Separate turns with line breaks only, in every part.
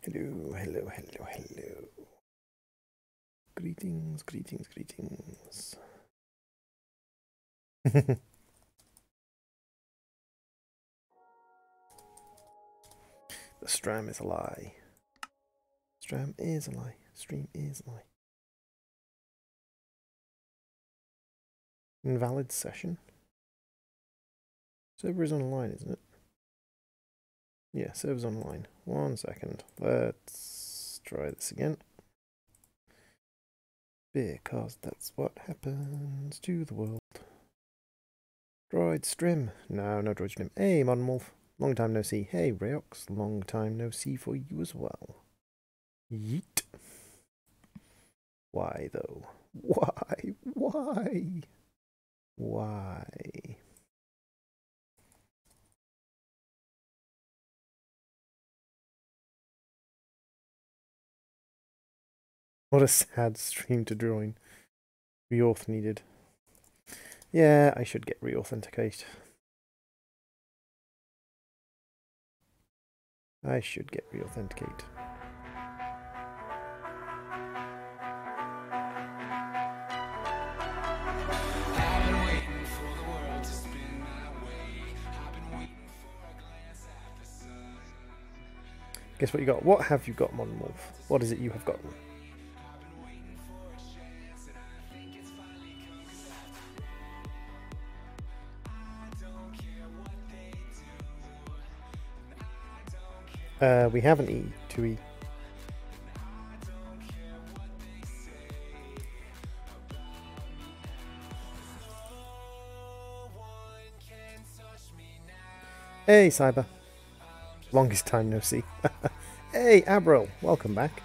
Hello, hello, hello, hello. Greetings, greetings, greetings. The stram is a lie. Stram is a lie. Stream is a lie. Invalid session. Server is online, isn't it? Yeah, server's online. 1 second. Let's try this again. Because that's what happens to the world. Droid strim. No, no droid strim. Hey, Modern Wolf. Long time no see. Hey, Rayox. Long time no see for you as well. Yeet. Why, though? Why? Why? Why? What a sad stream to join. Reauth needed. Yeah, I should get reauthenticate. I should get reauthenticate. Guess what you got? What have you got, Modern Wolf? What is it you have gotten? We have an E, 2E. Hey, Cyber. Longest time no see. Hey, Abril. Welcome back.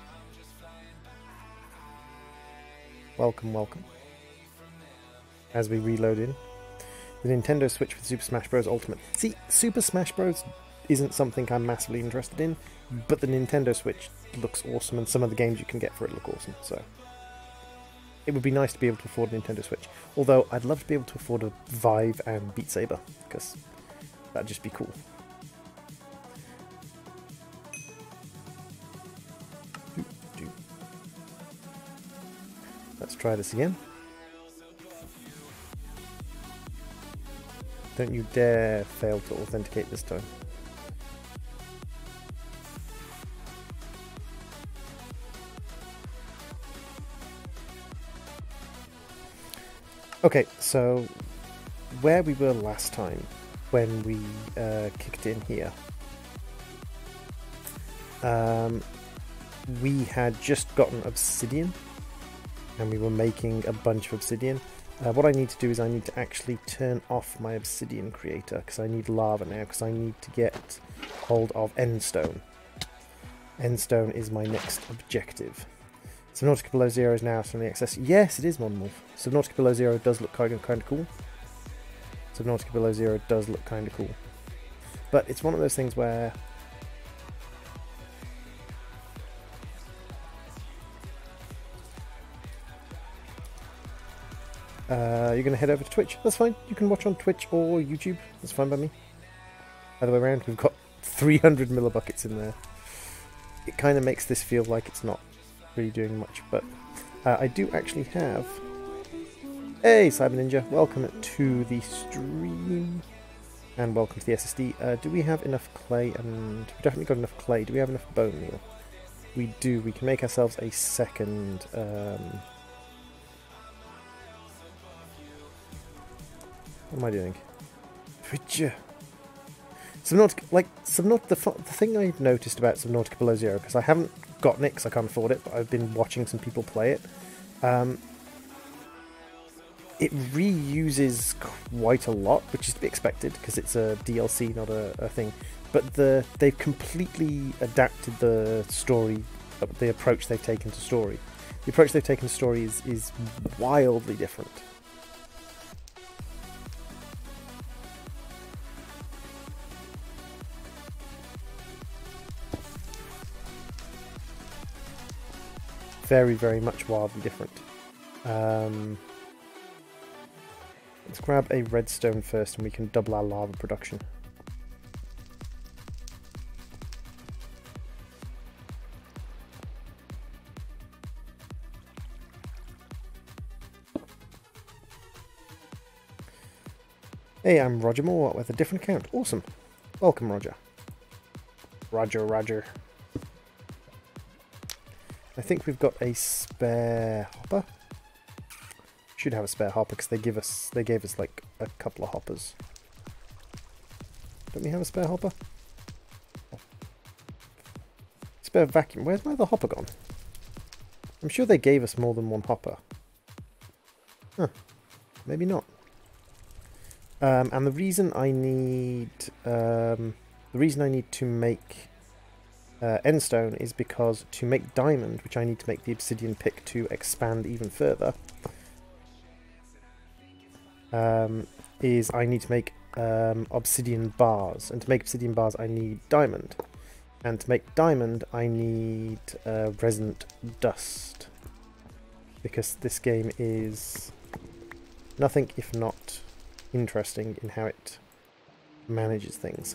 Welcome, welcome. As we reload in. The Nintendo Switch with Super Smash Bros. Ultimate. See, Super Smash Bros. Isn't something I'm massively interested in, but the Nintendo Switch looks awesome, and some of the games you can get for it look awesome, so it would be nice to be able to afford a Nintendo Switch. Although, I'd love to be able to afford a Vive and Beat Saber, because that'd just be cool. Let's try this again. Don't you dare fail to authenticate this time. Okay, so where we were last time when we kicked in here, we had just gotten obsidian and we were making a bunch of obsidian. What I need to do is I need to actually turn off my obsidian creator because I need lava now, because I need to get hold of endstone. Endstone is my next objective. Subnautica Below Zero is now suddenly access. Yes, it is Modern Wolf. Subnautica Below Zero does look kind of cool. Subnautica Below Zero does look kind of cool. But it's one of those things where you're going to head over to Twitch. That's fine. You can watch on Twitch or YouTube. That's fine by me. Other way around, we've got 300 millibuckets in there. It kind of makes this feel like it's not really doing much, but I do actually have... Hey, Cyber Ninja, welcome to the stream, and welcome to the SSD. Do we have enough clay? And we definitely got enough clay. Do we have enough bone meal? We do. We can make ourselves a second... What am I doing? Twitcher. Subnautica, the thing I've noticed about Subnautica Below Zero, because I haven't gotten it because I can't afford it, but I've been watching some people play it. It reuses quite a lot, which is to be expected because it's a DLC, not a thing. But they've completely adapted the story, the approach they've taken to story. The approach they've taken to story is wildly different. Very, very much wildly different. Let's grab a redstone first and we can double our lava production. Hey, I'm Roger Moore with a different account. Awesome. Welcome, Roger. Roger. I think we've got a spare hopper. Should have a spare hopper because they gave us like a couple of hoppers. Don't we have a spare hopper? Spare vacuum. Where's my other hopper gone? I'm sure they gave us more than one hopper. Huh. Maybe not. And the reason I need to make endstone is because to make diamond, which I need to make the obsidian pick to expand even further, is I need to make obsidian bars, and to make obsidian bars I need diamond, and to make diamond I need resonant dust, because this game is nothing if not interesting in how it manages things.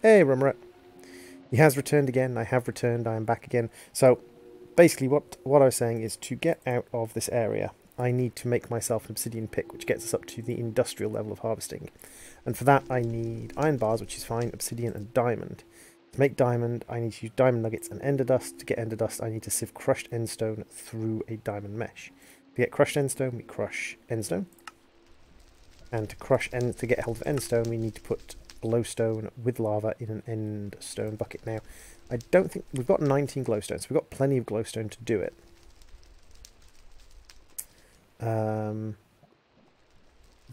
Hey, Rumrat. He has returned again. I have returned. I am back again. So, basically what I was saying is to get out of this area, I need to make myself an obsidian pick, which gets us up to the industrial level of harvesting. And for that, I need iron bars, which is fine, obsidian and diamond. To make diamond, I need to use diamond nuggets and ender dust. To get ender dust, I need to sieve crushed endstone through a diamond mesh. To get crushed endstone, we crush endstone. And to get hold of endstone, we need to put glowstone with lava in an endstone bucket. Now, I don't think we've got 19 glowstone, so we've got plenty of glowstone to do it. We've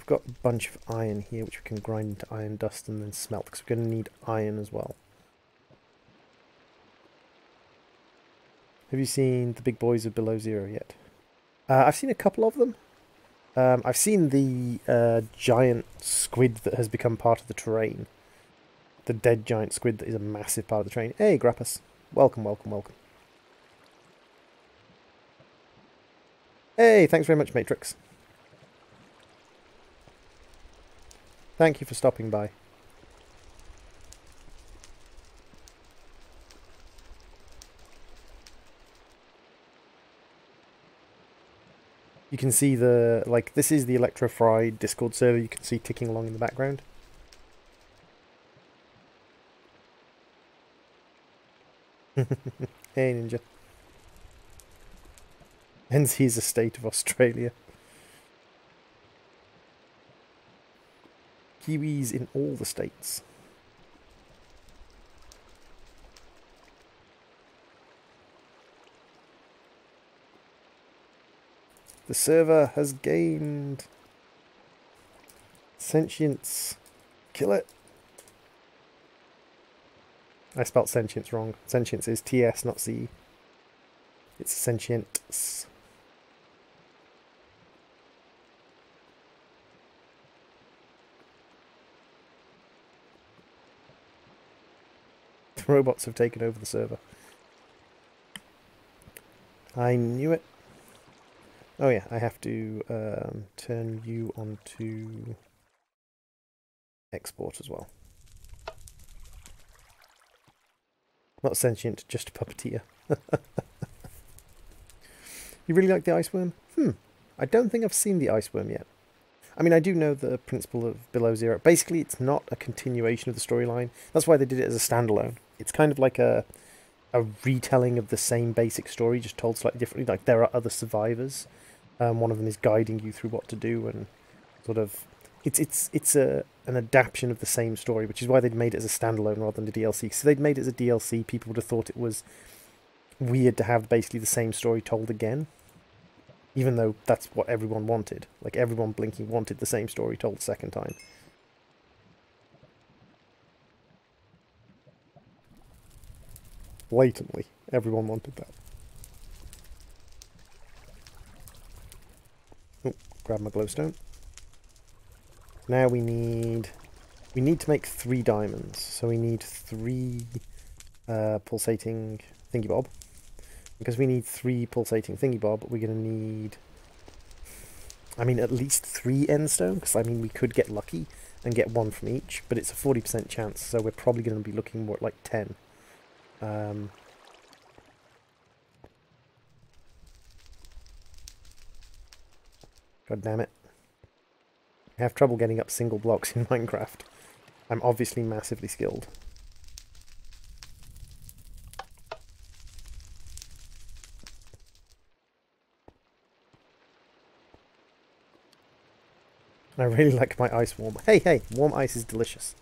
got a bunch of iron here, which we can grind into iron dust and then smelt, because we're going to need iron as well. Have you seen the big boys of Below Zero yet? I've seen a couple of them. I've seen the giant squid that has become part of the terrain. The dead giant squid that is a massive part of the terrain. Hey, Grappus. Welcome. Hey, thanks very much, Matrix. Thank you for stopping by. You can see this is the Electrofried Discord server you can see ticking along in the background. Hey, Ninja. NZ is a state of Australia. Kiwis in all the states. The server has gained sentience. Kill it. I spelt sentience wrong. Sentience is TS, not C. It's sentience. The robots have taken over the server. I knew it. Oh yeah, I have to turn you onto export as well. Not sentient, just a puppeteer. You really like the iceworm? I don't think I've seen the iceworm yet. I mean, I do know the principle of Below Zero. Basically, it's not a continuation of the storyline. That's why they did it as a standalone. It's kind of like a retelling of the same basic story, just told slightly differently. Like, there are other survivors. One of them is guiding you through what to do, and sort of it's an adaptation of the same story, which is why they'd made it as a standalone rather than a DLC. So they'd made it as a DLC, people would have thought it was weird to have basically the same story told again, even though that's what everyone wanted. Like, everyone blinking wanted the same story told a second time. Blatantly, everyone wanted that. Oh, grab my glowstone. Now we need to make 3 diamonds. So we need 3 pulsating thingy bob. Because we need 3 pulsating thingy bob, we're going to need, I mean, at least 3 endstone. Because I mean, we could get lucky and get 1 from each, but it's a 40% chance. So we're probably going to be looking more at like 10. God damn it. I have trouble getting up single blocks in Minecraft. I'm obviously massively skilled. I really like my ice warm. Hey, hey, warm ice is delicious.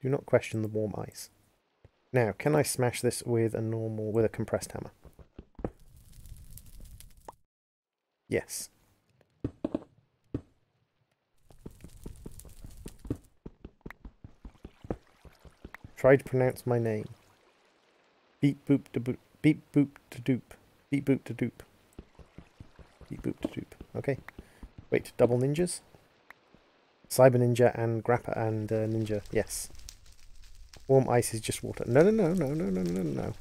Do not question the warm ice. Now, can I smash this with a compressed hammer? Yes. Try to pronounce my name. Beep boop da boop. Beep boop da doop. Beep boop da doop. Beep boop da doop. Okay. Wait, double ninjas? Cyber Ninja and Grappa and Ninja. Yes. Warm ice is just water. No, no, no, no, no, no, no, no.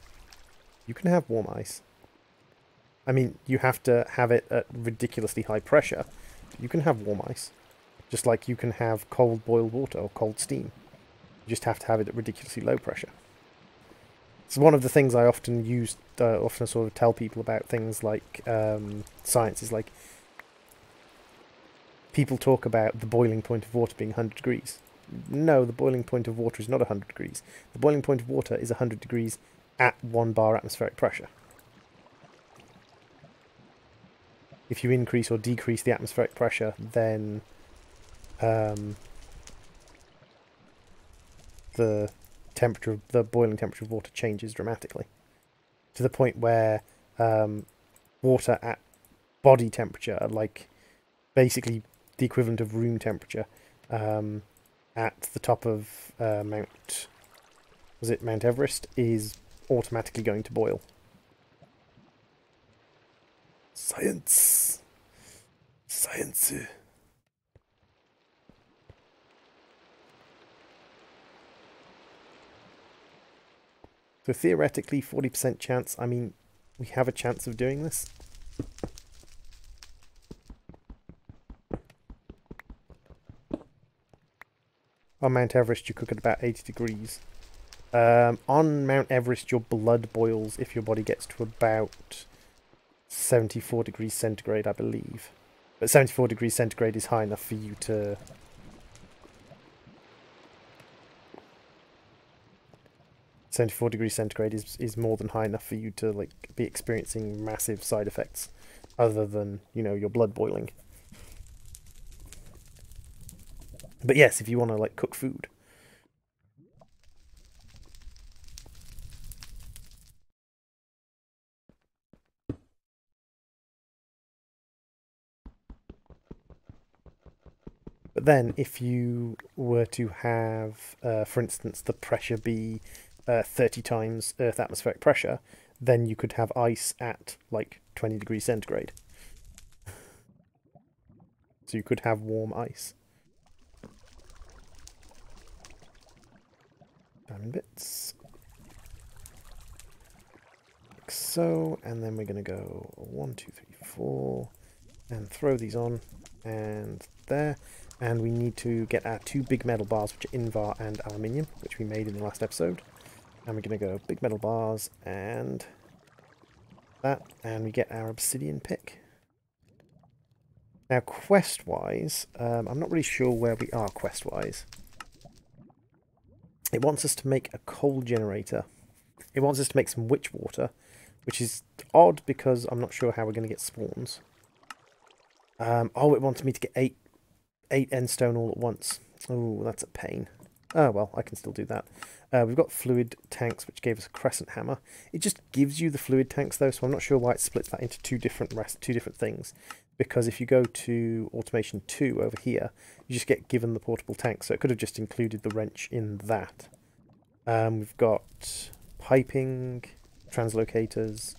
You can have warm ice. I mean, you have to have it at ridiculously high pressure. You can have warm ice. Just like you can have cold boiled water or cold steam. You just have to have it at ridiculously low pressure. It's one of the things I often often sort of tell people about things like science is like, people talk about the boiling point of water being 100 degrees. No, the boiling point of water is not 100 degrees. The boiling point of water is 100 degrees at 1 bar atmospheric pressure. If you increase or decrease the atmospheric pressure, then the boiling temperature of water changes dramatically, to the point where water at body temperature, like basically the equivalent of room temperature, at the top of Mount Everest, is automatically going to boil. Science! Science! So theoretically, 40% chance. I mean, we have a chance of doing this. On Mount Everest, you cook at about 80 degrees. On Mount Everest, your blood boils if your body gets to about 74 degrees centigrade, I believe. But 74 degrees centigrade is high enough for you to... 74 degrees centigrade is more than high enough for you to like be experiencing massive side effects other than, you know, your blood boiling. But yes, if you want to like cook food. But then if you were to have, for instance, the pressure be 30 times Earth atmospheric pressure, then you could have ice at like 20 degrees centigrade. So you could have warm ice. Diamond bits. Like so, and then we're going to go 1, 2, 3, 4, and throw these on, and there. And we need to get our 2 big metal bars, which are Invar and aluminium, which we made in the last episode. And we're going to go big metal bars and that, and we get our obsidian pick. Now, quest-wise, I'm not really sure where we are quest-wise. It wants us to make a coal generator. It wants us to make some witch water, which is odd because I'm not sure how we're going to get spawns. Oh, it wants me to get 8 end stone all at once. Oh, that's a pain. Oh, well, I can still do that. We've got fluid tanks, which gave us a crescent hammer. It just gives you the fluid tanks, though, so I'm not sure why it splits that into two different things. Because if you go to Automation 2 over here, you just get given the portable tank, so it could have just included the wrench in that. We've got piping, translocators,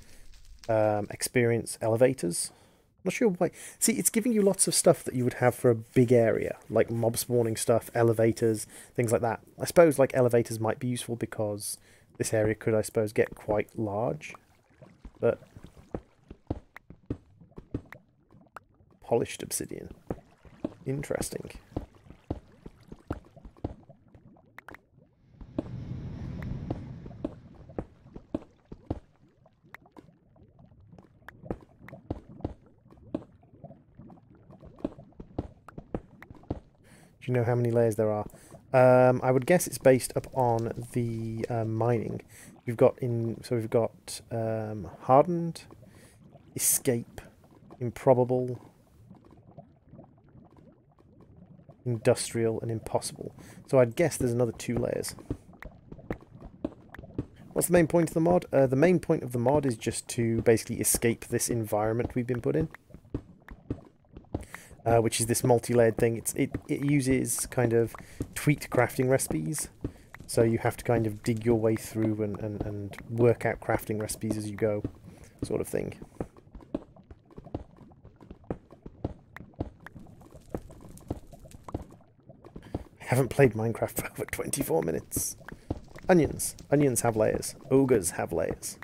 experience elevators. Not sure why. See, it's giving you lots of stuff that you would have for a big area, like mob spawning stuff, elevators, things like that. I suppose like elevators might be useful because this area could, I suppose, get quite large. But polished obsidian. Interesting. Do you know how many layers there are? I would guess it's based upon the mining. We've got hardened, escape, improbable, industrial, and impossible. So I'd guess there's another 2 layers. What's the main point of the mod? The main point of the mod is just to basically escape this environment we've been put in. Which is this multi-layered thing. It uses kind of tweaked crafting recipes. So you have to kind of dig your way through and work out crafting recipes as you go, sort of thing. I haven't played Minecraft for over 24 minutes. Onions. Onions have layers. Ogres have layers.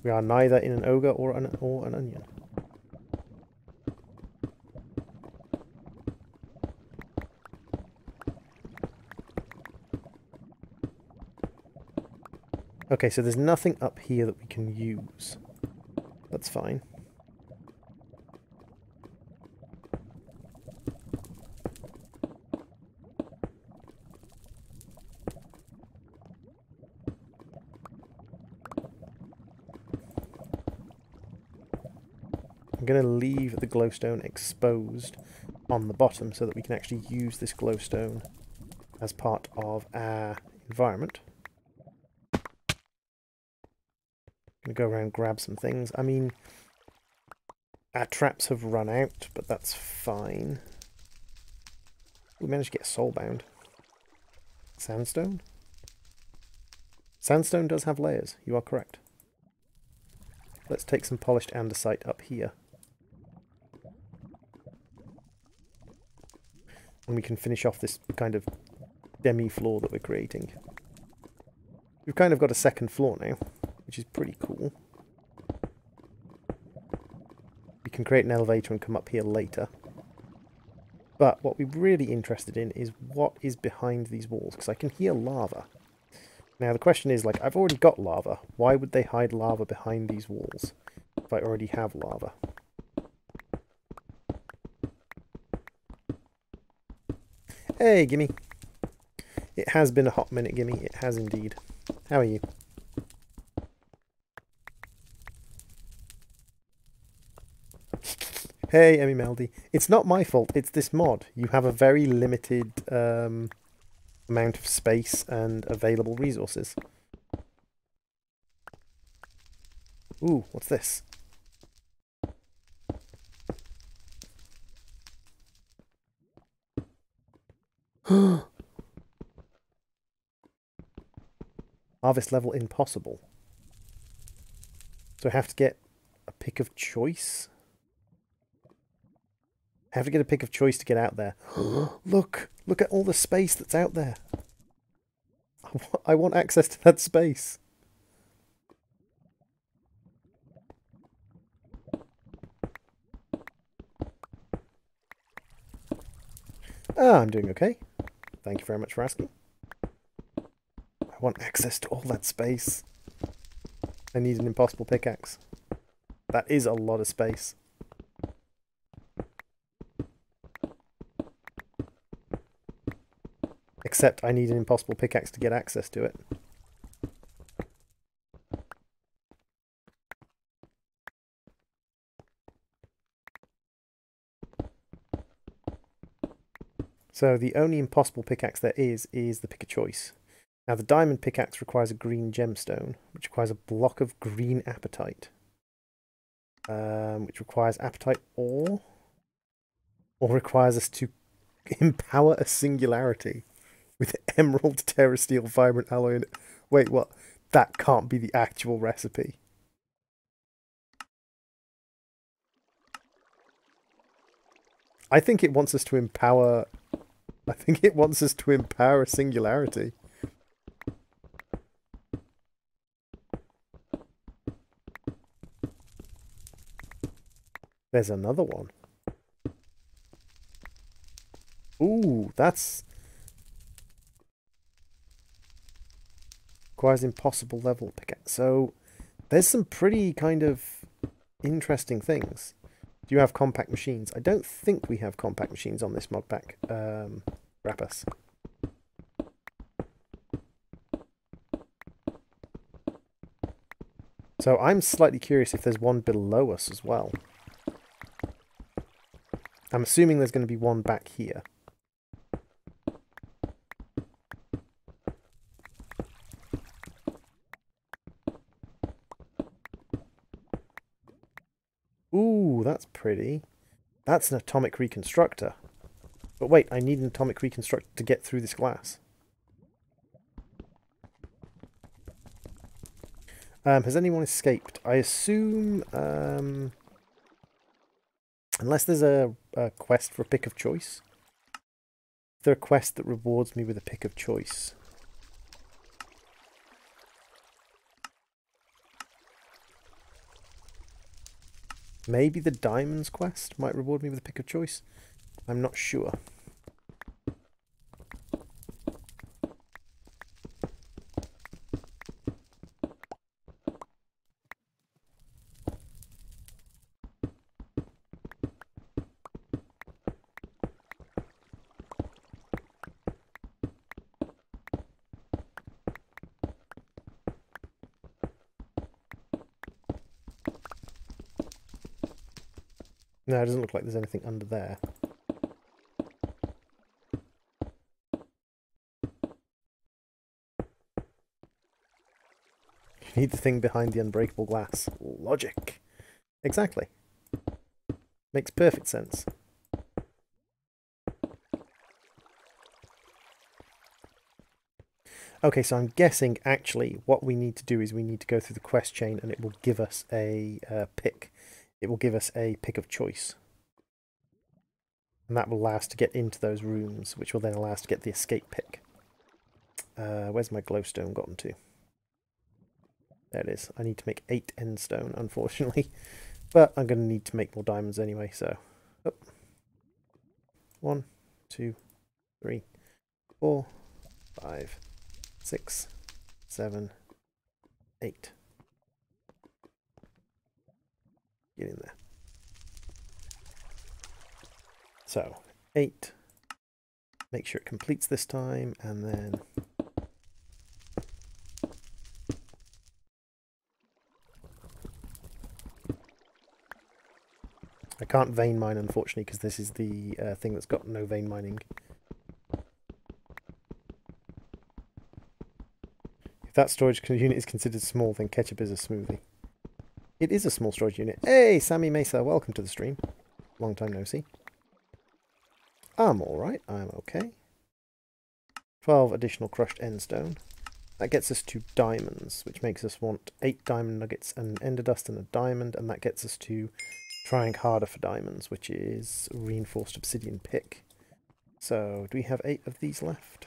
We are neither in an ogre or an onion. Okay, so there's nothing up here that we can use. That's fine. I'm going to leave the glowstone exposed on the bottom so that we can actually use this glowstone as part of our environment. I'm going to go around and grab some things. I mean, our traps have run out, but that's fine. We managed to get soulbound. Sandstone? Sandstone does have layers, you are correct. Let's take some polished andesite up here. And we can finish off this kind of demi-floor that we're creating. We've kind of got a second floor now, which is pretty cool. We can create an elevator and come up here later. But what we're really interested in is what is behind these walls, because I can hear lava. Now the question is, like, I've already got lava. Why would they hide lava behind these walls if I already have lava? Hey, Gimme. It has been a hot minute, Gimme. It has indeed. How are you? Hey, Emmy Meldy. It's not my fault. It's this mod. You have a very limited amount of space and available resources. Ooh, what's this? Harvest level impossible. So I have to get a pick of choice? I have to get a pick of choice to get out there. Look! Look at all the space that's out there. I want access to that space. Ah, I'm doing okay. Thank you very much for asking. I want access to all that space. I need an impossible pickaxe. That is a lot of space. Except I need an impossible pickaxe to get access to it. So the only impossible pickaxe there is the pick of choice. Now the diamond pickaxe requires a green gemstone, which requires a block of green apatite. Which requires apatite ore. Or requires us to empower a singularity with emerald, terrasteel, vibrant alloy in it. Wait, what? That can't be the actual recipe. I think it wants us to empower... I think it wants us to empower a singularity. There's another one. Ooh, that's... requires impossible level pickaxe. So, there's some pretty kind of interesting things. Do you have compact machines? I don't think we have compact machines on this mod pack. Rapus. So I'm slightly curious if there's one below us as well. I'm assuming there's going to be one back here. Ooh, that's pretty. That's an atomic reconstructor. But wait, I need an atomic reconstructor to get through this glass. Has anyone escaped? I assume, unless there's a quest for a pick of choice. Is there a quest that rewards me with a pick of choice? Maybe the diamonds quest might reward me with a pick of choice. I'm not sure. No, it doesn't look like there's anything under there. You need the thing behind the unbreakable glass. Logic. Exactly. Makes perfect sense. Okay, so I'm guessing actually what we need to do is we need to go through the quest chain and it will give us a pick. It will give us a pick of choice. And that will allow us to get into those rooms, which will then allow us to get the escape pick. Where's my glowstone gotten to? There it is. I need to make 8 endstone, unfortunately. But I'm going to need to make more diamonds anyway, so... Oh. 1, 2, 3, 4, 5, 6, 7, 8. Get in there. So, 8. Make sure it completes this time, and then... I can't vein mine, unfortunately, because this is the thing that's got no vein mining. If that storage unit is considered small, then ketchup is a smoothie. It is a small storage unit. Hey, Sammy Mesa, welcome to the stream. Long time no see. I'm alright, I'm okay. 12 additional crushed endstone. That gets us to diamonds, which makes us want 8 diamond nuggets and an ender dust and a diamond, and that gets us to trying harder for diamonds, which is reinforced obsidian pick. So, do we have 8 of these left?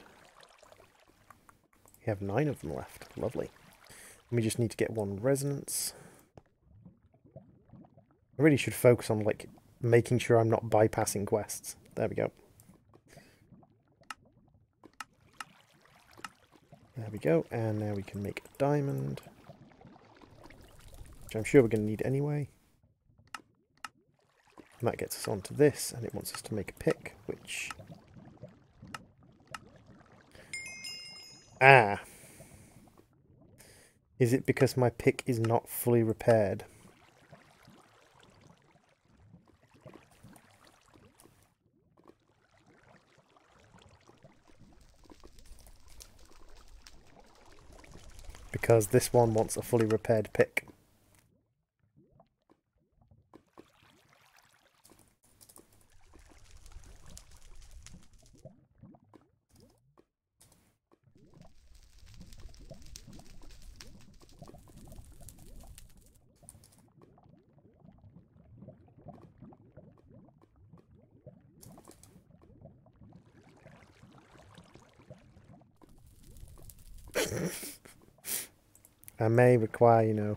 We have 9 of them left. Lovely. And we just need to get 1 resonance. I really should focus on, like, making sure I'm not bypassing quests. There we go. There we go, and now we can make a diamond, which I'm sure we're going to need anyway. And that gets us onto this, and it wants us to make a pick, which... Ah! Is it because my pick is not fully repaired? Because this one wants a fully repaired pick. I may require, you know,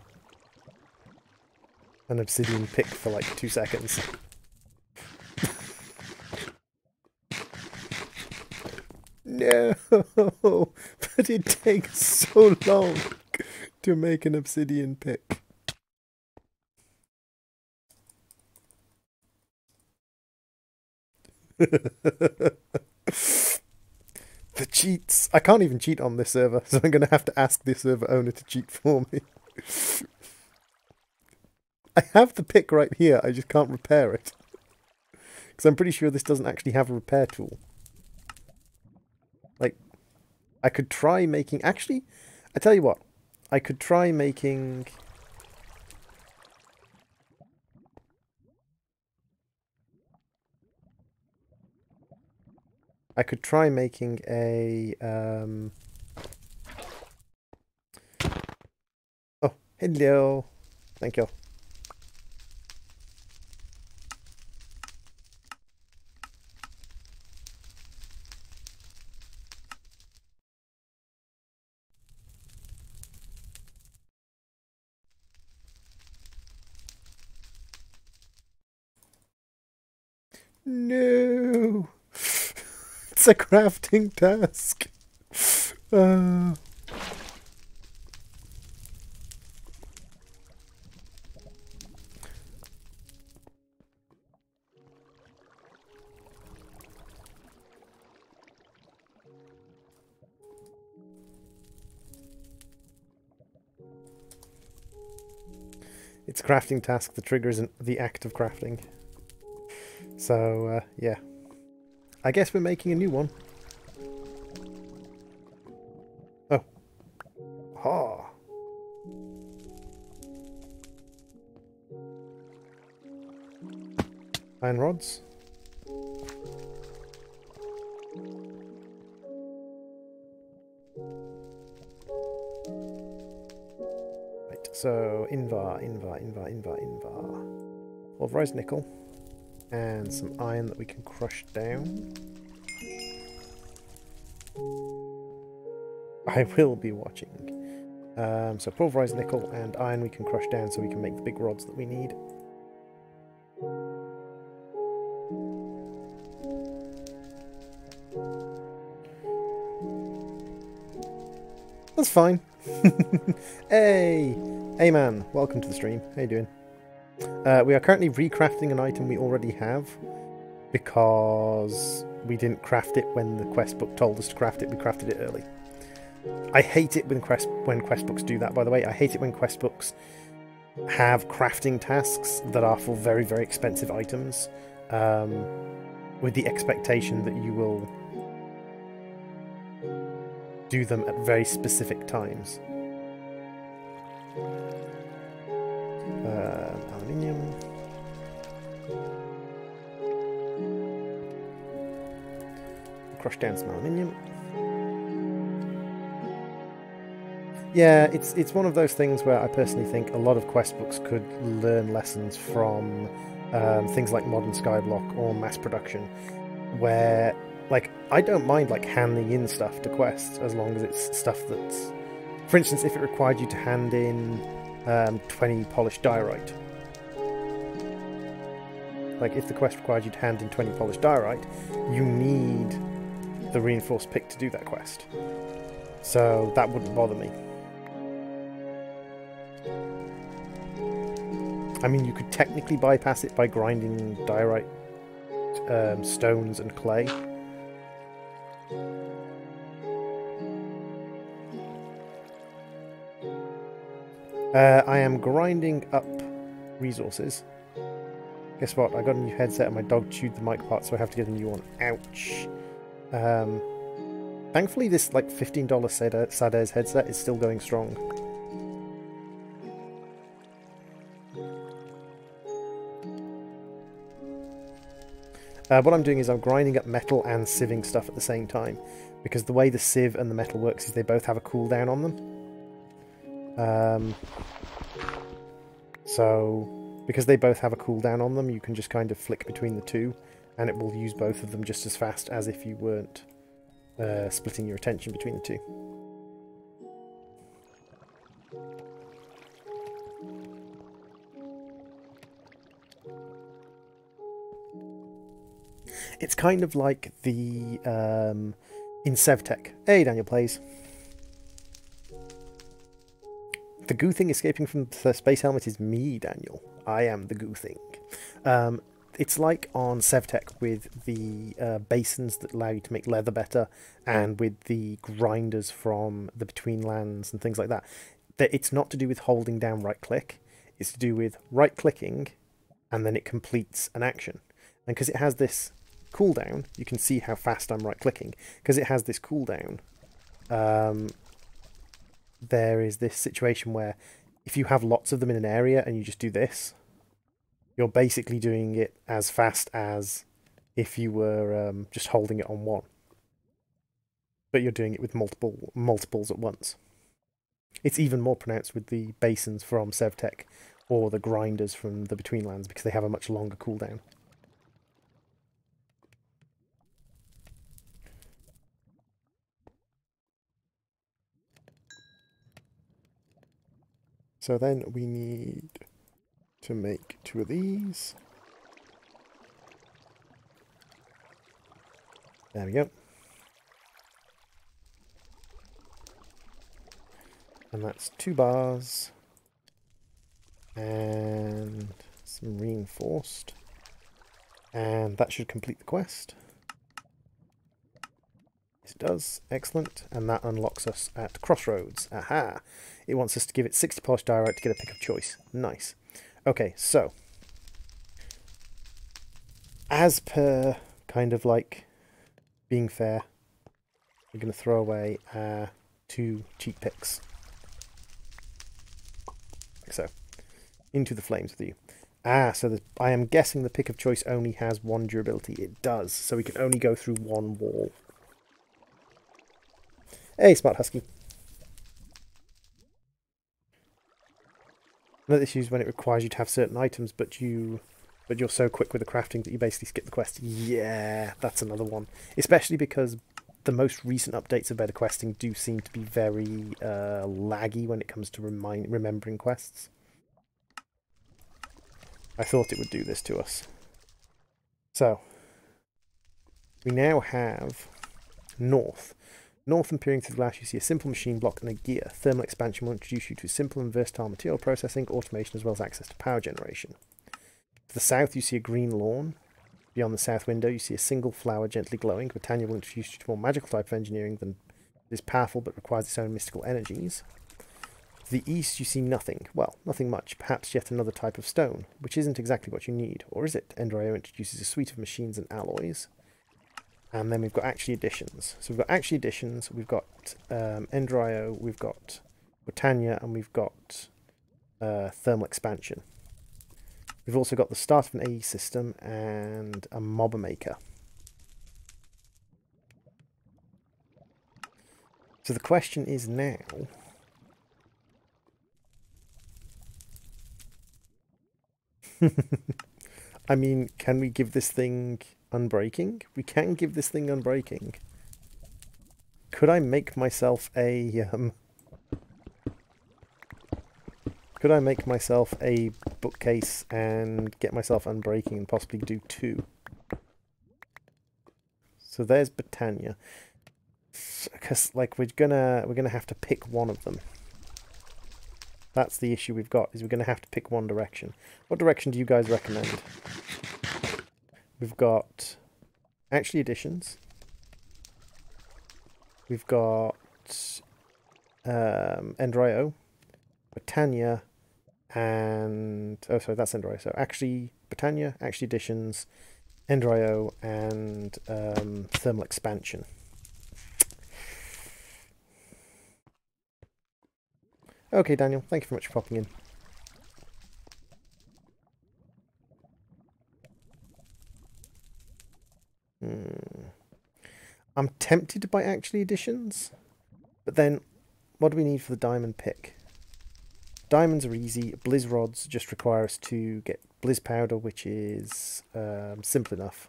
an obsidian pick for like 2 seconds. No, but it takes so long to make an obsidian pick. The cheats. I can't even cheat on this server, so I'm going to have to ask this server owner to cheat for me. I have the pick right here, I just can't repair it. Because I'm pretty sure this doesn't actually have a repair tool. Like, I could try making... Actually, I tell you what. I could try making... I could try making a... Oh, hello. Thank you. No! It's a crafting task. It's a crafting task. The trigger isn't the act of crafting. So, yeah. I guess we're making a new one. Oh. Ha! Iron rods. Right, so invar. Pulverized nickel. And some iron that we can crush down. I will be watching. So pulverized nickel and iron we can crush down so we can make the big rods that we need. That's fine. Hey! Hey man, welcome to the stream. How you doing? We are currently recrafting an item we already have because we didn't craft it when the quest book told us to craft it. We crafted it early. I hate it when quest books do that, by the way. I hate it when quest books have crafting tasks that are for very, very expensive items with the expectation that you will do them at very specific times. Aluminium. Crush down some aluminium. Yeah, it's one of those things where I personally think a lot of quest books could learn lessons from things like Modern Skyblock or mass production, where, like, I don't mind, like, handing in stuff to quests as long as it's stuff that's... For instance, if it required you to hand in 20 polished diorite. Like, if the quest required you to hand in 20 polished diorite, you need the reinforced pick to do that quest. So that wouldn't bother me. I mean, you could technically bypass it by grinding diorite, stones and clay. I am grinding up resources. Guess what? I got a new headset and my dog chewed the mic part, so I have to get a new one. Ouch. Thankfully, this like $15 Sadairs headset is still going strong. What I'm doing is I'm grinding up metal and sieving stuff at the same time, because the way the sieve and the metal works is they both have a cooldown on them. So, because they both have a cooldown on them, you can just kind of flick between the two, and it will use both of them just as fast as if you weren't splitting your attention between the two. It's kind of like the in Sevtech. Hey, Daniel plays. The goo thing escaping from the space helmet is me, Daniel. I am the goo thing. it's like on Sevtech with the basins that allow you to make leather better, and with the grinders from the Between Lands and things like that. That it's not to do with holding down right click, it's to do with right clicking and then it completes an action. And because it has this cooldown, you can see how fast I'm right clicking. Because it has this cooldown, there is this situation where if you have lots of them in an area and you just do this, you're basically doing it as fast as if you were just holding it on one. But you're doing it with multiples at once. It's even more pronounced with the basins from Sevtech or the grinders from the Between Lands because they have a much longer cooldown. So then we need to make 2 of these. There we go. And that's 2 bars. And some reinforced. And that should complete the quest. Yes, it does. Excellent. And that unlocks us at Crossroads. Aha! It wants us to give it 60 polished diorite to get a pick of choice. Nice. Okay, so as per kind of like being fair, we're going to throw away 2 cheap picks. Like so. Into the flames with you. So I am guessing the pick of choice only has 1 durability. It does, so we can only go through 1 wall. Hey, Smart Husky. Another issue is when it requires you to have certain items, but you're so quick with the crafting that you basically skip the quest. Yeah, that's another one. Especially because the most recent updates of better questing do seem to be very laggy when it comes to remembering quests. I thought it would do this to us. So, we now have North. North and peering through the glass, you see a simple machine block and a gear. Thermal expansion will introduce you to simple and versatile material processing, automation, as well as access to power generation. To the south, you see a green lawn. Beyond the south window, you see a single flower gently glowing. Britannia will introduce you to more magical type of engineering than is powerful but requires its own mystical energies. To the east, you see nothing. Well, nothing much. Perhaps yet another type of stone, which isn't exactly what you need. Or is it? Ender.io introduces a suite of machines and alloys. And then we've got actually additions. So we've got actually additions, we've got Ender.io, we've got Britannia, and we've got thermal expansion. We've also got the start of an AE system and a mobber maker. So the question is now, I mean, can we give this thing unbreaking? We can give this thing unbreaking. Could I make myself a could I make myself a bookcase and get myself unbreaking and possibly do 2? So there's Britannia. Because like we're gonna have to pick one of them. That's the issue we've got, is we're gonna have to pick one direction. What direction do you guys recommend? We've got actually additions. We've got Ender.io, Britannia, and oh sorry, that's Ender.io. So actually Britannia, actually additions, Ender.io, and thermal expansion. Okay, Daniel, thank you very much for popping in. I'm tempted to buy actually additions, but then what do we need for the diamond pick? Diamonds are easy. Blizz rods just require us to get blizz powder, which is simple enough.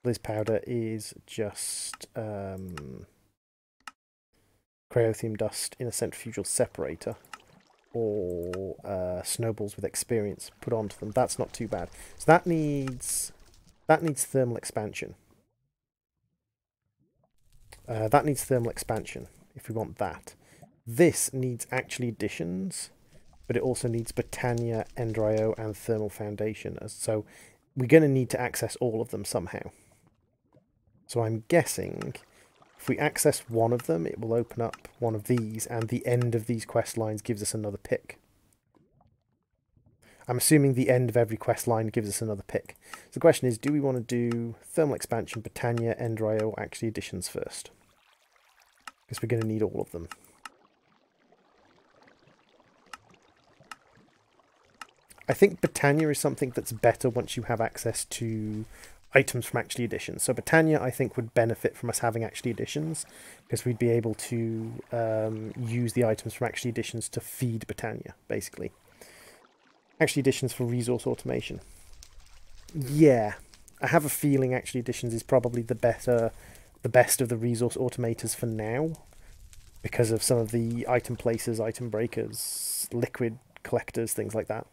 Blizz powder is just cryothium dust in a centrifugal separator, or snowballs with experience put onto them. That's not too bad. So that needs thermal expansion. That needs thermal expansion if we want that. This needs actually additions, but it also needs Britannia, Ender.io, and thermal foundation. So we're going to need to access all of them somehow. So I'm guessing if we access one of them, it will open up one of these, and the end of these quest lines gives us another pick. I'm assuming the end of every quest line gives us another pick. So the question is, do we want to do Thermal Expansion, Britannia, Ender.io, or actually Additions first? Because we're going to need all of them. I think Britannia is something that's better once you have access to items from actually Additions. So Britannia, I think, would benefit from us having actually Additions, because we'd be able to use the items from actually Additions to feed Britannia, basically. Actually Additions for resource automation. Yeah, I have a feeling actually Additions is probably the best of the resource automators for now, because of some of the item placers, item breakers, liquid collectors, things like that.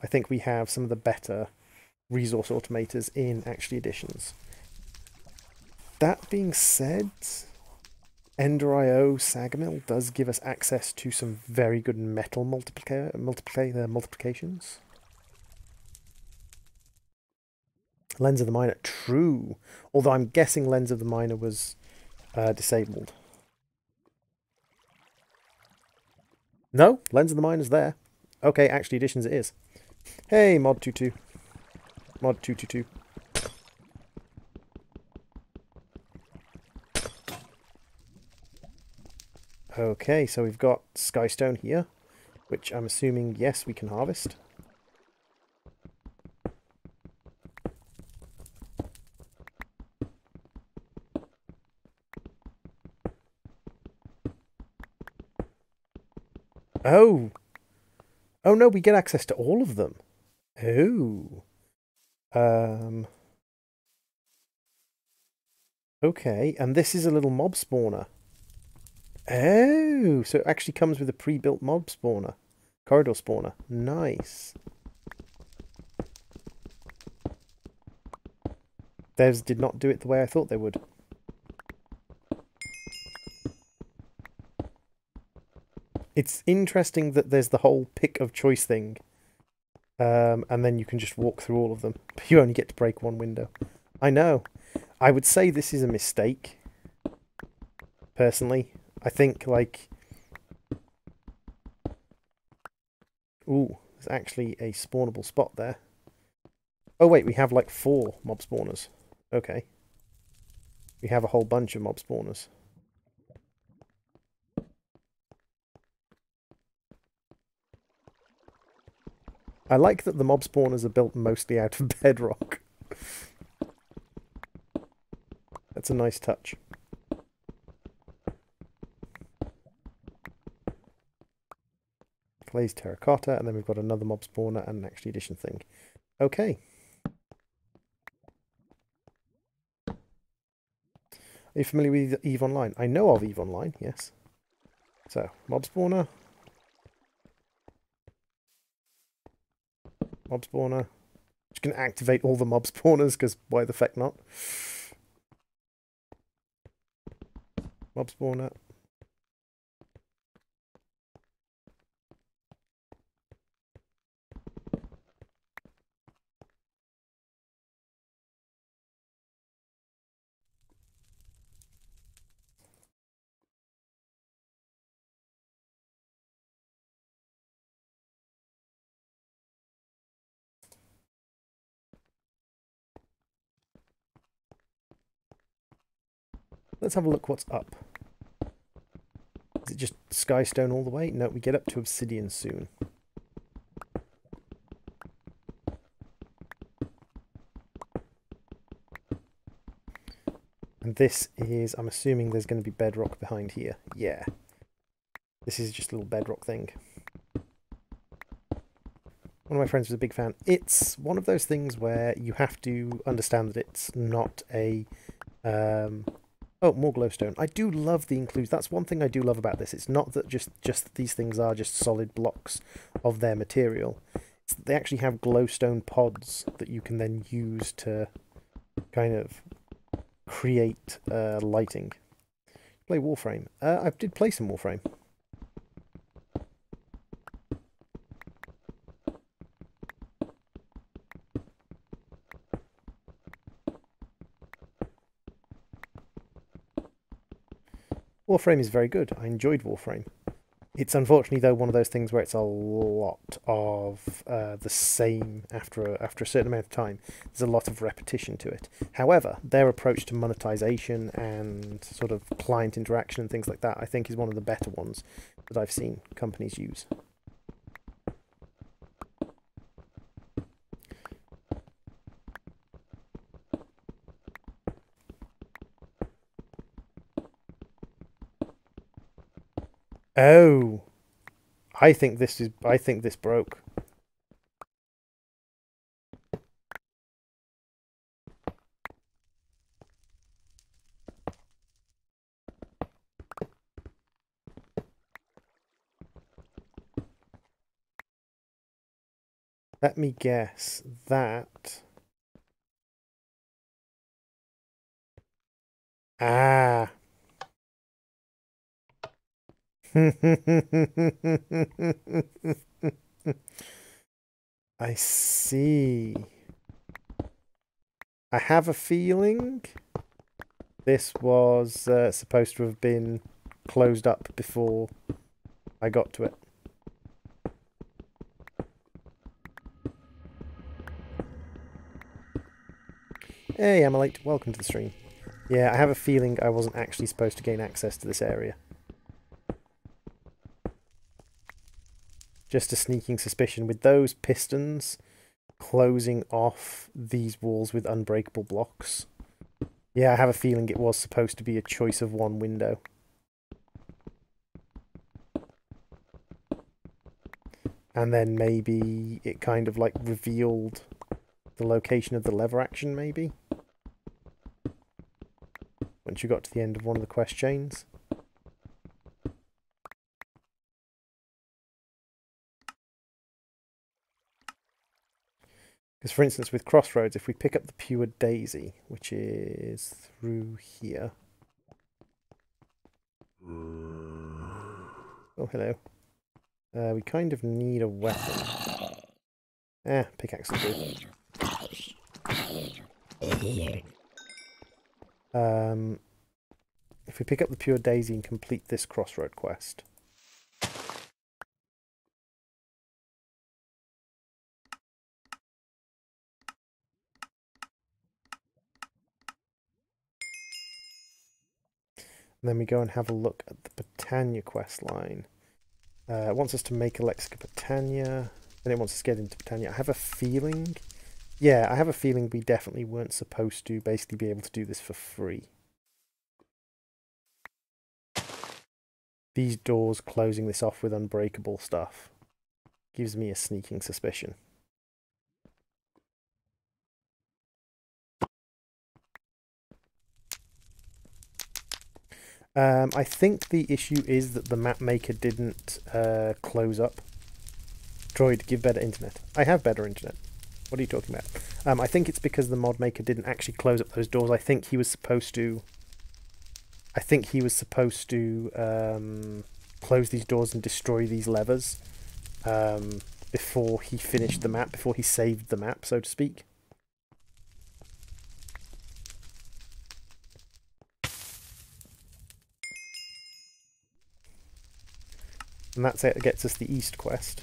I think we have some of the better resource automators in actually Additions. That being said, Ender.io Sagamill does give us access to some very good metal multiplications. Lens of the Miner, true. Although I'm guessing Lens of the Miner was disabled. No, Lens of the Miner's there. Okay, actually Additions it is. Hey, Mod22. Mod222. Okay, so we've got Skystone here, which I'm assuming, yes, we can harvest. Oh! Oh no, we get access to all of them. Oh. Okay, and this is a little mob spawner. Oh, so it actually comes with a pre-built mob spawner. Corridor spawner. Nice. Devs did not do it the way I thought they would. It's interesting that there's the whole pick of choice thing. And then you can just walk through all of them. But you only get to break one window. I know. I would say this is a mistake. Personally. I think, like... Ooh, there's actually a spawnable spot there. Oh wait, we have like 4 mob spawners. Okay. We have a whole bunch of mob spawners. I like that the mob spawners are built mostly out of bedrock. That's a nice touch. Glazed terracotta, and then we've got another mob spawner and an actually addition thing. Okay. Are you familiar with EVE Online? I know of EVE Online, yes. So, mob spawner. Mob spawner. Just going to activate all the mob spawners, because why the feck not? Mob spawner. Let's have a look what's up. Is it just Skystone all the way? No, we get up to Obsidian soon. And this is, I'm assuming there's going to be bedrock behind here. Yeah. This is just a little bedrock thing. One of my friends was a big fan. It's one of those things where you have to understand that it's not a... Oh, more glowstone. I do love the inclusion. That's one thing I do love about this. It's not that just that these things are just solid blocks of their material. It's that they actually have glowstone pods that you can then use to kind of create lighting. Play Warframe. I did play some Warframe. Warframe is very good. I enjoyed Warframe. It's unfortunately, though, one of those things where it's a lot of the same after a certain amount of time. There's a lot of repetition to it. However, their approach to monetization and sort of client interaction and things like that, I think, is one of the better ones that I've seen companies use. Oh, I think this broke. Let me guess that. Ah. I see. I have a feeling this was supposed to have been closed up before I got to it. Hey, Amalite, welcome to the stream. Yeah, I have a feeling I wasn't actually supposed to gain access to this area. Just a sneaking suspicion. With those pistons closing off these walls with unbreakable blocks. Yeah, I have a feeling it was supposed to be a choice of one window. And then maybe it kind of like revealed the location of the lever action, maybe? Once you got to the end of one of the quest chains. Because for instance with Crossroads, if we pick up the Pure Daisy, which is through here. Oh, hello. We kind of need a weapon. Pickaxe will do. If we pick up the Pure Daisy and complete this Crossroad quest. And then we go and have a look at the Britannia quest line. It wants us to make a Lexica Britannia. Then it wants us to get into Britannia. I have a feeling... Yeah, I have a feeling we definitely weren't supposed to basically be able to do this for free. These doors closing this off with unbreakable stuff gives me a sneaking suspicion. I think the issue is that the map maker didn't close up. Droid, give better internet. I have better internet. What are you talking about? I think it's because the mod maker didn't actually close up those doors. I think he was supposed to... close these doors and destroy these levers before he finished the map, before he saved the map, so to speak. And that's it, it gets us the East quest.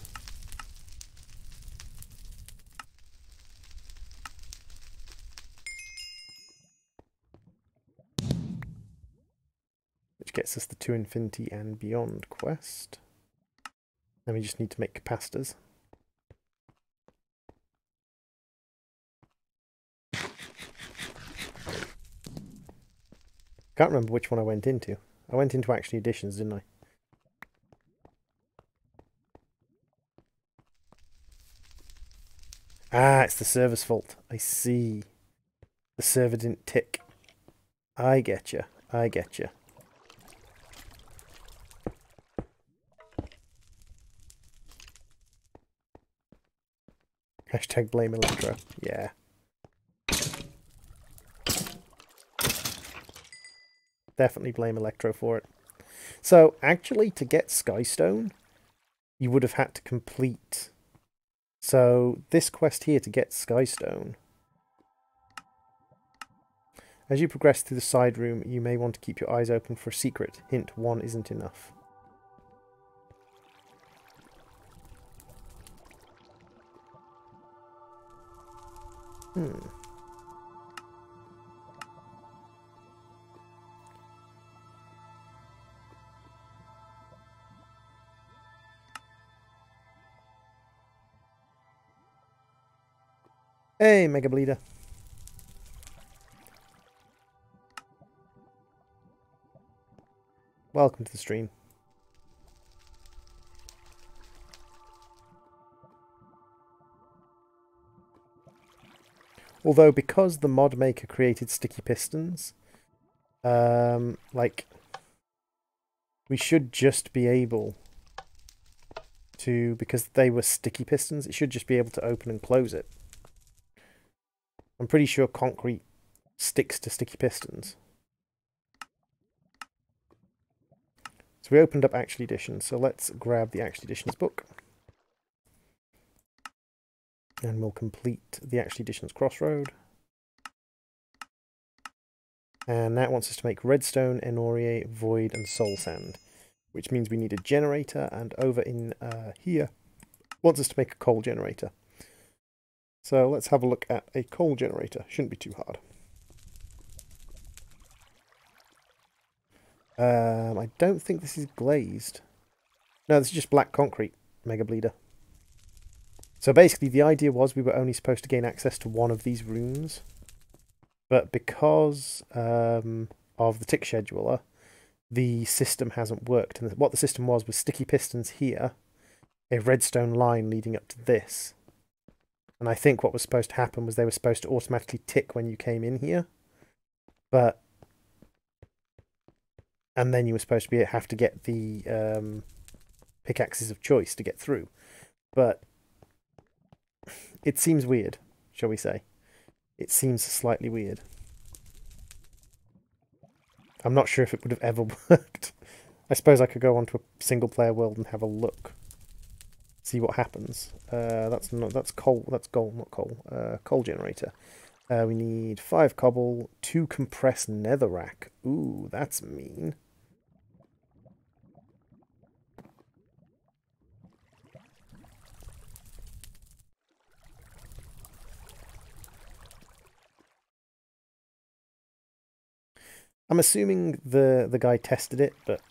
Which gets us the To Infinity and Beyond quest. Then we just need to make capacitors. Can't remember which one I went into. I went into Action Editions, didn't I? Ah, it's the server's fault. I see. The server didn't tick. I get you. I get you. Hashtag blame Electro. Yeah. Definitely blame Electro for it. So, actually, to get Skystone, you would have had to complete... So, this quest here to get Skystone... As you progress through the side room, you may want to keep your eyes open for a secret. Hint, one isn't enough. Hey, Mega Bleeder. Welcome to the stream. Although, because the mod maker created sticky pistons, like, we should just be able to, because they were sticky pistons, it should just be able to open and close it. I'm pretty sure concrete sticks to sticky pistons. So we opened up Actual Editions, so let's grab the Actual Editions book. And we'll complete the Actual Editions Crossroad. And that wants us to make redstone, enorie, void, and soul sand, which means we need a generator, and over in here wants us to make a coal generator. So let's have a look at a coal generator. Shouldn't be too hard. I don't think this is glazed. No, this is just black concrete, Mega Bleeder. So basically the idea was we were only supposed to gain access to one of these rooms. But because of the tick scheduler, the system hasn't worked. And what the system was sticky pistons here, a redstone line leading up to this. And I think what was supposed to happen was they were supposed to automatically tick when you came in here. And then you were supposed to have to get the pickaxes of choice to get through. But it seems weird, shall we say. It seems slightly weird. I'm not sure if it would have ever worked. I suppose I could go onto a single player world and have a look. See what happens. That's coal. That's gold, not coal. Coal generator. We need 5 cobble, 2 compressed netherrack. Ooh, that's mean. I'm assuming the guy tested it, but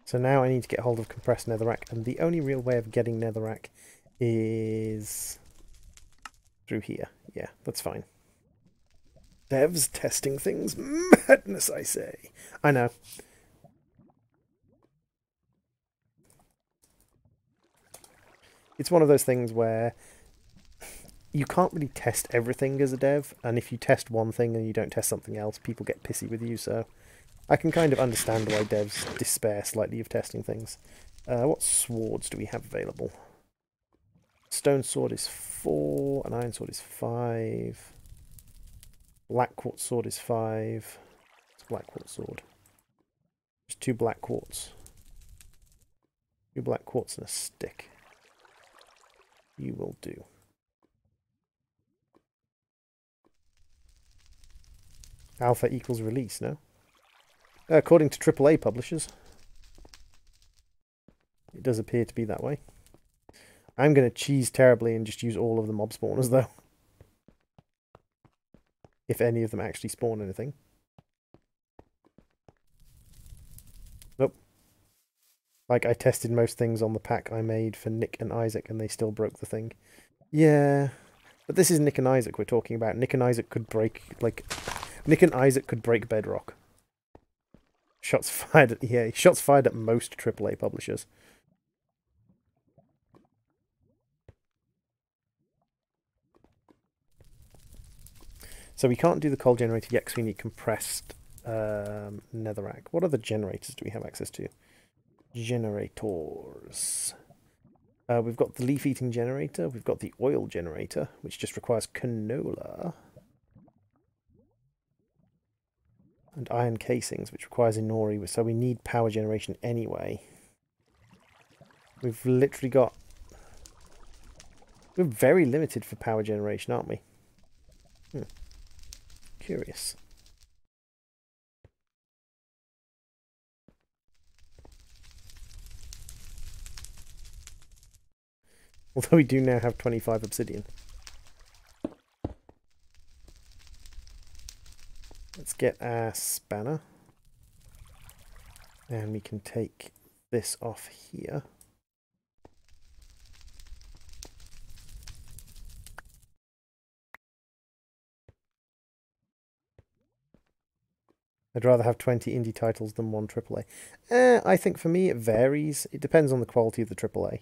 so now I need to get hold of compressed netherrack, and the only real way of getting netherrack is through here. Yeah, that's fine. Devs testing things. Madness, I say. I know. It's one of those things where you can't really test everything as a dev, and if you test one thing and you don't test something else, people get pissy with you, so I can kind of understand why devs despair slightly of testing things. What swords do we have available? Stone sword is 4, an iron sword is 5, black quartz sword is 5. It's black quartz sword. There's 2 black quartz. 2 black quartz and a stick. You will do. Alpha equals release, no? According to AAA publishers. It does appear to be that way. I'm going to cheese terribly and just use all of the mob spawners, though. If any of them actually spawn anything. Nope. Like, I tested most things on the pack I made for Nick and Isaac, and they still broke the thing. Yeah. But this is Nick and Isaac we're talking about. Nick and Isaac could break, like... Nick and Isaac could break bedrock. Shots fired at... Yeah, shots fired at most AAA publishers. So we can't do the coal generator yet because we need compressed netherrack. What other generators do we have access to? Generators. We've got the leaf-eating generator. We've got the oil generator, which just requires canola. And iron casings, which requires inori, so we need power generation anyway. We've literally got... We're very limited for power generation, aren't we? Curious. Although we do now have 25 obsidian. Let's get our spanner. And we can take this off here. I'd rather have 20 indie titles than one AAA. I think for me it varies. It depends on the quality of the AAA.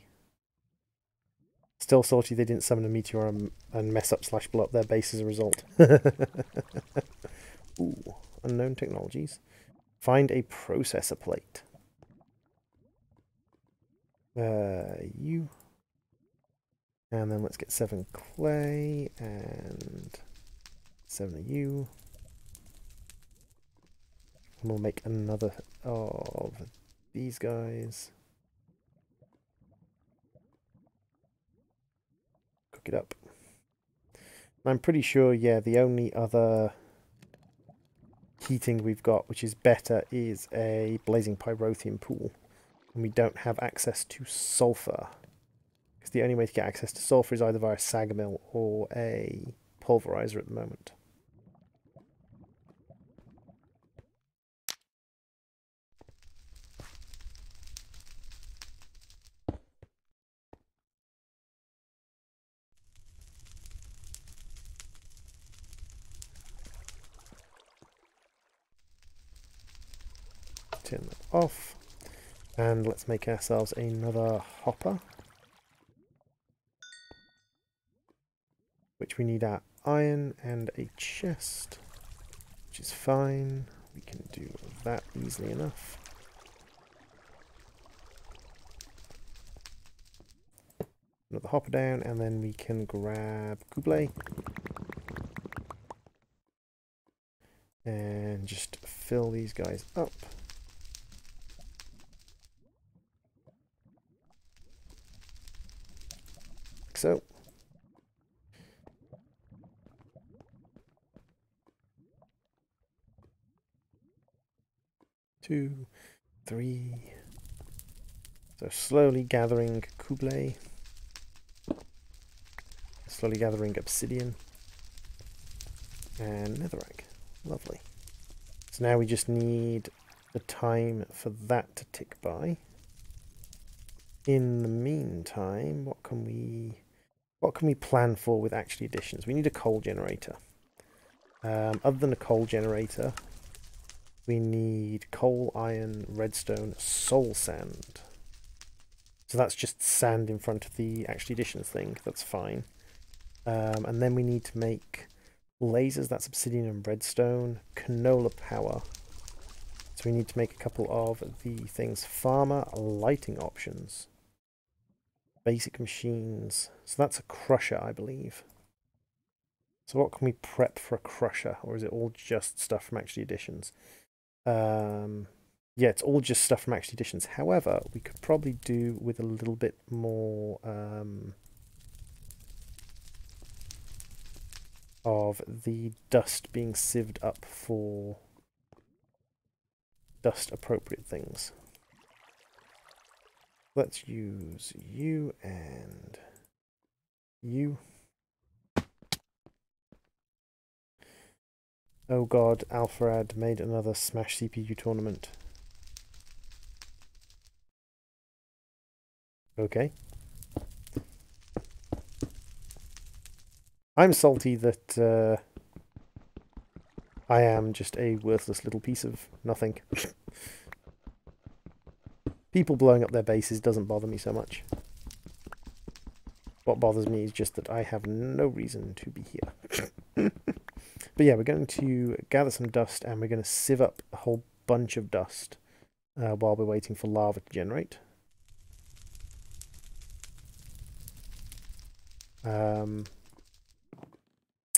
Still salty they didn't summon a meteor and mess up / blow up their base as a result. Ooh, unknown technologies. Find a processor plate. You. And then let's get 7 clay and 7 of you. And we'll make another of these guys. Cook it up. I'm pretty sure, yeah, the only other heating we've got, which is better, is a blazing pyrotheum pool. And we don't have access to sulfur. Because the only way to get access to sulfur is either via a sag mill or a pulverizer at the moment. Turn that off. And let's make ourselves another hopper. Which we need our iron and a chest. Which is fine. We can do that easily enough. Another hopper down, and then we can grab Kublai. And just fill these guys up. Like so. Two, three. So slowly gathering Kublai. Slowly gathering obsidian. And netherrack. Lovely. So now we just need the time for that to tick by. In the meantime, what can we plan for with actually additions? We need a coal generator. Other than a coal generator, we need coal, iron, redstone, soul sand. So that's just sand in front of the actually additions thing. That's fine. And then we need to make lasers. That's obsidian and redstone. Canola power. So we need to make a couple of the things. Farmer lighting options. Basic machines. So that's a crusher, I believe. So what can we prep for a crusher? Or is it all just stuff from actually additions? Yeah, it's all just stuff from actually additions. However, we could probably do with a little bit more of the dust being sieved up for dust appropriate things. Let's use you and you. Oh god, Alpharad made another Smash CPU tournament. Okay. I'm salty that I am just a worthless little piece of nothing. People blowing up their bases doesn't bother me so much. What bothers me is just that I have no reason to be here. But yeah, we're going to gather some dust and we're going to sieve up a whole bunch of dust while we're waiting for lava to generate. And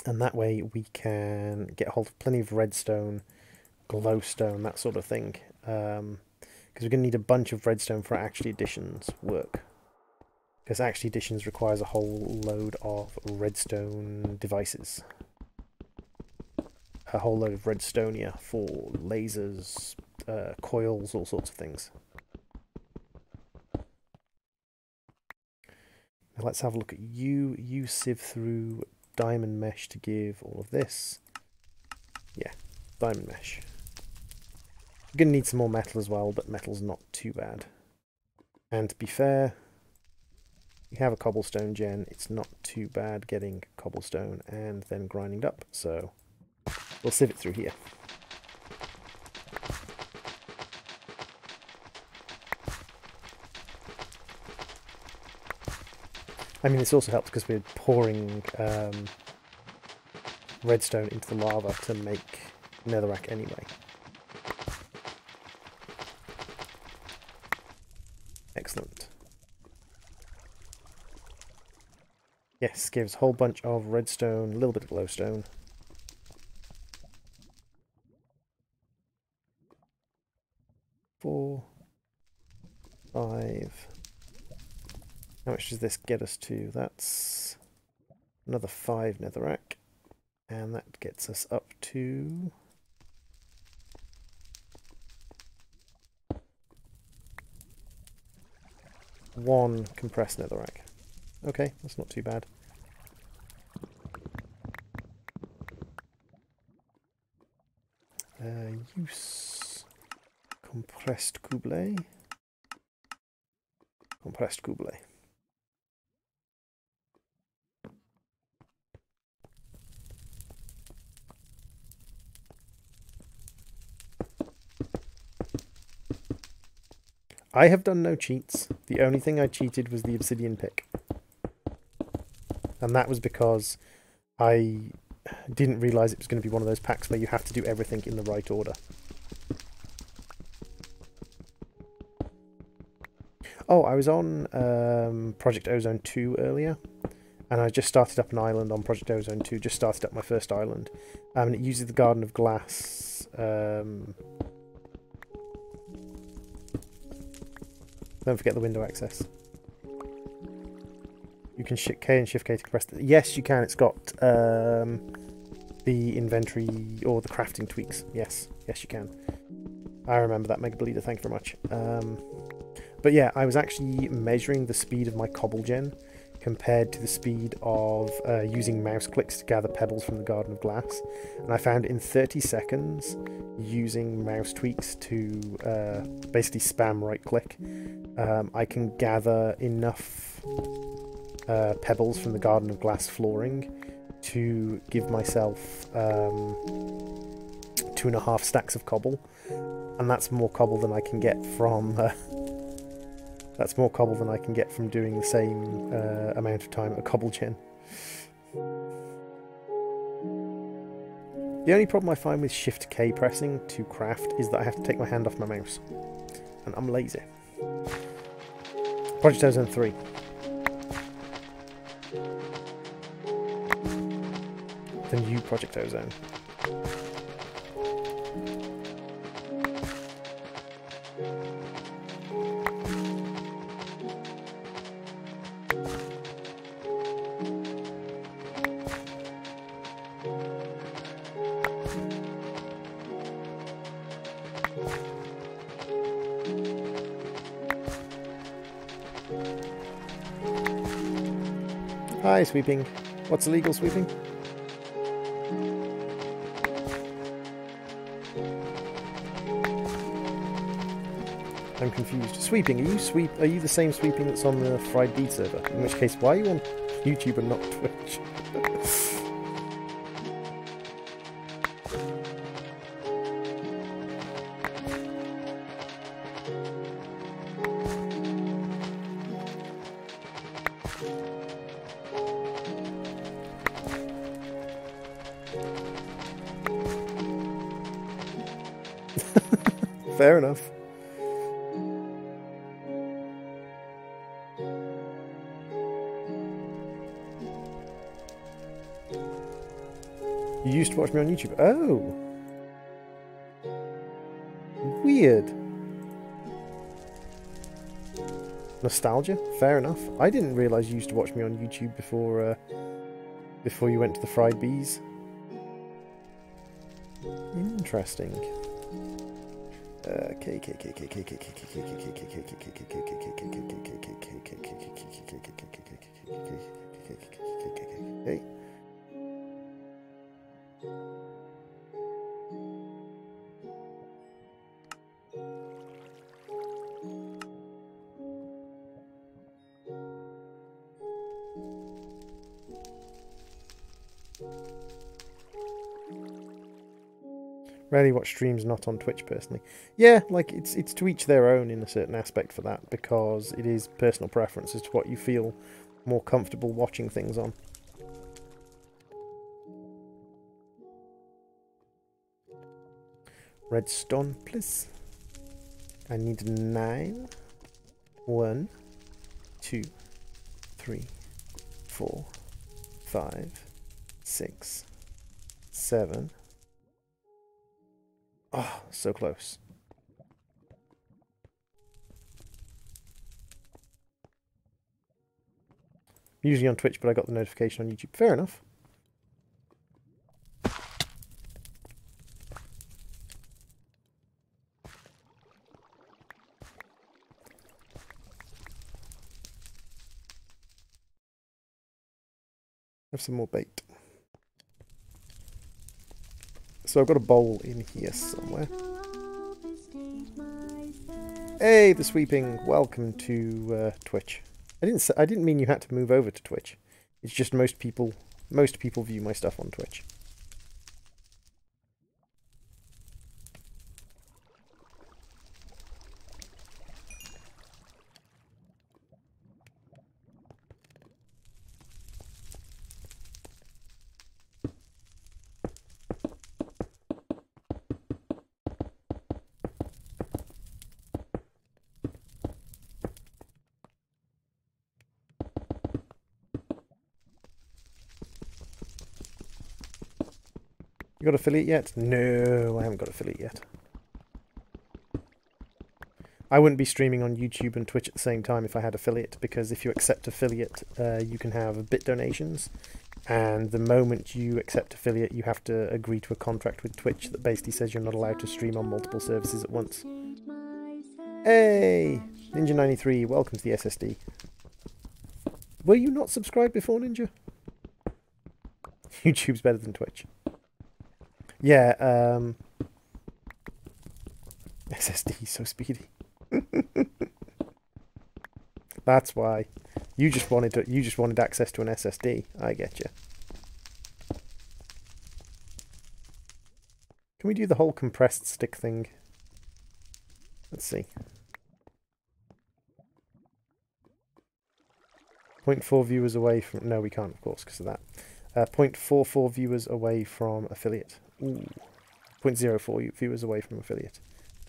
that way we can get hold of plenty of redstone, glowstone, that sort of thing. Because we're going to need a bunch of redstone for actually additions work. Because actually additions requires a whole load of redstone devices. A whole load of redstonia for lasers, coils, all sorts of things. Now let's have a look at you. You sieve through diamond mesh to give all of this. Yeah, diamond mesh. We're going to need some more metal as well, but metal's not too bad. And to be fair, we have a cobblestone gen. It's not too bad getting cobblestone and then grinding it up. So we'll sieve it through here. I mean, this also helps because we're pouring redstone into the lava to make netherrack anyway. Excellent. Yes, gives a whole bunch of redstone, a little bit of glowstone. Four, 5. How much does this get us to? That's another 5 netherrack. And that gets us up to... one compressed netherrack. Okay, that's not too bad. Use compressed couple. Compressed couple. I have done no cheats. The only thing I cheated was the obsidian pick. And that was because I didn't realise it was going to be one of those packs where you have to do everything in the right order. Oh, I was on Project Ozone 2 earlier, and I just started up an island on Project Ozone 2, just started up my first island. And it uses the Garden of Glass... Don't forget the window access. You can shift K and Shift K to compress it. Yes, you can. It's got the inventory or the crafting tweaks. Yes, yes, you can. I remember that, Mega Bleeder. Thank you very much. But yeah, I was actually measuring the speed of my cobble gen compared to the speed of using mouse clicks to gather pebbles from the Garden of Glass. And I found in 30 seconds, using mouse tweaks to basically spam right click, I can gather enough pebbles from the Garden of Glass flooring to give myself 2.5 stacks of cobble. And that's more cobble than I can get from... That's more cobble than I can get from doing the same amount of time at a cobble gen. The only problem I find with Shift K pressing to craft is that I have to take my hand off my mouse. And I'm lazy. Project Ozone 3. The new Project Ozone. Hi, sweeping. What's illegal sweeping? I'm confused. Sweeping, are you the same sweeping that's on the friedbees server? In which case, why are you on YouTube and not Twitch? Fair enough. used to watch me on YouTube. Oh. Weird. Nostalgia? Fair enough. I didn't realise you used to watch me on YouTube before you went to the fried bees. Interesting. Okay. Rarely watch streams not on Twitch personally. Yeah, like it's to each their own in a certain aspect for that, because it is personal preference as to what you feel more comfortable watching things on. Redstone, please. I need 9. 1, 2, 3, 4, 5, 6, 7. Oh, so close. Usually on Twitch, but I got the notification on YouTube. Fair enough. Have some more bait. So I've got a bowl in here somewhere. Hey, the sweeping. Welcome to Twitch. I didn't mean you had to move over to Twitch. It's just most people view my stuff on Twitch. You got affiliate yet? No, I haven't got affiliate yet. I wouldn't be streaming on YouTube and Twitch at the same time if I had affiliate, because if you accept affiliate, you can have bit donations, and the moment you accept affiliate, you have to agree to a contract with Twitch that basically says you're not allowed to stream on multiple services at once. Hey! Ninja93, welcome to the SSD. Were you not subscribed before, Ninja? YouTube's better than Twitch. Yeah, SSD is so speedy. That's why. You just wanted access to an SSD. I get you. Can we do the whole compressed stick thing? Let's see. 0.4 viewers away from... No, we can't, of course, because of that. 0.44 viewers away from affiliate. Ooh. 0.04 viewers away from affiliate.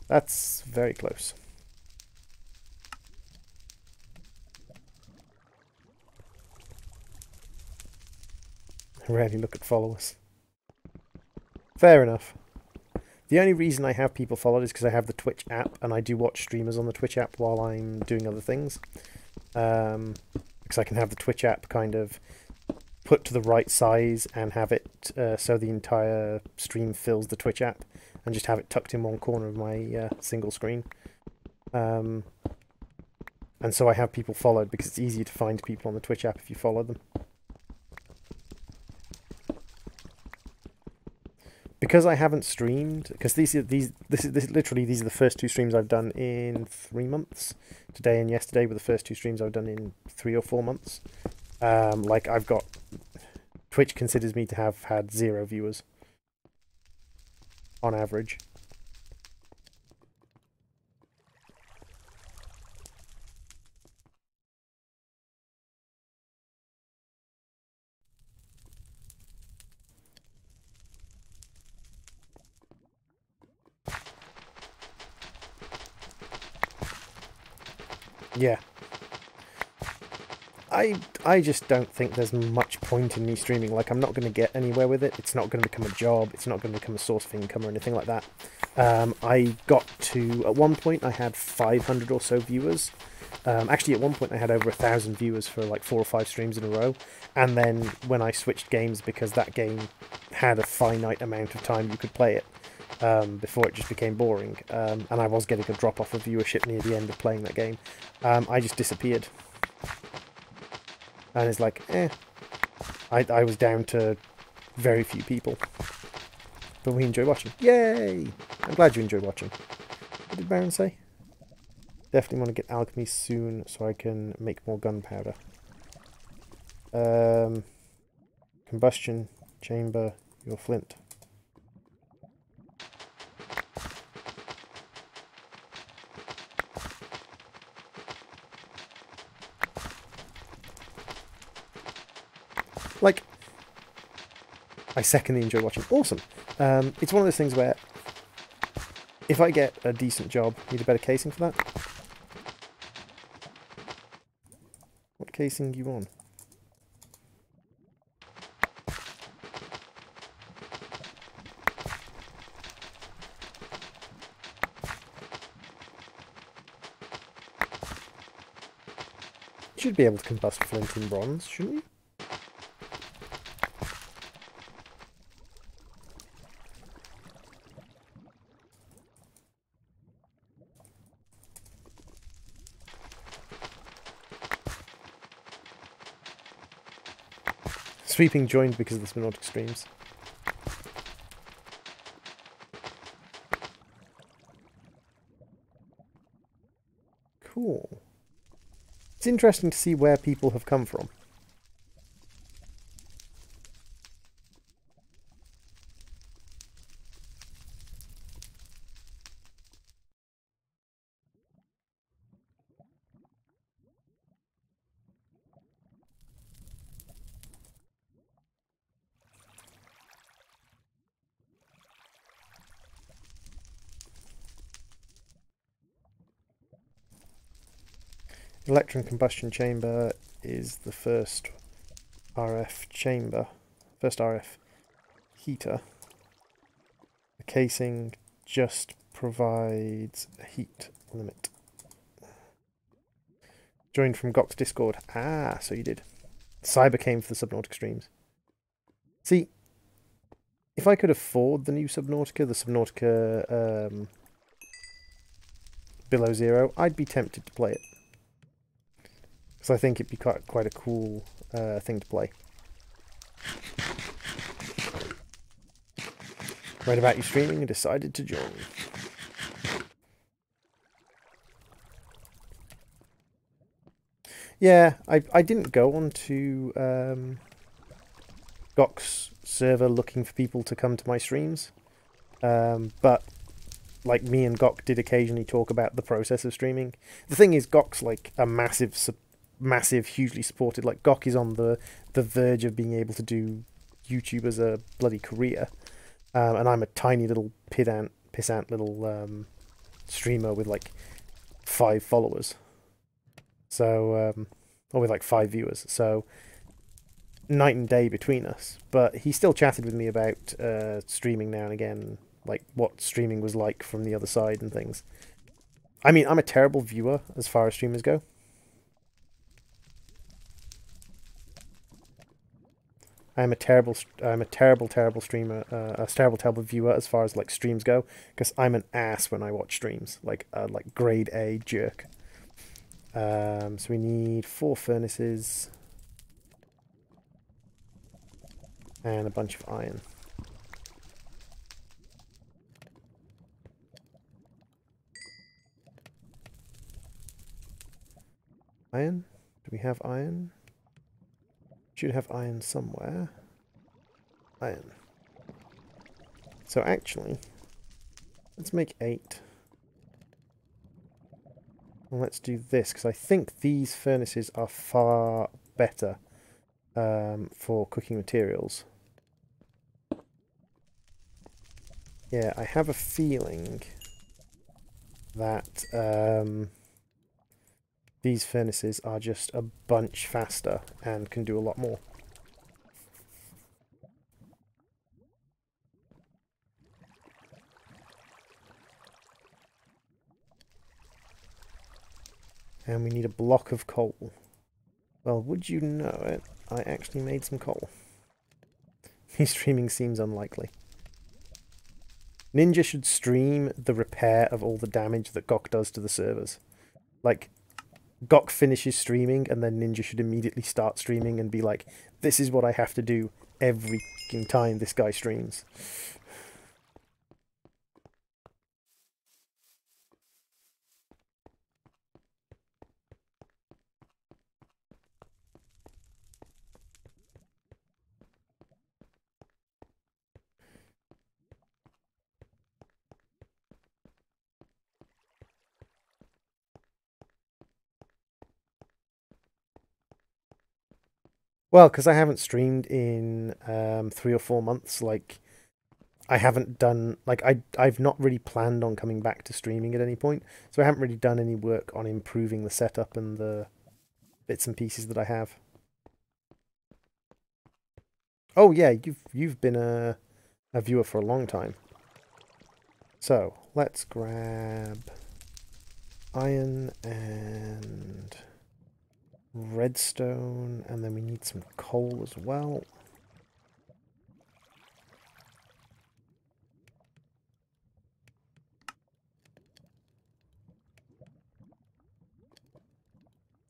That's very close. I rarely look at followers. Fair enough. The only reason I have people followed is because I have the Twitch app, and I do watch streamers on the Twitch app while I'm doing other things. Because I can have the Twitch app kind of put to the right size and have it so the entire stream fills the Twitch app, and just have it tucked in one corner of my single screen. And so I have people followed because it's easier to find people on the Twitch app if you follow them. Because I haven't streamed, because these are the first 2 streams I've done in 3 months. Today and yesterday were the first 2 streams I've done in 3 or 4 months. Like I've got... Twitch considers me to have had 0 viewers. On average. Yeah. I just don't think there's much point in me streaming. Like, I'm not going to get anywhere with it. It's not going to become a job. It's not going to become a source of income or anything like that. I got to, at one point, I had 500 or so viewers. Actually, at one point, I had over 1,000 viewers for like 4 or 5 streams in a row. And then when I switched games, because that game had a finite amount of time you could play it, before it just became boring, and I was getting a drop-off of viewership near the end of playing that game, I just disappeared. And it's like, I was down to very few people. But we enjoy watching. Yay! I'm glad you enjoy watching. What did Baron say? Definitely want to get alchemy soon so I can make more gunpowder. Combustion chamber, your flint. Like, I secondly enjoy watching. Awesome. It's one of those things where if I get a decent job, need a better casing for that. What casing do you want? You should be able to combust flint and bronze, shouldn't you? Sweeping joined because of the Spinotic streams. Cool. It's interesting to see where people have come from. Electron combustion chamber is the first RF chamber, first RF heater. The casing just provides a heat limit. Joined from Gok's Discord. Ah, so you did. Cyber came for the Subnautica streams. See, if I could afford the new Subnautica, the Subnautica Below Zero, I'd be tempted to play it. Because I think it'd be quite a cool thing to play. Read about you streaming and decided to join. Yeah, I didn't go on to Gok's server looking for people to come to my streams. But like me and Gok did occasionally talk about the process of streaming. The thing is, Gok's like a massive, hugely supported. Like, Gok is on the verge of being able to do YouTube as a bloody career, and I'm a tiny little pissant little streamer with like 5 followers. So, or with like 5 viewers. So, night and day between us. But he still chatted with me about streaming now and again, like what streaming was like from the other side and things. I mean, I'm a terrible viewer as far as streamers go. I'm a terrible streamer, a terrible viewer as far as like streams go, because I'm an ass when I watch streams, like grade A jerk. So we need 4 furnaces and a bunch of iron. Iron? Do we have iron? Should have iron somewhere. Iron. So actually, let's make 8. And let's do this, because I think these furnaces are far better for cooking materials. Yeah, I have a feeling that these furnaces are just a bunch faster and can do a lot more. And we need a block of coal. Well, would you know it, I actually made some coal. Me streaming seems unlikely. Ninja should stream the repair of all the damage that Gok does to the servers. Like, Gok finishes streaming and then Ninja should immediately start streaming and be like, this is what I have to do every fucking time this guy streams. Well, because I haven't streamed in 3 or 4 months, like, I haven't done, like, I've not really planned on coming back to streaming at any point, so I haven't really done any work on improving the setup and the bits and pieces that I have. Oh yeah, you've been a viewer for a long time. So, let's grab iron and redstone, and then we need some coal as well.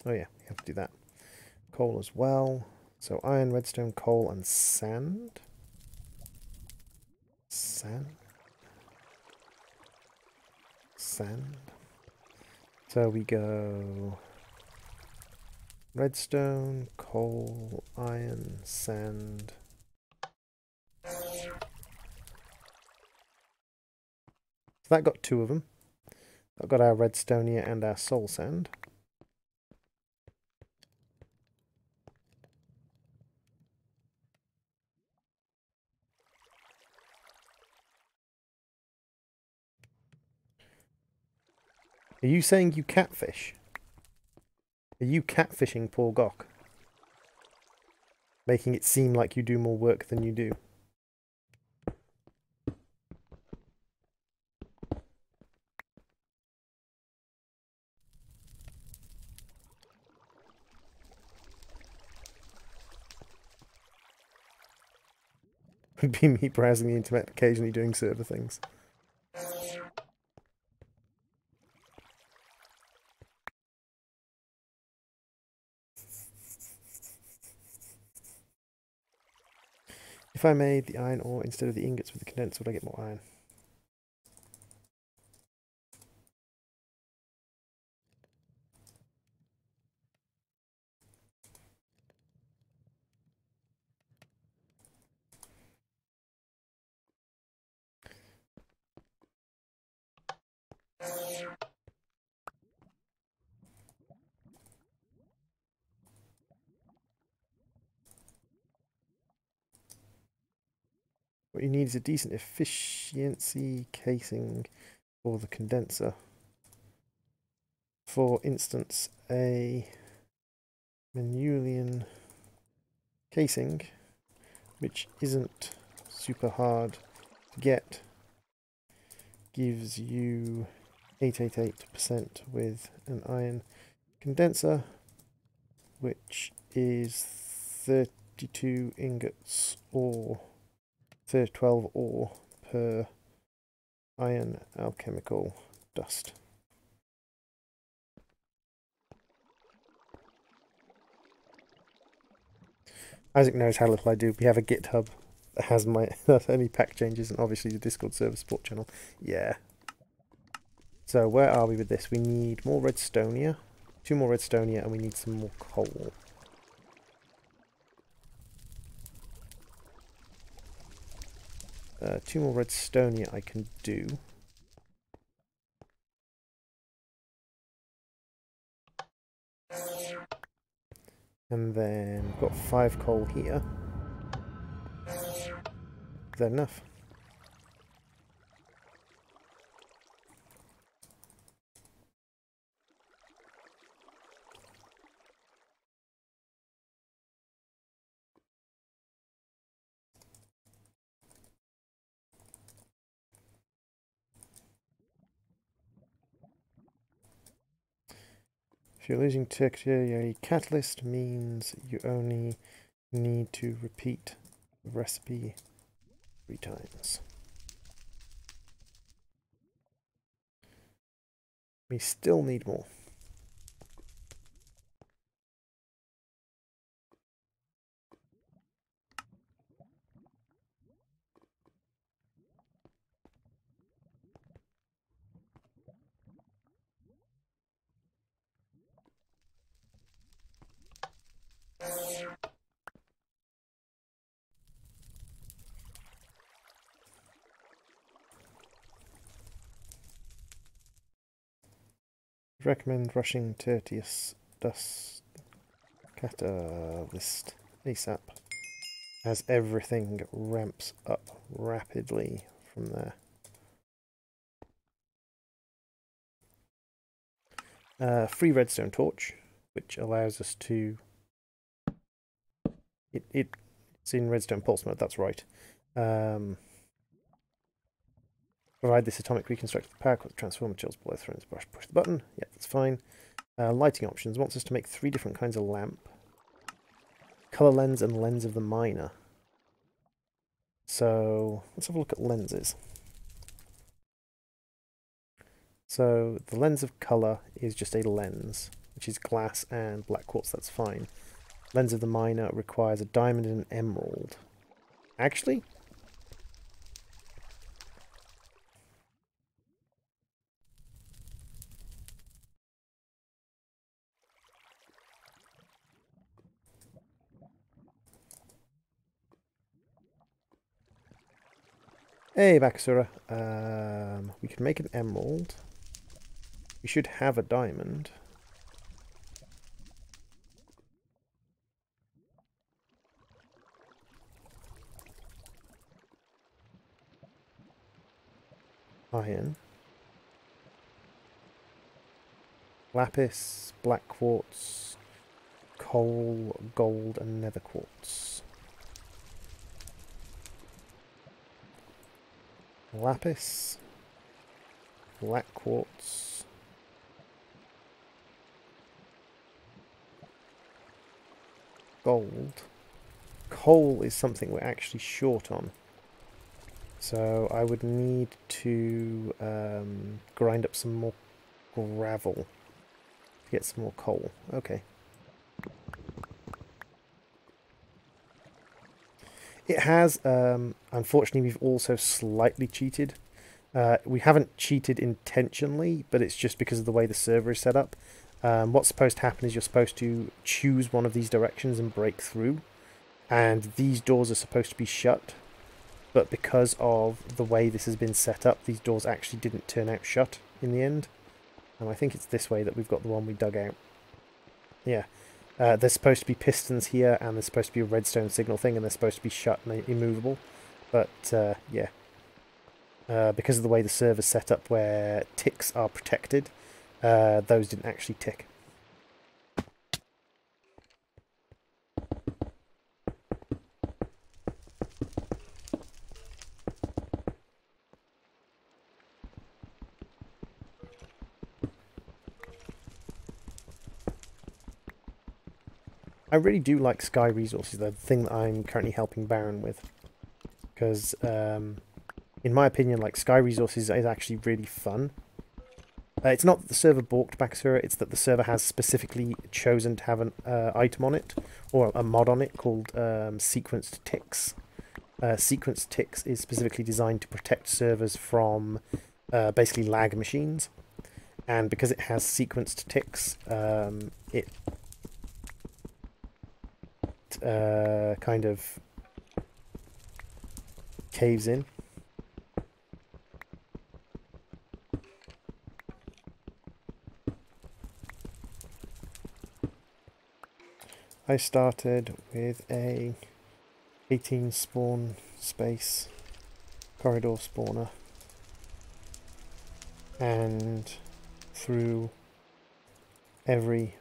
Oh yeah, we have to do that. Coal as well. So iron, redstone, coal, and sand. Sand. So we go redstone, coal, iron, sand. So that got 2 of them. I've got our redstone here and our soul sand. Are you saying you catfish? Are you catfishing poor Gok? Making it seem like you do more work than you do? Would be me browsing the internet, occasionally doing server things. If I made the iron ore instead of the ingots with the condenser, would I get more iron? What you need is a decent efficiency casing for the condenser. For instance, a manualian casing, which isn't super hard to get, gives you 888% with an iron condenser, which is 32 ingots or 12 ore per iron alchemical dust. Isaac knows how little I do. We have a GitHub that has my any pack changes, and obviously the Discord server support channel. Yeah. So where are we with this? We need more redstonia, 2 more redstonia, and we need some more coal. Two more redstonia I can do. And then we've got 5 coal here. Is that enough? If you're losing tertiary catalyst, means you only need to repeat the recipe 3 times. We still need more. Recommend rushing Tertius Dust Catalyst ASAP, as everything ramps up rapidly from there. Free redstone torch, which allows us to... It's in redstone pulse mode, that's right. Provide this atomic reconstructed power cord transform materials below thrones. Push the button. Yeah, that's fine. Lighting options wants us to make 3 different kinds of lamp. Color lens and lens of the miner. So let's have a look at lenses. So the lens of color is just a lens, which is glass and black quartz, that's fine. Lens of the miner requires a diamond and an emerald. Actually, hey, Bakasura. We can make an emerald. We should have a diamond. Iron. Lapis, black quartz, coal, gold, and nether quartz. Lapis, black quartz, gold. Coal is something we're actually short on. So I would need to grind up some more gravel to get some more coal. Okay. It has, unfortunately, we've also slightly cheated. We haven't cheated intentionally, but it's just because of the way the server is set up. What's supposed to happen is you're supposed to choose one of these directions and break through, and these doors are supposed to be shut, but because of the way this has been set up, these doors actually didn't turn out shut in the end. And I think it's this way that we've got the one we dug out. Yeah. There's supposed to be pistons here, and there's supposed to be a redstone signal thing, and they're supposed to be shut and immovable. But, yeah. Because of the way the server's set up where ticks are protected, those didn't actually tick. I really do like Sky Resources, the thing that I'm currently helping Baron with. Because, in my opinion, like, Sky Resources is actually really fun. It's not that the server balked Bakasura, it's that the server has specifically chosen to have an item on it, or a mod on it, called Sequenced Ticks. Sequenced Ticks is specifically designed to protect servers from basically lag machines. And because it has sequenced ticks, it kind of caves in. I started with a 18 spawn space corridor spawner, and through every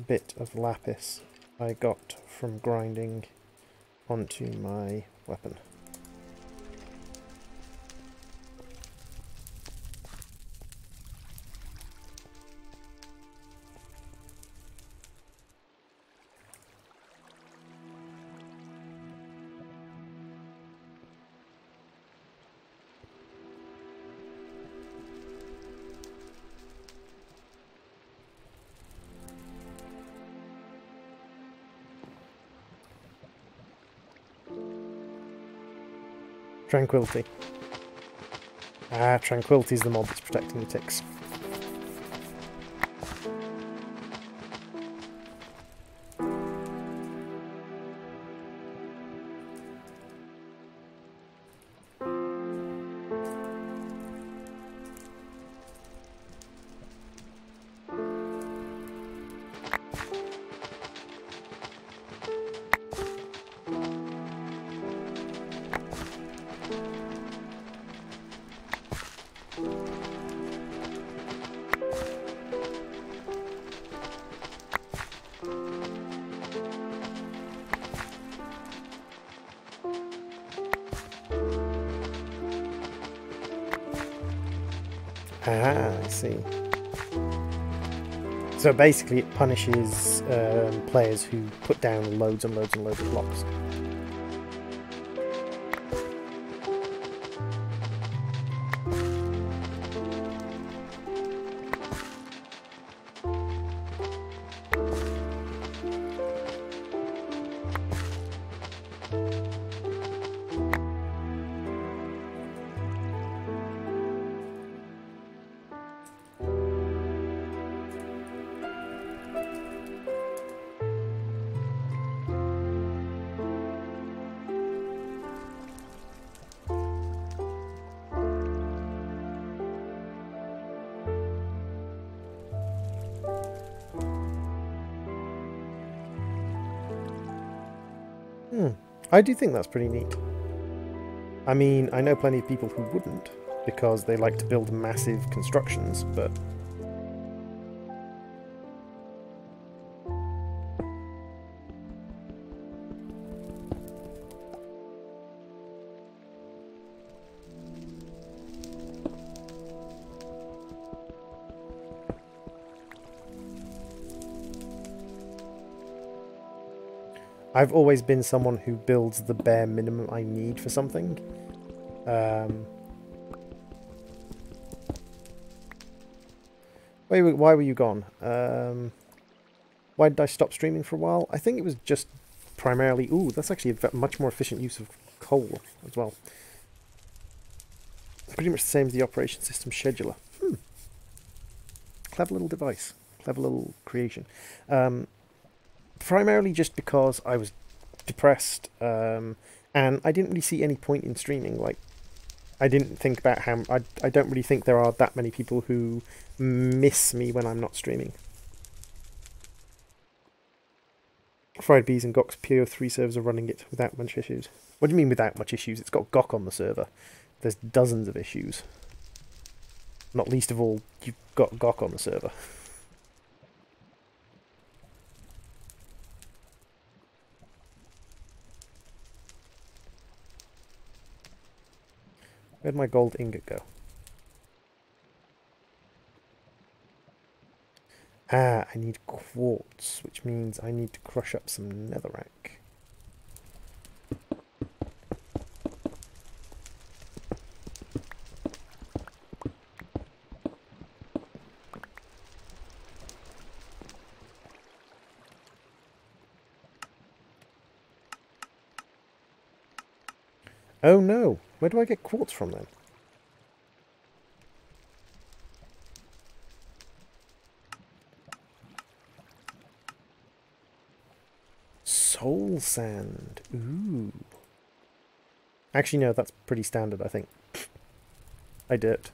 bit of lapis I got from grinding onto my weapon. Tranquility. Ah, Tranquility is the mod that's protecting the ticks. Ah, I see. So basically it punishes players who put down loads and loads and loads of blocks. I do think that's pretty neat. I mean, I know plenty of people who wouldn't, because they like to build massive constructions, but... I've always been someone who builds the bare minimum I need for something. Why were you gone? Why did I stop streaming for a while? I think it was just primarily... Ooh, that's actually a much more efficient use of coal as well. Pretty much the same as the operation system scheduler. Clever little device. Clever little creation. Primarily just because I was depressed, and I didn't really see any point in streaming. Like, I didn't think about how... I don't really think there are that many people who miss me when I'm not streaming. Friedbees and Gok's PO3 servers are running it without much issues. What do you mean without much issues? It's got Gok on the server. There's dozens of issues. Not least of all, you've got Gok on the server. Where'd my gold ingot go? Ah, I need quartz, which means I need to crush up some netherrack. Oh no! Where do I get quartz from then? Soul sand. Ooh. Actually, no, that's pretty standard, I think. I dirt.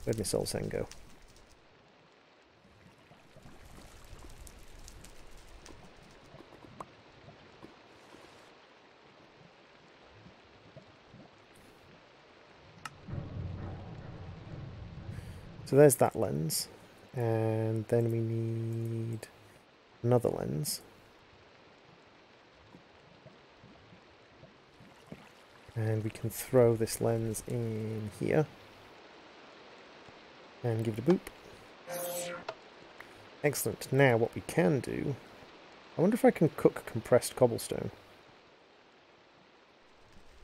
Where'd my soul sand go? So there's that lens. And then we need another lens. And we can throw this lens in here. And give it a boop. Excellent. Now what we can do... I wonder if I can cook compressed cobblestone.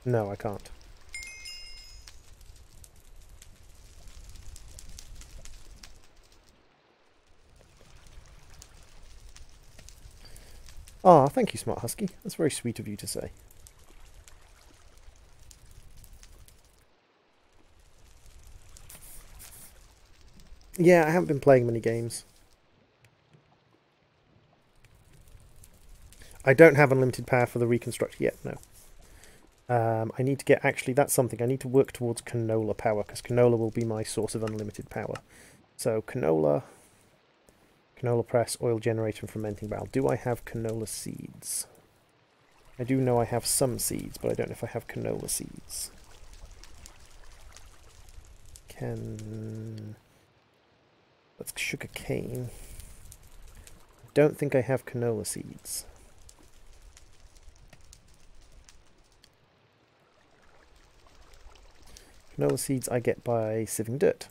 No, I can't. Ah, thank you, Smart Husky. That's very sweet of you to say. Yeah, I haven't been playing many games. I don't have unlimited power for the reconstruct yet, no. I need to get, actually, that's something. I need to work towards canola power, because canola will be my source of unlimited power. So canola press, oil generator, and fermenting barrel. Do I have canola seeds? I do know I have some seeds, but I don't know if I have canola seeds. That's sugar cane. I don't think I have canola seeds. Canola seeds I get by sieving dirt.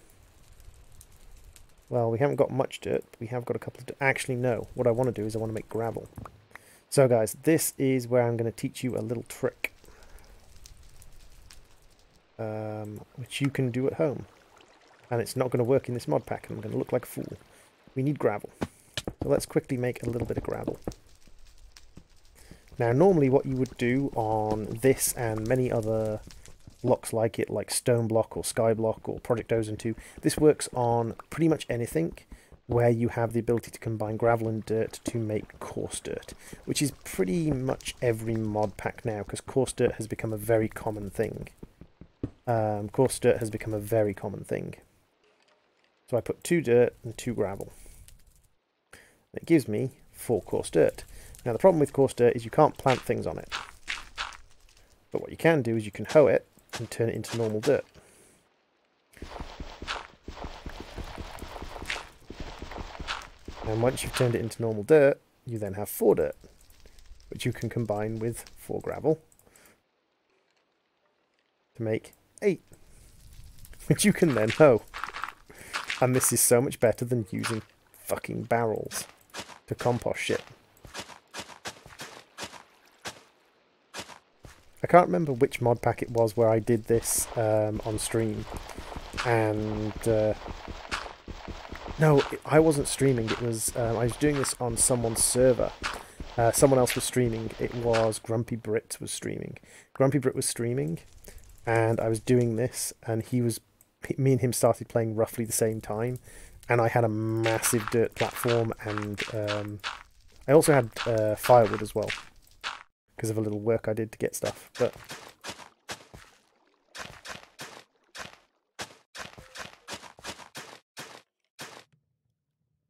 Well, we haven't got much dirt, but we have got a couple of dirt. Actually, no. What I want to do is I want to make gravel. So, guys, this is where I'm going to teach you a little trick. Which you can do at home. And it's not going to work in this mod pack, and I'm going to look like a fool. We need gravel. So let's quickly make a little bit of gravel. Now, normally what you would do on this and many other blocks like it, like Stone Block or Sky Block or Project Ozone 2, this works on pretty much anything where you have the ability to combine gravel and dirt to make coarse dirt, which is pretty much every mod pack now, because coarse dirt has become a very common thing. Coarse dirt has become a very common thing. So I put 2 dirt and 2 gravel. It gives me 4 coarse dirt. Now the problem with coarse dirt is you can't plant things on it. But what you can do is you can hoe it and turn it into normal dirt. And once you've turned it into normal dirt, you then have 4 dirt, which you can combine with 4 gravel to make 8, which you can then hoe. And this is so much better than using fucking barrels to compost shit. I can't remember which mod pack it was where I did this on stream. And no, I wasn't streaming. It was I was doing this on someone's server. Someone else was streaming. It was Grumpy Brit was streaming. Grumpy Brit was streaming, and I was doing this, and me and him started playing roughly the same time, and I had a massive dirt platform, and I also had firewood as well, because of a little work I did to get stuff. But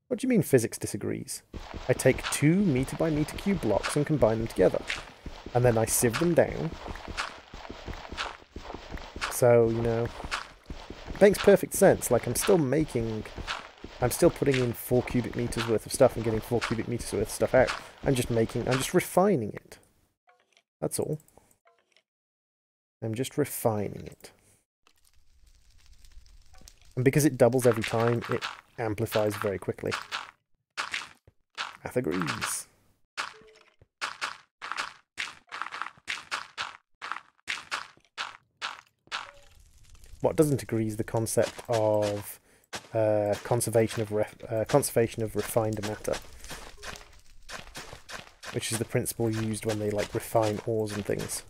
what do you mean physics disagrees? I take 2 meter by meter cube blocks and combine them together, and then I sieve them down. So, you know, it makes perfect sense. Like, I'm still putting in 4 cubic meters worth of stuff and getting 4 cubic meters worth of stuff out. I'm just refining it. That's all. I'm just refining it. And because it doubles every time, it amplifies very quickly. Math agrees. What doesn't agree is the concept of conservation of refined matter, which is the principle used when they like refine ores and things.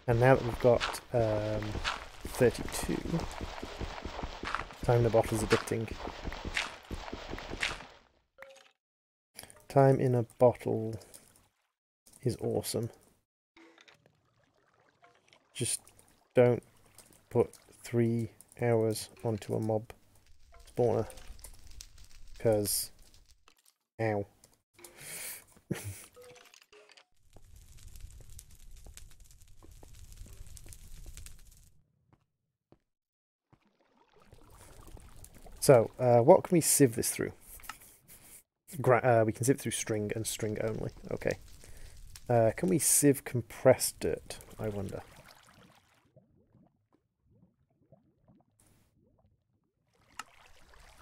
And now that we've got 32, time in a bottle is addicting. Time in a bottle is awesome. Just don't put 3 hours onto a mob spawner, because, ow. So, what can we sieve this through? We can sieve through string and string only. Okay. Can we sieve compressed dirt, I wonder?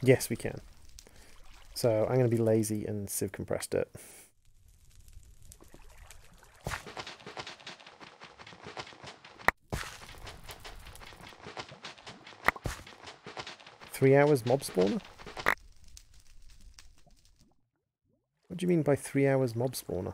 Yes, we can. So I'm going to be lazy and sieve compressed dirt. Three hours mob spawner? What do you mean by 3 hours mob spawner?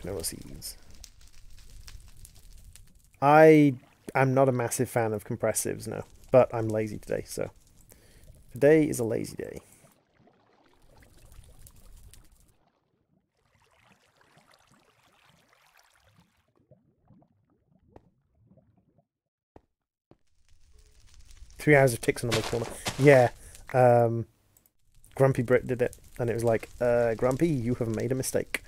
Canola seeds. I'm not a massive fan of compressives, no. But I'm lazy today, so... Today is a lazy day. Three hours of ticks on the corner. Yeah. Grumpy Brit did it. And it was like, Grumpy, you have made a mistake.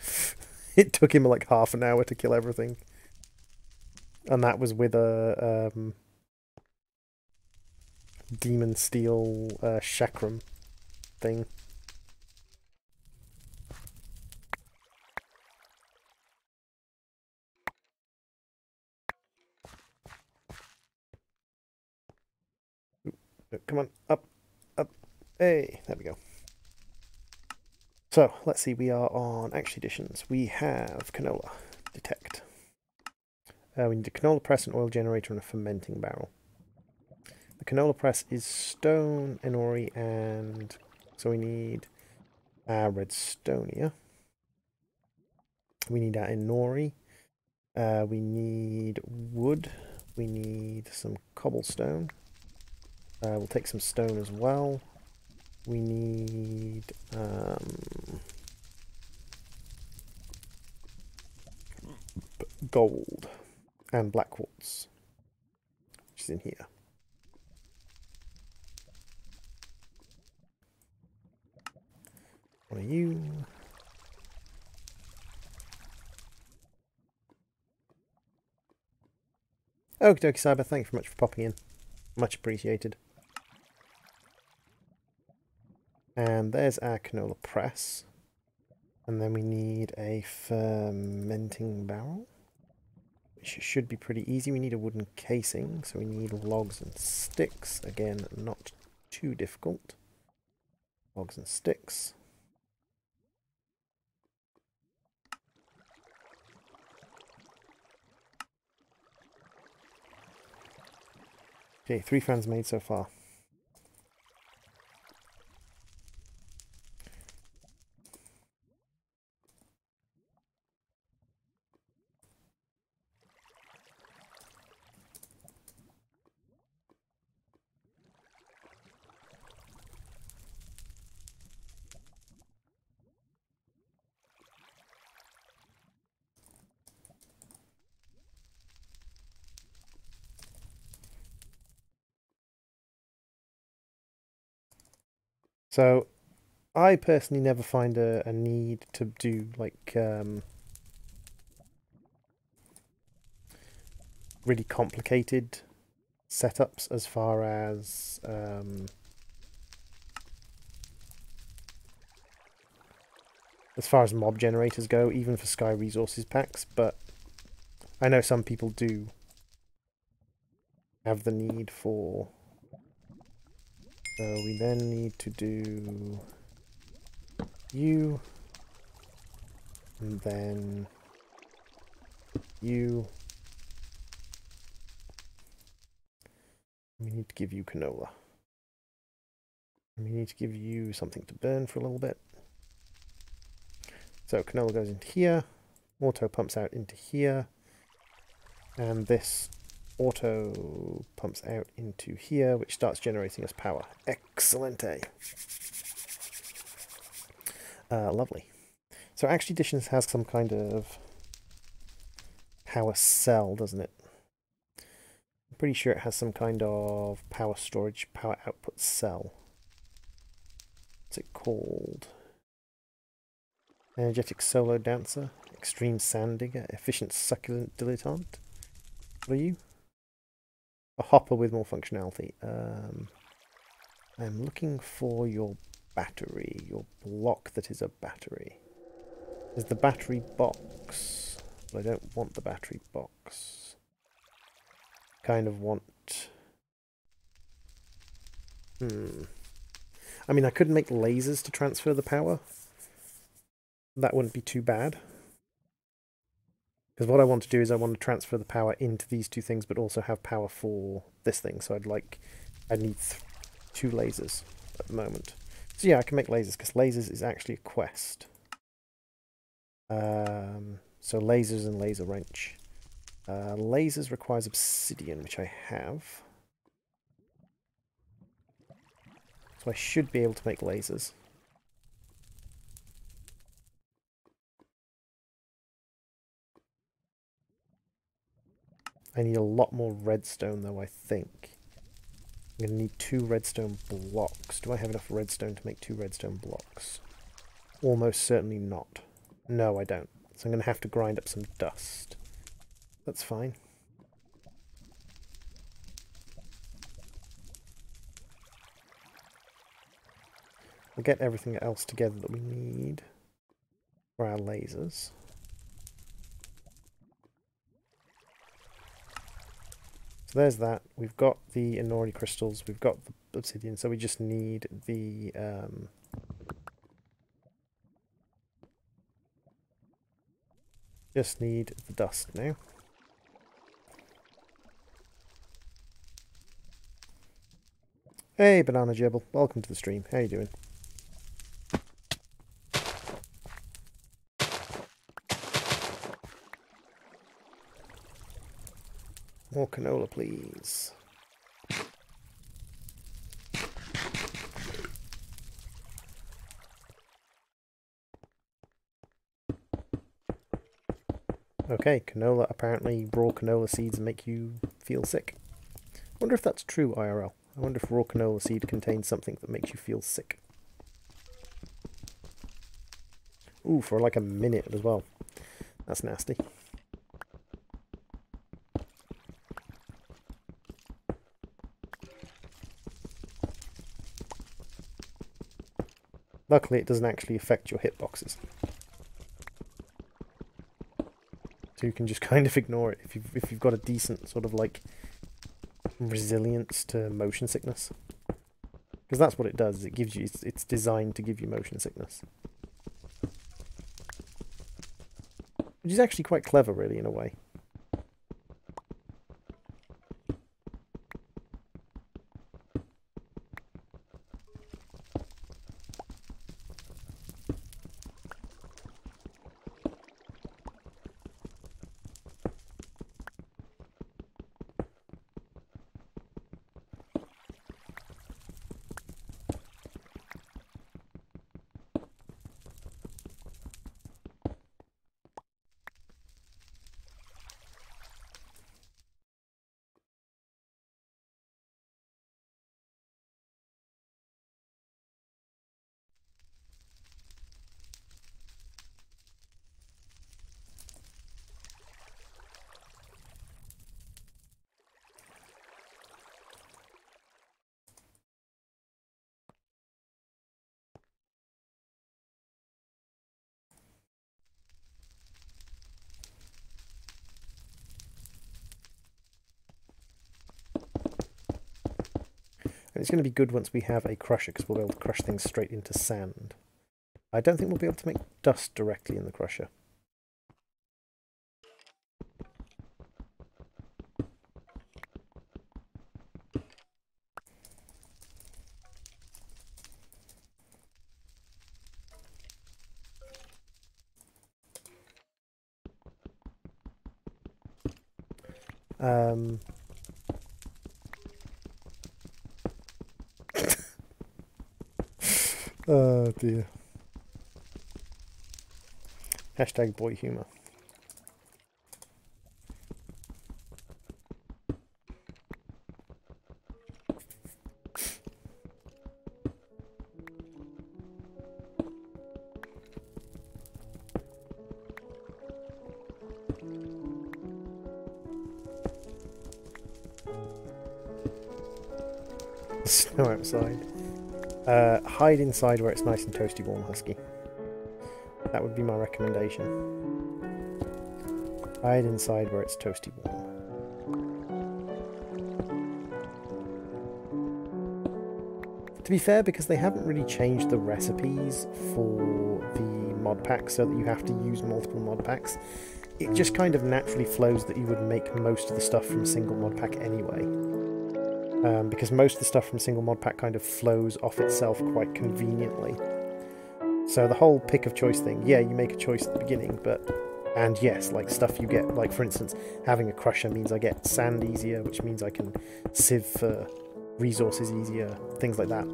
It took him like half an hour to kill everything. And that was with a Demon Steel Chakram thing. Come on, up, up. Hey, there we go. So, let's see, we are on Action Editions. We have canola, detect. We need a canola press, an oil generator, and a fermenting barrel. The canola press is stone, enori, and so we need redstonia. We need our enori. We need wood. We need some cobblestone. We'll take some stone as well. We need gold and black quartz, which is in here. One of you. Okie dokie, Cyber, thanks very much for popping in. Much appreciated. And there's our canola press. And then we need a fermenting barrel, which should be pretty easy. We need a wooden casing, so we need logs and sticks. Again, not too difficult. Logs and sticks. Okay, 3 fans made so far. So, I personally never find a need to do, like, really complicated setups as far as mob generators go, even for Sky Resources packs, but I know some people do have the need for... So we then need to do you, and then you. We need to give you canola. And we need to give you something to burn for a little bit. So canola goes into here, auto pumps out into here, and this auto pumps out into here, which starts generating us power. Excellent. Lovely. So Action Editions has some kind of power cell, doesn't it? I'm pretty sure it has some kind of power storage, power output cell. What's it called? Energetic Solo Dancer, Extreme Sand Digger, Efficient Succulent Dilettante. What are you? a hopper with more functionality. I'm looking for your battery, your block that is a battery. There's the battery box, but I don't want the battery box. Kind of want... I mean, I could make lasers to transfer the power. That wouldn't be too bad. Because what I want to do is I want to transfer the power into these two things, but also have power for this thing. So I need 2 lasers at the moment. So yeah, I can make lasers, because lasers is actually a quest. So lasers and laser wrench. Lasers requires obsidian, which I have. So I should be able to make lasers. I need a lot more redstone though, I think. I'm going to need 2 redstone blocks. Do I have enough redstone to make 2 redstone blocks? Almost certainly not. No, I don't. So I'm going to have to grind up some dust. That's fine. We'll get everything else together that we need for our lasers. So there's that. We've got the Inori crystals, we've got the obsidian, so we just need the dust now. Hey Banana Jibble, welcome to the stream. How you doing? More canola, please. Okay, canola, apparently raw canola seeds make you feel sick. I wonder if that's true, IRL. I wonder if raw canola seed contains something that makes you feel sick. Ooh, for like a minute as well. That's nasty. Luckily, it doesn't actually affect your hitboxes. So you can just kind of ignore it if you've got a decent sort of like resilience to motion sickness. Because that's what it does. It gives you, it's designed to give you motion sickness. Which is actually quite clever, really, in a way. And it's going to be good once we have a crusher, because we'll be able to crush things straight into sand. I don't think we'll be able to make dust directly in the crusher. Oh dear. Hashtag boy humour. Snow outside. Hide inside where it's nice and toasty warm, Husky. That would be my recommendation. Hide inside where it's toasty warm. To be fair, because they haven't really changed the recipes for the mod packs so that you have to use multiple mod packs, it just kind of naturally flows that you would make most of the stuff from a single mod pack anyway. Because most of the stuff from a single mod pack kind of flows off itself quite conveniently. So the whole pick of choice thing, yeah, you make a choice at the beginning, and yes, like stuff you get, like for instance, having a crusher means I get sand easier, which means I can sieve for resources easier, things like that.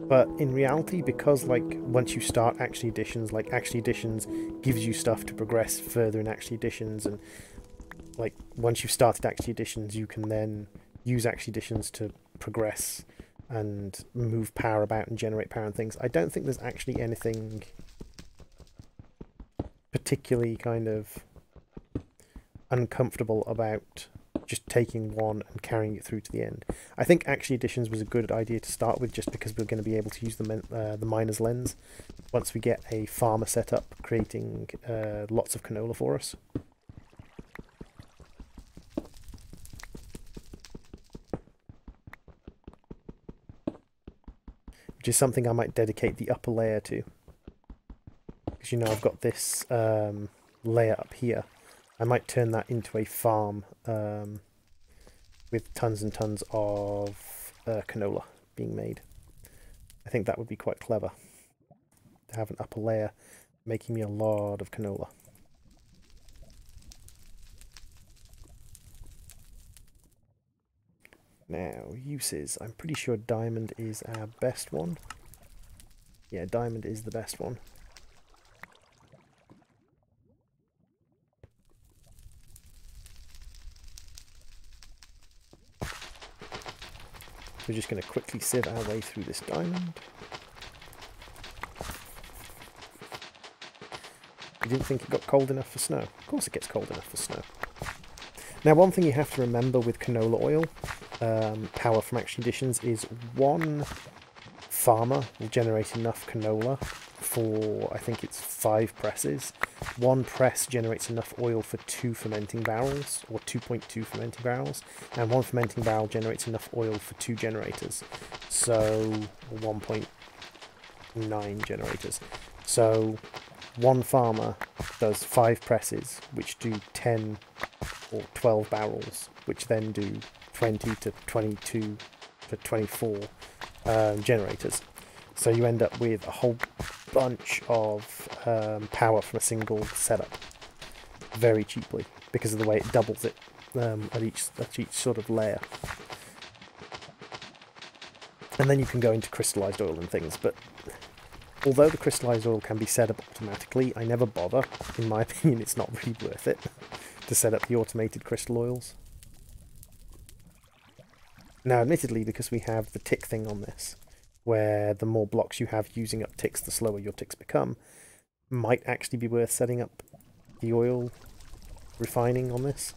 But in reality, because like once you start Actually Additions, like Actually Additions gives you stuff to progress further in Actually Additions, and like once you've started Actually Additions, you can then use Actually Additions to progress and move power about and generate power and things. I don't think there's actually anything particularly kind of uncomfortable about just taking one and carrying it through to the end. I think Actually Additions was a good idea to start with, just because we're going to be able to use the miner's lens once we get a farmer set up, creating lots of canola for us. Which is something I might dedicate the upper layer to. Because you know I've got this layer up here. I might turn that into a farm with tons and tons of canola being made. I think that would be quite clever, to have an upper layer making me a lot of canola. Now, uses. I'm pretty sure diamond is our best one. Yeah, diamond is the best one. We're just going to quickly sieve our way through this diamond. You didn't think it got cold enough for snow? Of course it gets cold enough for snow. Now, one thing you have to remember with canola oil, power from Actually Additions, is one farmer will generate enough canola for, I think it's 5 presses. One press generates enough oil for 2 fermenting barrels, or 2.2 fermenting barrels, and one fermenting barrel generates enough oil for 2 generators, so 1.9 generators. So one farmer does 5 presses, which do 10 or 12 barrels, which then do 20 to 22 to 24 generators. So you end up with a whole bunch of power from a single setup very cheaply, because of the way it doubles it at each sort of layer. And then you can go into crystallized oil and things, but although the crystallized oil can be set up automatically, I never bother. In my opinion, it's not really worth it to set up the automated crystal oils. Now, admittedly, because we have the tick thing on this, where the more blocks you have using up ticks, the slower your ticks become, might actually be worth setting up the oil refining on this.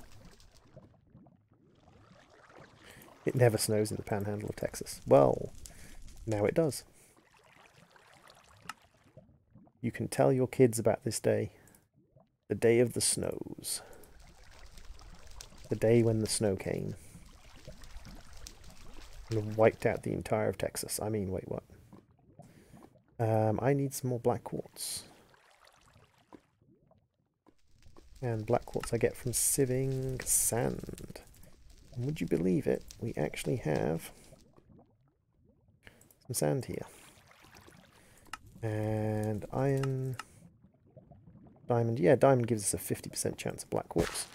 It never snows in the panhandle of Texas. Well, now it does. You can tell your kids about this day. The day of the snows. The day when the snow came. And wiped out the entire of Texas. I mean, wait, what? I need some more black quartz. And black quartz I get from sieving sand. And would you believe it? We actually have some sand here. And iron... Diamond. Yeah, diamond gives us a 50% chance of black quartz.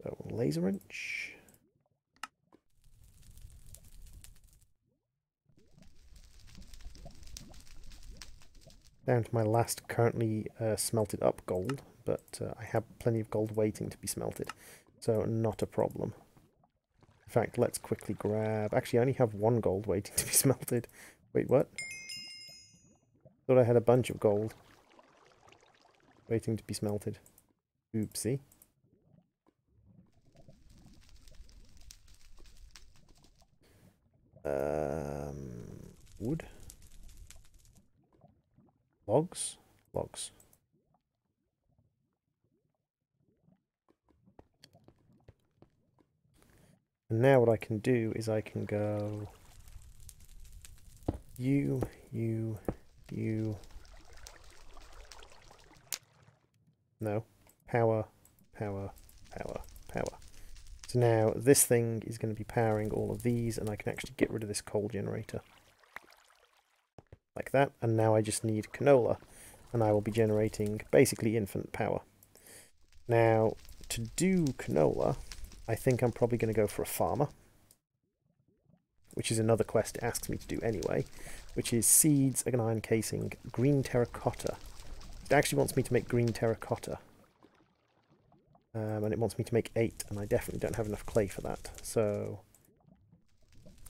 So, laser wrench. Down to my last currently smelted up gold, but I have plenty of gold waiting to be smelted, so not a problem. In fact, let's quickly grab... Actually, I only have 1 gold waiting to be smelted. Wait, what? Thought I had a bunch of gold waiting to be smelted. Oopsie. Wood. Logs? Logs. And now what I can do is I can go... You. No. Power. So now this thing is going to be powering all of these, and I can actually get rid of this coal generator. Like that. And now I just need canola, and I will be generating basically infinite power. Now, to do canola, I think I'm probably going to go for a farmer, which is another quest it asks me to do anyway, which is seeds, an iron casing, green terracotta. It actually wants me to make green terracotta. And it wants me to make 8, and I definitely don't have enough clay for that. So,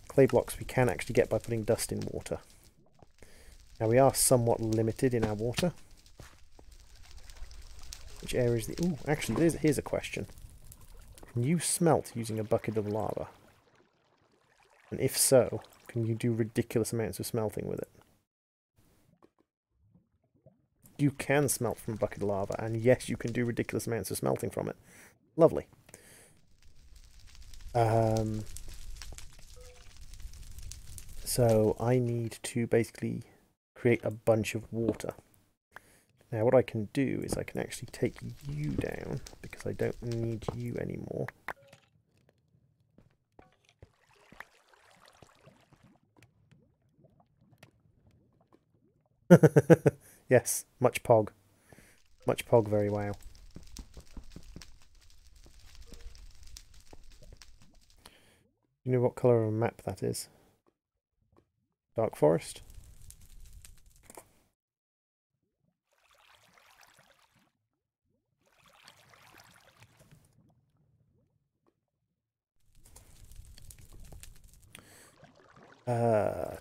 clay blocks we can actually get by putting dust in water. Now we are somewhat limited in our water. Which area is the... Ooh, actually, here's a question. Can you smelt using a bucket of lava? And if so, can you do ridiculous amounts of smelting with it? You can smelt from a bucket of lava, and yes, you can do ridiculous amounts of smelting from it. Lovely. So I need to basically create a bunch of water. Now what I can do is I can actually take you down, because I don't need you anymore. Yes, much pog. Much pog, very wow. You know what colour of a map that is? Dark forest?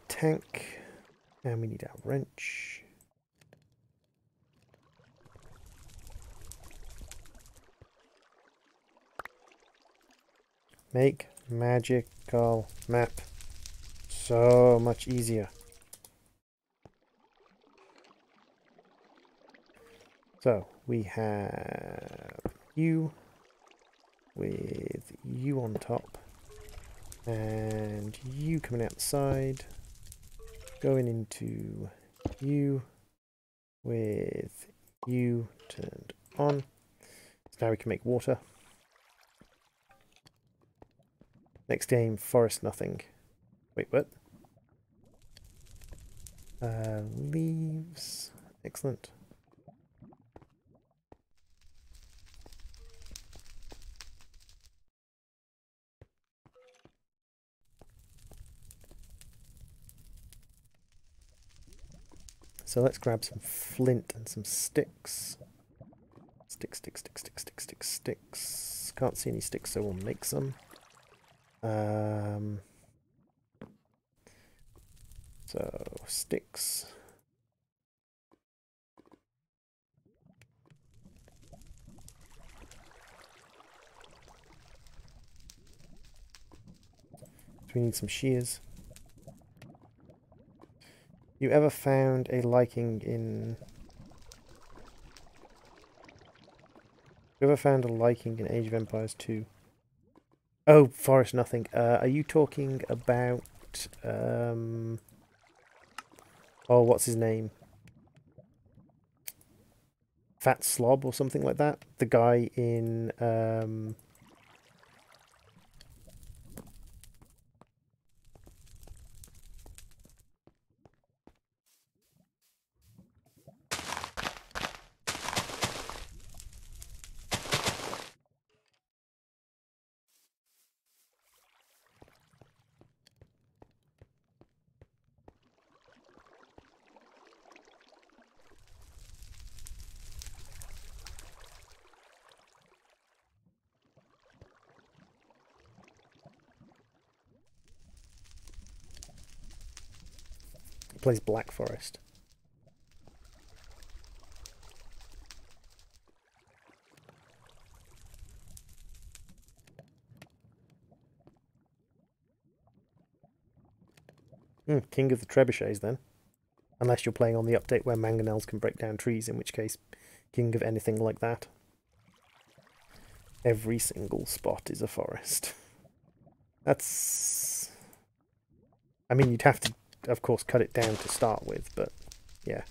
Tank. And we need our wrench. Make magical map so much easier. So we have you with you on top and you coming outside, going into you with you turned on. So now we can make water. Next game, forest nothing. Wait, what? Leaves. Excellent. So let's grab some flint and some sticks. Sticks. Can't see any sticks, so we'll make some. So, sticks. So we need some shears. You ever found a liking in... You ever found a liking in Age of Empires 2? Oh, forest nothing. Are you talking about... Oh, what's his name? Fat Slob or something like that? The guy in... plays Black Forest. King of the Trebuchets then. Unless you're playing on the update where mangonels can break down trees, in which case king of anything like that. Every single spot is a forest. That's... I mean, you'd have to, of course, cut it down to start with, but yeah.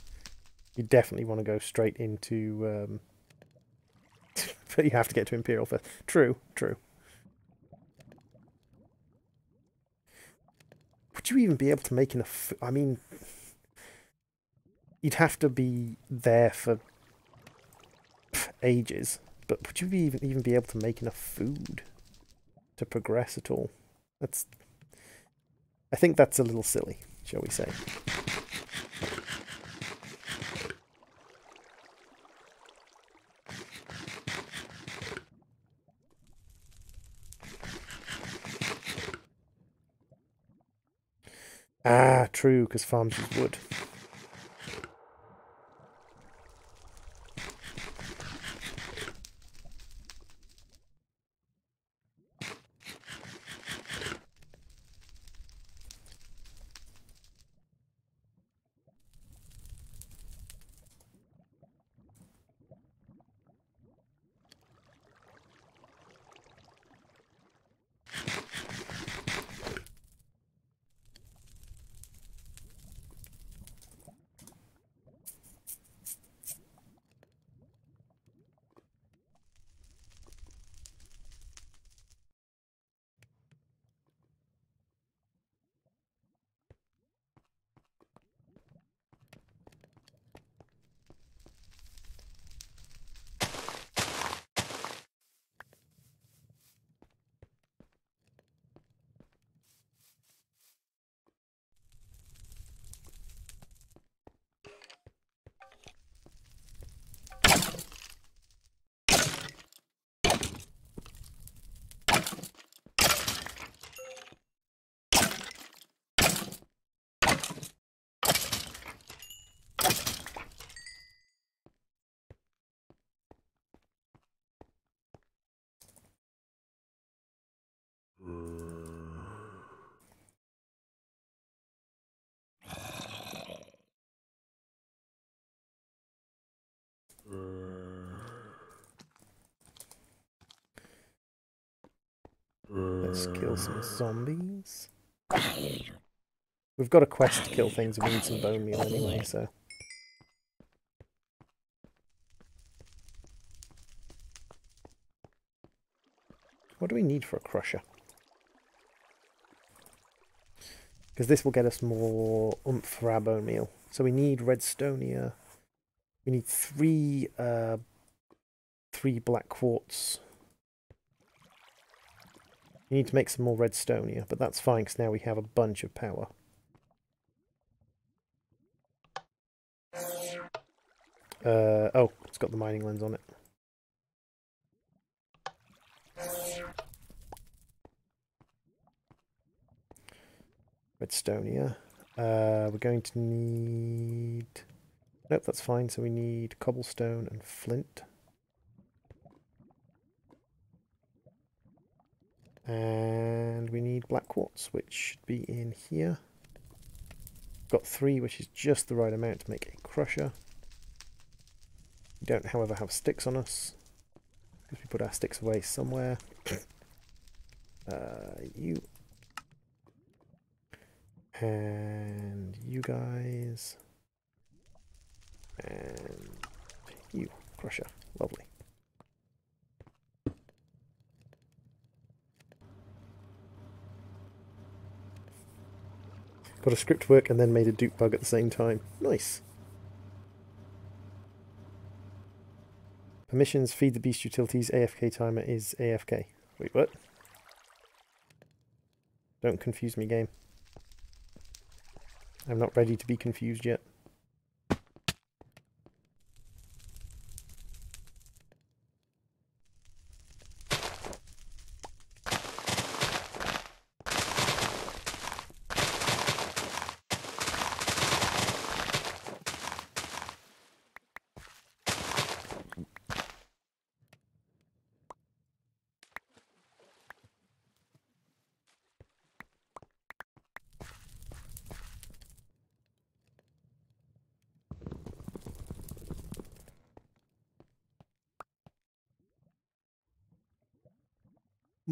You definitely want to go straight into... but you have to get to Imperial first. True, true. Would you even be able to make enough... I mean... You'd have to be there for ages, but would you even be able to make enough food to progress at all? That's... I think that's a little silly, shall we say. Ah, true, because farms use wood. Let's kill some zombies. We've got a quest to kill things and we need some bone meal anyway, so... What do we need for a crusher? Because this will get us more oomph for our bone meal. So we need redstonia. We need three black quartz. We need to make some more redstonia, but that's fine because now we have a bunch of power. Oh, it's got the mining lens on it. Redstonia. We're going to need... Nope, that's fine. So we need cobblestone and flint. And we need black quartz, which should be in here. Got 3, which is just the right amount to make a crusher. We don't, however, have sticks on us, because we put our sticks away somewhere. You. And you guys. And you. Crusher. Lovely. Got a script work and then made a dupe bug at the same time. Nice. Permissions, feed the beast utilities, AFK timer is AFK. Wait, what? Don't confuse me, game. I'm not ready to be confused yet.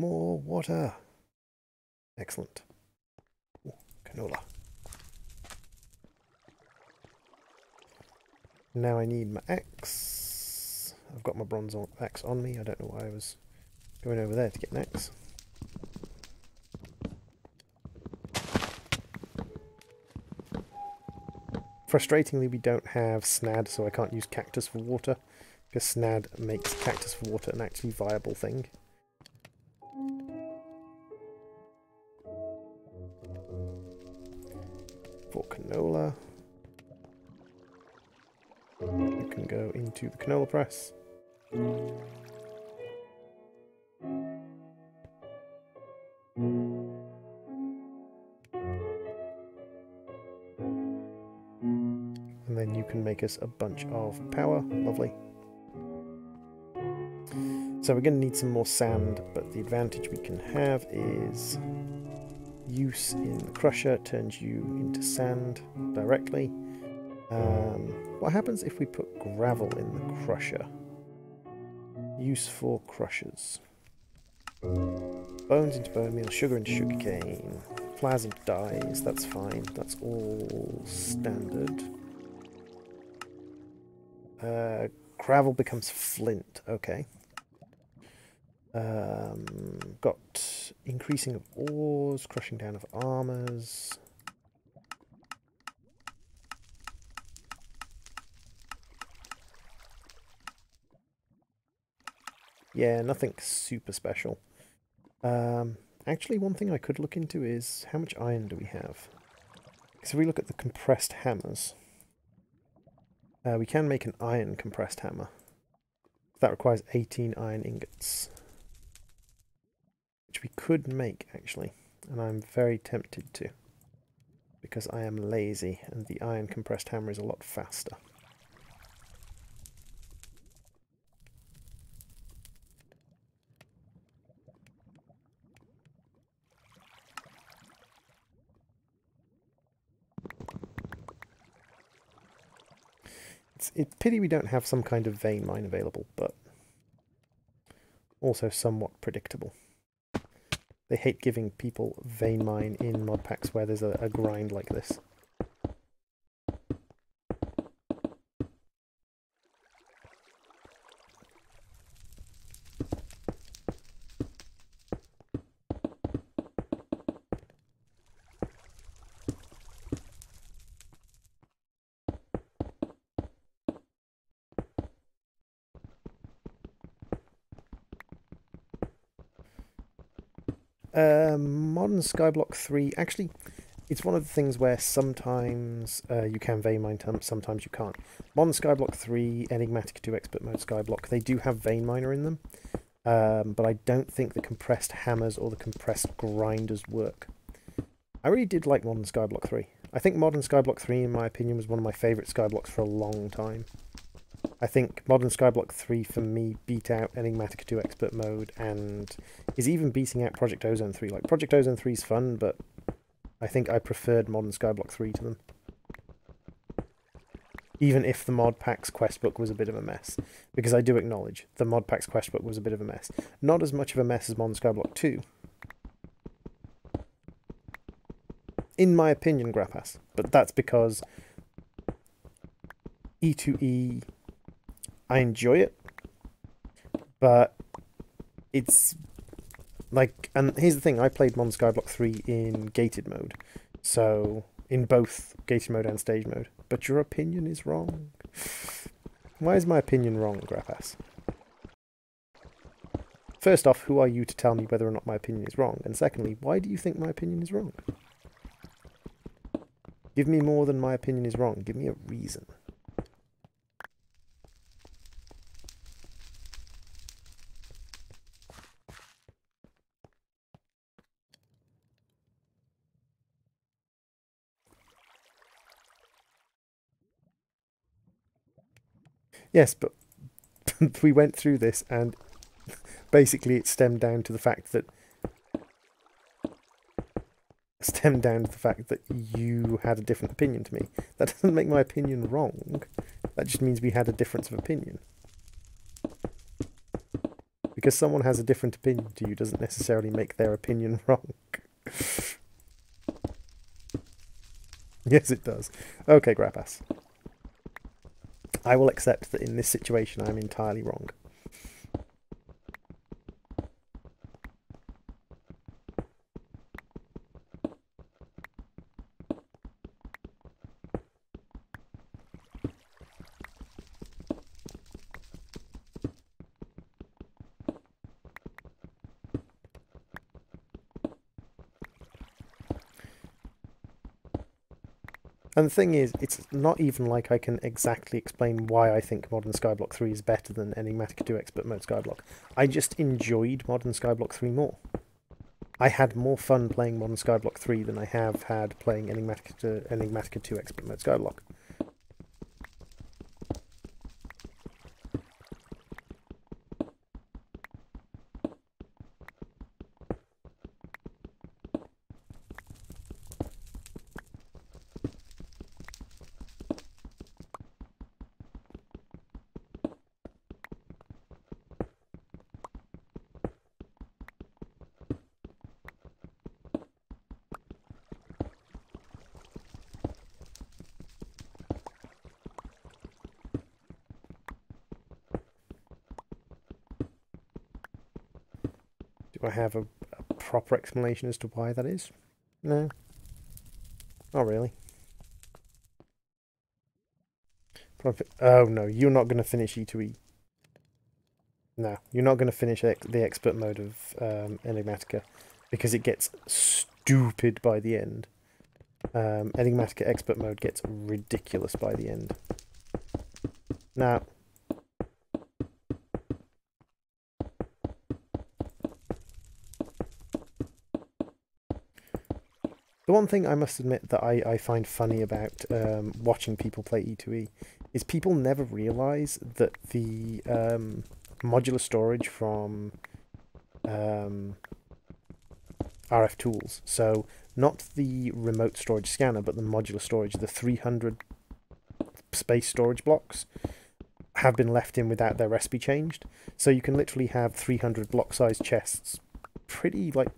More water. Excellent. Ooh, canola. Now I need my axe. I've got my bronze axe on me. I don't know why I was going over there to get an axe. Frustratingly, we don't have snad, so I can't use cactus for water, because snad makes cactus for water an actually viable thing. For canola, you can go into the canola press. And then you can make us a bunch of power. Lovely. So we're going to need some more sand, but the advantage we can have is use in the crusher turns you into sand directly. What happens if we put gravel in the crusher? Use for crushers. Bones into bone meal, sugar into sugarcane, flowers into dyes, that's fine. That's all standard. Gravel becomes flint, okay. Got increasing of ores, crushing down of armors. Yeah, nothing super special. Actually, one thing I could look into is how much iron do we have? Because if we look at the compressed hammers, we can make an iron compressed hammer. That requires 18 iron ingots. Which we could make, actually. And I'm very tempted to. Because I am lazy, and the iron compressed hammer is a lot faster. It's a pity we don't have some kind of vein mine available, but also somewhat predictable. They hate giving people vein mine in mod packs where there's a grind like this. Modern Skyblock 3, actually, it's one of the things where sometimes you can vein mine, sometimes you can't. Modern Skyblock 3, Enigmatic 2 Expert Mode Skyblock, they do have vein miner in them, but I don't think the compressed hammers or the compressed grinders work. I really did like Modern Skyblock 3. I think Modern Skyblock 3, in my opinion, was one of my favourite Skyblocks for a long time. I think Modern Skyblock 3 for me beat out Enigmatic 2 Expert Mode and is even beating out Project Ozone 3. Like, Project Ozone 3 is fun, but I think I preferred Modern Skyblock 3 to them. Even if the mod pack's questbook was a bit of a mess. Because I do acknowledge, the mod pack's questbook was a bit of a mess. Not as much of a mess as Modern Skyblock 2. In my opinion, Grappass. But that's because E2E... I enjoy it, but it's like, and here's the thing, I played Modern Skyblock 3 in gated mode, so in both gated mode and stage mode, but your opinion is wrong. Why is my opinion wrong, Grappass? First off, who are you to tell me whether or not my opinion is wrong? And secondly, why do you think my opinion is wrong? Give me more than my opinion is wrong. Give me a reason. Yes, but we went through this and basically it stemmed down to the fact that you had a different opinion to me. That doesn't make my opinion wrong. That just means we had a difference of opinion. Because someone has a different opinion to you doesn't necessarily make their opinion wrong. Yes, it does. Okay, Grapass. I will accept that in this situation I'm entirely wrong. And the thing is, it's not even like I can exactly explain why I think Modern Skyblock 3 is better than Enigmatica 2 Expert Mode Skyblock. I just enjoyed Modern Skyblock 3 more. I had more fun playing Modern Skyblock 3 than I have had playing Enigmatica 2 Expert Mode Skyblock. Do I have a proper explanation as to why that is? No. Not really. Oh no, you're not going to finish E2E. No, you're not going to finish the expert mode of Enigmatica because it gets stupid by the end. Enigmatica expert mode gets ridiculous by the end. Now, the one thing I must admit that I find funny about watching people play E2E is people never realise that the modular storage from RF tools, so not the remote storage scanner, but the modular storage, the 300 space storage blocks, have been left in without their recipe changed. So you can literally have 300 block-sized chests pretty, like,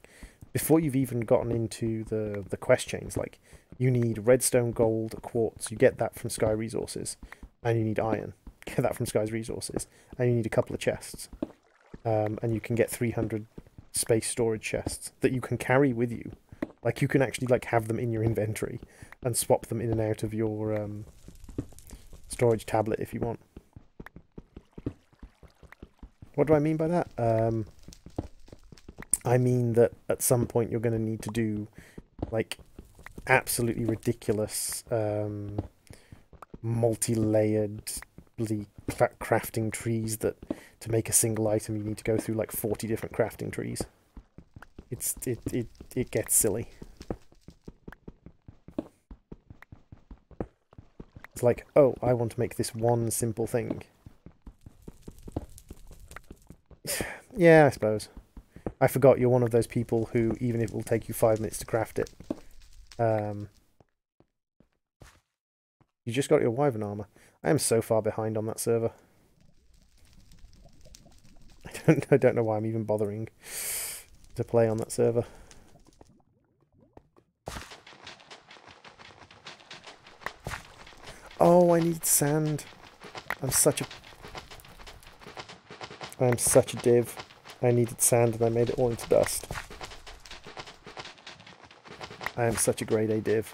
before you've even gotten into the quest chains. Like, you need redstone, gold, quartz, you get that from Sky Resources, and you need iron, get that from Sky's Resources, and you need a couple of chests. And you can get 300 space storage chests that you can carry with you. Like, you can actually, like, have them in your inventory and swap them in and out of your storage tablet if you want. What do I mean by that? I mean that at some point you're going to need to do, like, absolutely ridiculous multi-layered crafting trees that to make a single item you need to go through like 40 different crafting trees. It gets silly. It's like, oh, I want to make this one simple thing. Yeah, I suppose. I forgot you're one of those people who, even if it will take you 5 minutes to craft it, you just got your wyvern armor. I am so far behind on that server. I don't know why I'm even bothering to play on that server. Oh, I need sand. I am such a div. I needed sand and I made it all into dust. I am such a grade A div.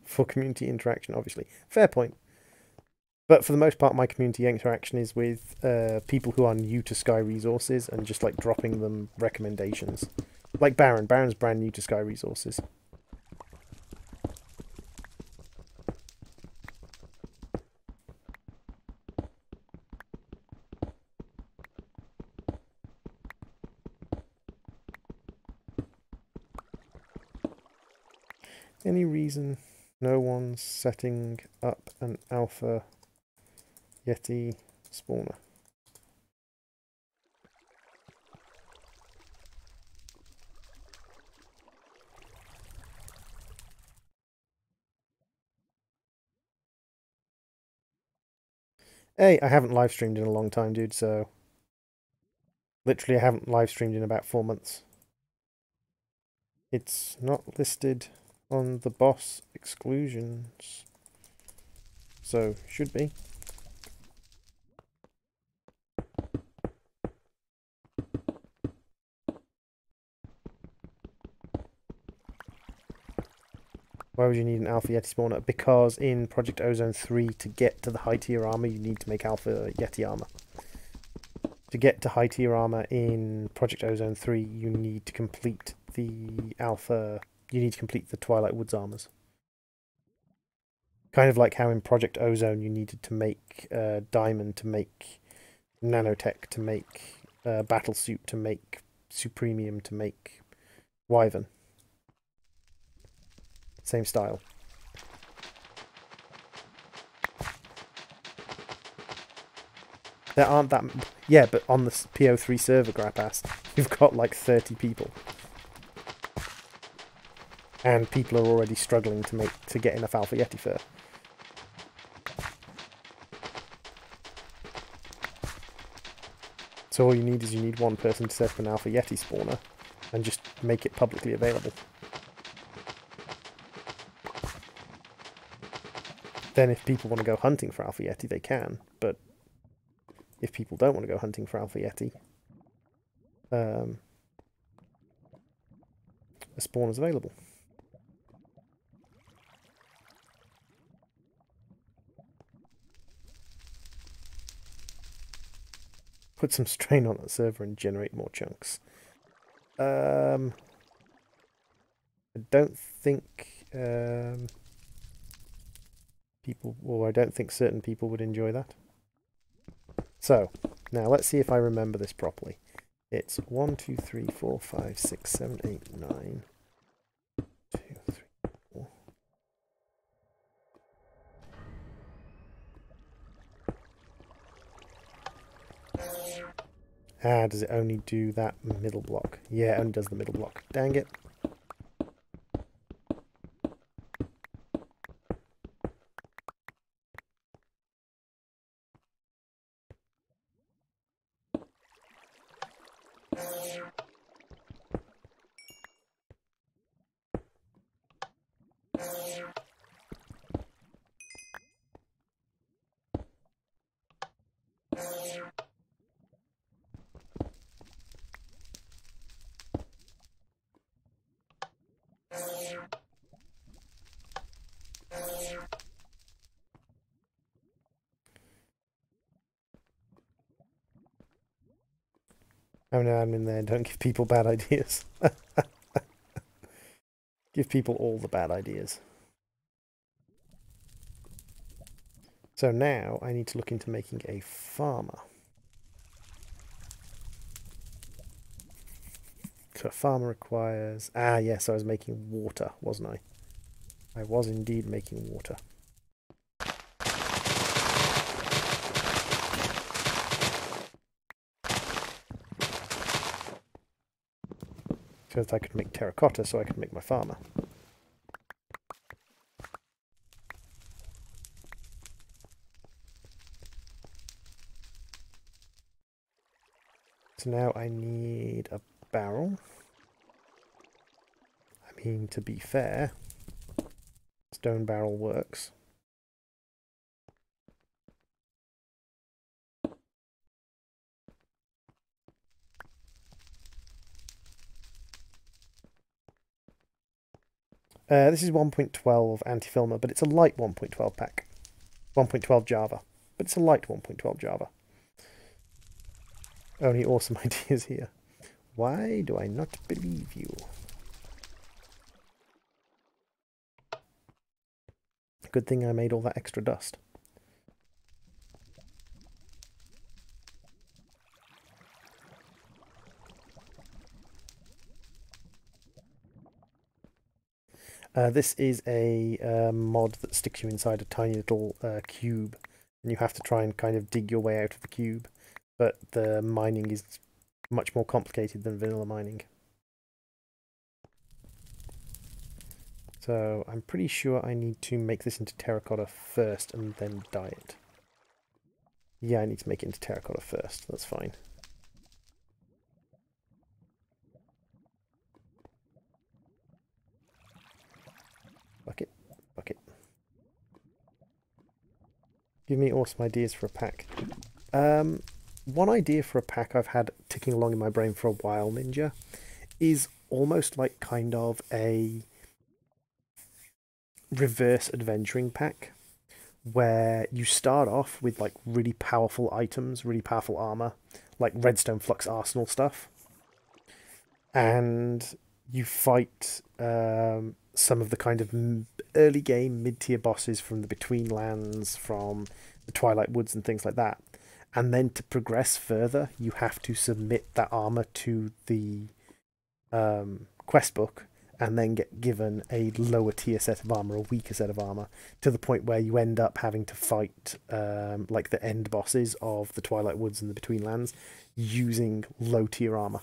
For community interaction, obviously. Fair point. But for the most part, my community interaction is with people who are new to Sky Resources and just like dropping them recommendations. Like Baron. Baron's brand new to Sky Resources. Any reason no one's setting up an alpha Yeti spawner? Hey, I haven't live streamed in a long time, dude, so... Literally, I haven't live streamed in about 4 months. It's not listed on the boss exclusions. So, should be. Why would you need an Alpha Yeti spawner? Because in Project Ozone 3, to get to the high tier armor, you need to make Alpha Yeti armor. To get to high tier armor in Project Ozone 3, you need to complete the Alpha... You need to complete the Twilight Woods armors. Kind of like how in Project Ozone you needed to make Diamond, to make Nanotech, to make Battlesuit, to make Supremium, to make Wyvern. Same style. There aren't that... Yeah, but on the PO3 server, Grapass, you've got like 30 people. And people are already struggling to get enough Alpha Yeti fur. So all you need is one person to set up an Alpha Yeti spawner and just make it publicly available. Then if people want to go hunting for Alpha Yeti, they can, but if people don't want to go hunting for Alpha Yeti, a spawn is available. Put some strain on that server and generate more chunks. I don't think I don't think certain people would enjoy that. So, now let's see if I remember this properly. It's 1, 2, 3, 4, 5, 6, 7, 8, 9. 2, 3, 4. Ah, does it only do that middle block? Yeah, it only does the middle block. Dang it. I'm an admin there, don't give people bad ideas. Give people all the bad ideas. So now I need to look into making a farmer. So a farmer requires... Ah, yes, I was making water, wasn't I? I was indeed making water. So that I could make terracotta, so I could make my farmer. So now I need a barrel. I mean, to be fair, stone barrel works. This is 1.12 anti-filmer, but it's a light 1.12 pack. 1.12 Java, but it's a light 1.12 Java. Only awesome ideas here. Why do I not believe you? Good thing I made all that extra dust. This is a mod that sticks you inside a tiny little cube, and you have to try and kind of dig your way out of the cube, but the mining is much more complicated than vanilla mining. So I'm pretty sure I need to make this into terracotta first and then dye it. Yeah, I need to make it into terracotta first. That's fine. Bucket, bucket. Give me awesome ideas for a pack. One idea for a pack I've had ticking along in my brain for a while, Ninja, is almost like kind of a reverse adventuring pack, where you start off with like really powerful items, really powerful armor, like Redstone Flux Arsenal stuff, and you fight some of the kind of early game mid-tier bosses from the Between Lands, from the Twilight Woods and things like that. And then to progress further, you have to submit that armor to the quest book, and then get given a lower tier set of armor, a weaker set of armor, to the point where you end up having to fight like the end bosses of the Twilight Woods and the Between Lands using low tier armor.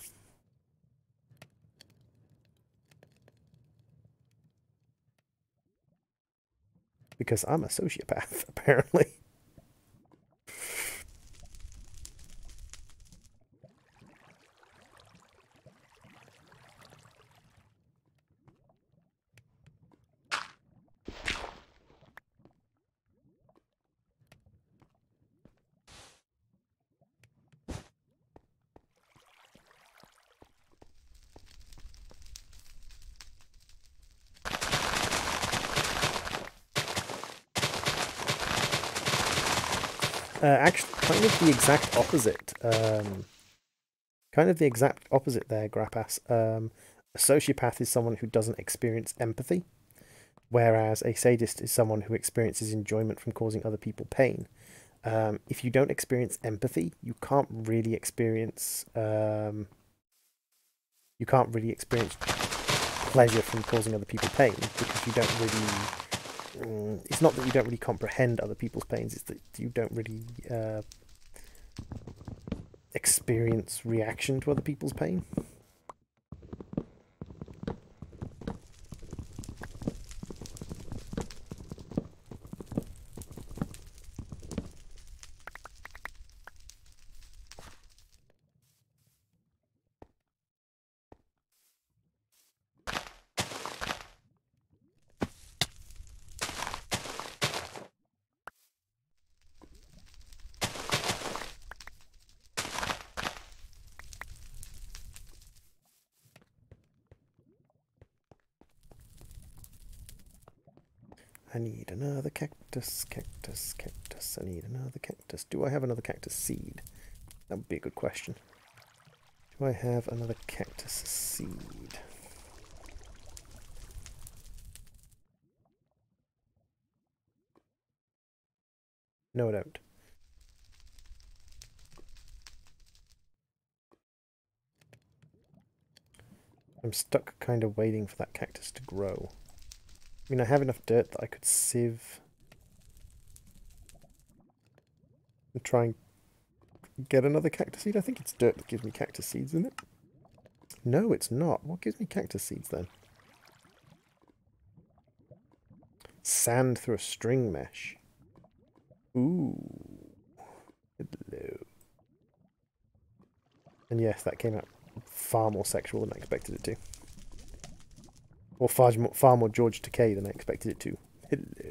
Because I'm a sociopath, apparently. Actually, kind of the exact opposite. Kind of the exact opposite there, Grappass. A sociopath is someone who doesn't experience empathy, whereas a sadist is someone who experiences enjoyment from causing other people pain. If you don't experience empathy, you can't really experience pleasure from causing other people pain, because you don't really. It's not that you don't really comprehend other people's pains, it's that you don't really experience reaction to other people's pain. I need another cactus, cactus, cactus. I need another cactus. Do I have another cactus seed? That would be a good question. Do I have another cactus seed? No, I don't. I'm stuck kind of waiting for that cactus to grow. I mean, I have enough dirt that I could sieve and try and get another cactus seed. I think it's dirt that gives me cactus seeds, isn't it? No, it's not. What gives me cactus seeds then? Sand through a string mesh. Ooh. Hello. And yes, that came out far more sexual than I expected it to. Or far more George Takei than I expected it to. Hello.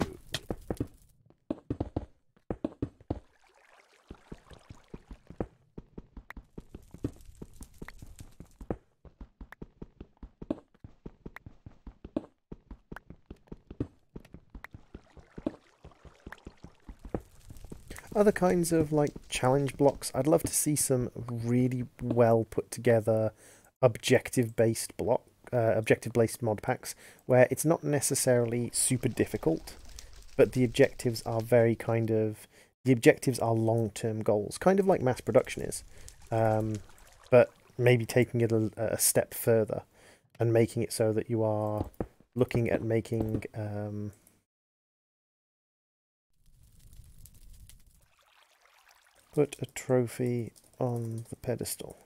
Other kinds of like challenge blocks. I'd love to see some really well put together objective-based mod packs where it's not necessarily super difficult, but the objectives are very the objectives are long-term goals, kind of like mass production is, but maybe taking it a step further and making it so that you are looking at making put a trophy on the pedestal.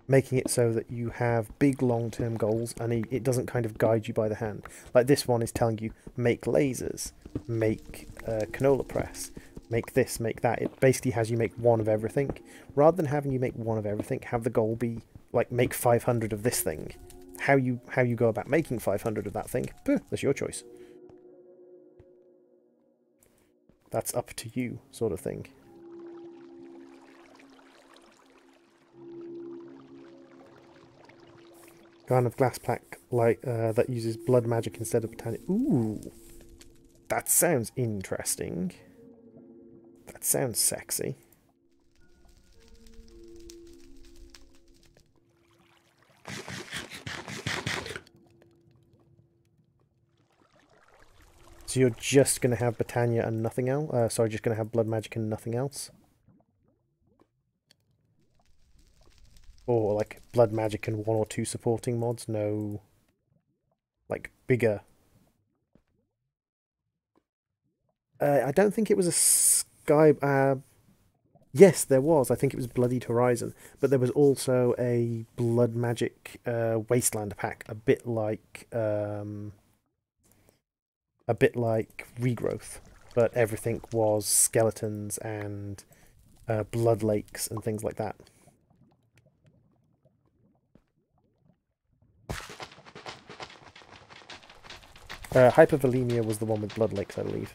making it so that you have big long-term goals and it doesn't kind of guide you by the hand. Like this one is telling you, make lasers, make canola press, make this, make that. It basically has you make one of everything. Rather than having you make one of everything, have the goal be, like, make 500 of this thing. How you go about making 500 of that thing, that's your choice. That's up to you, sort of thing. Kind of glass pack like that uses blood magic instead of botanic. Ooh, that sounds interesting. That sounds sexy. So you're just going to have Botania and nothing else? Sorry, just going to have blood magic and nothing else? Or like blood magic and 1 or 2 supporting mods? No, like bigger. I don't think it was a sky. Yes, there was. I think it was Bloodied Horizon, but there was also a blood magic wasteland pack, a bit like Regrowth, but everything was skeletons and blood lakes and things like that. Hypervolemia was the one with blood lakes, I believe.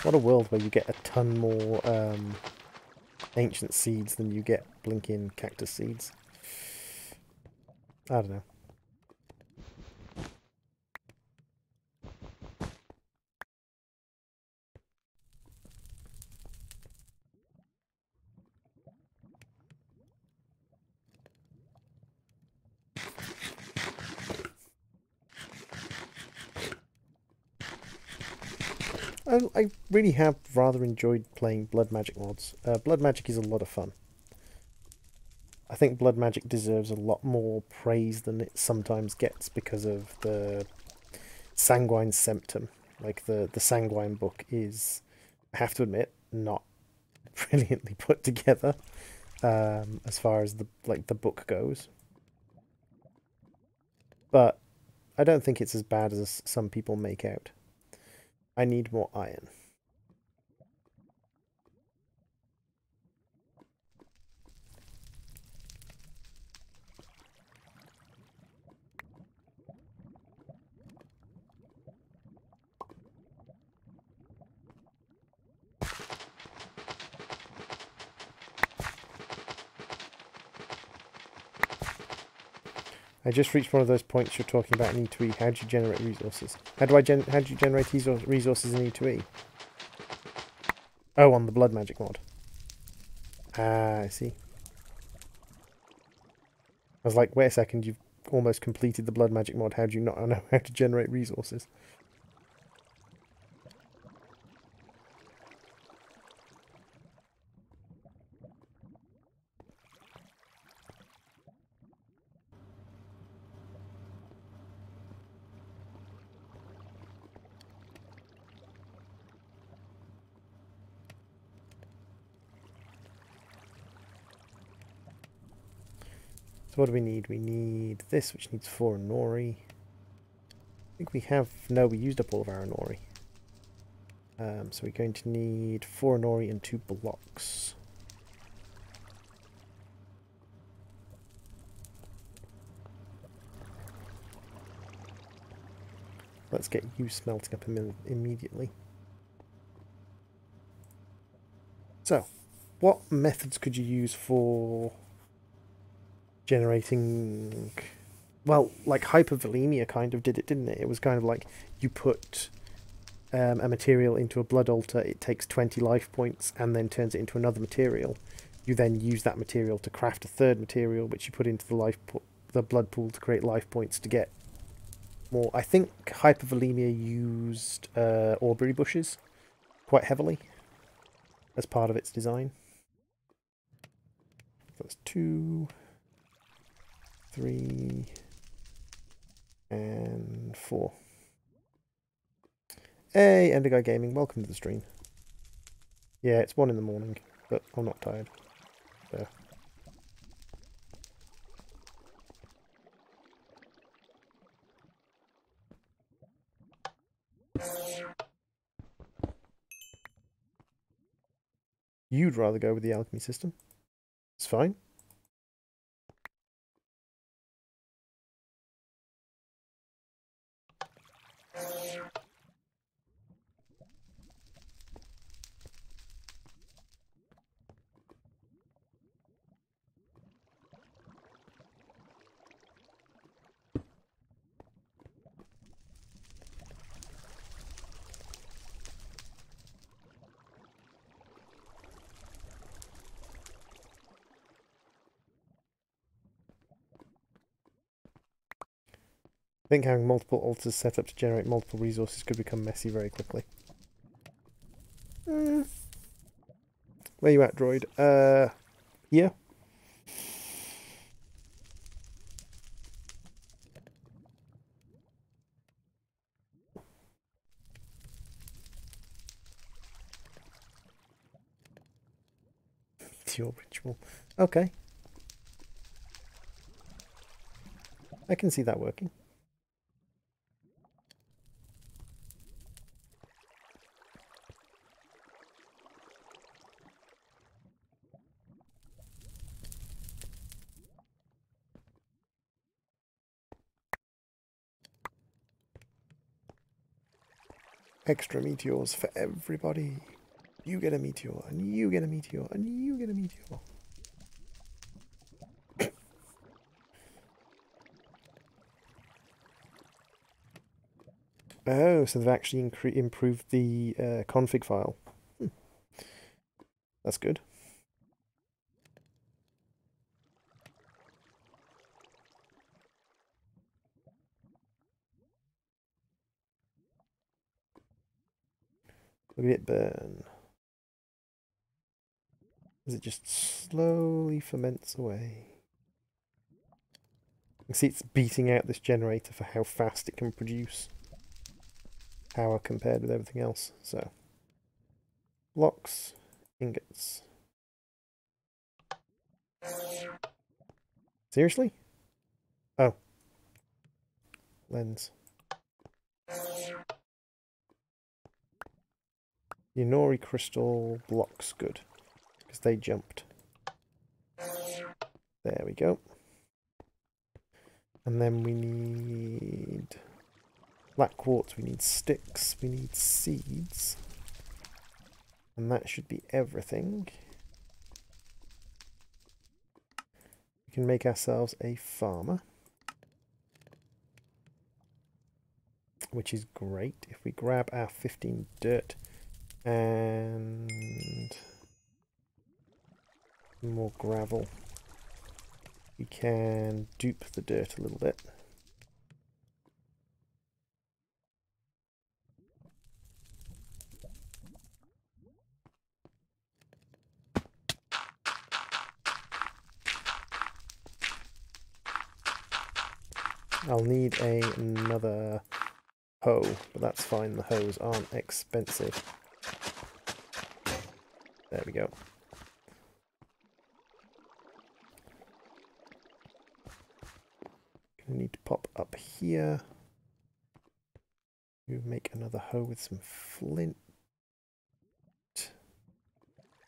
What a world where you get a ton more ancient seeds than you get blinking cactus seeds. I don't know. I really have rather enjoyed playing Blood Magic mods. Blood Magic is a lot of fun. I think Blood Magic deserves a lot more praise than it sometimes gets because of the Sanguine Symptom. Like the Sanguine book is, I have to admit, not brilliantly put together as far as the book goes. But I don't think it's as bad as some people make out. I need more iron. I just reached one of those points you're talking about in E2E. How do you generate resources? How do you generate resources in E2E? Oh, on the blood magic mod. Ah, I see. I was like, wait a second, you've almost completed the blood magic mod. How do you not know how to generate resources? So what do we need? We need this, which needs 4 nori. I think we have... No, we used up all of our nori. So we're going to need 4 nori and 2 blocks. Let's get you smelting up immediately. So, what methods could you use for generating... Well, like hypervolemia kind of did it, didn't it? It was kind of like you put a material into a blood altar, it takes 20 life points and then turns it into another material. You then use that material to craft a third material, which you put into the blood pool to create life points to get more. I think Hypervolemia used Aubrey bushes quite heavily as part of its design. So that's 2, 3, and 4. Hey, Enderguy Gaming, welcome to the stream. Yeah, it's 1 in the morning, but I'm not tired. So. You'd rather go with the alchemy system. It's fine. I think having multiple altars set up to generate multiple resources could become messy very quickly. Where you at, droid? Here? It's your ritual. Okay. I can see that working. Extra meteors for everybody. You get a meteor, and you get a meteor, and you get a meteor. Oh, so they've actually improved the config file. That's good. Look at it burn. As it just slowly ferments away. You can see it's beating out this generator for how fast it can produce power compared with everything else. So, blocks, ingots. Seriously? Oh. Lens. Yonori crystal blocks, good. Because they jumped. There we go. And then we need black quartz, we need sticks, we need seeds. And that should be everything. We can make ourselves a farmer. Which is great. If we grab our 15 dirt and more gravel, we can dupe the dirt a little bit. I'll need another hoe, but that's fine. The hoes aren't expensive. There we go. We need to pop up here. We make another hoe with some flint.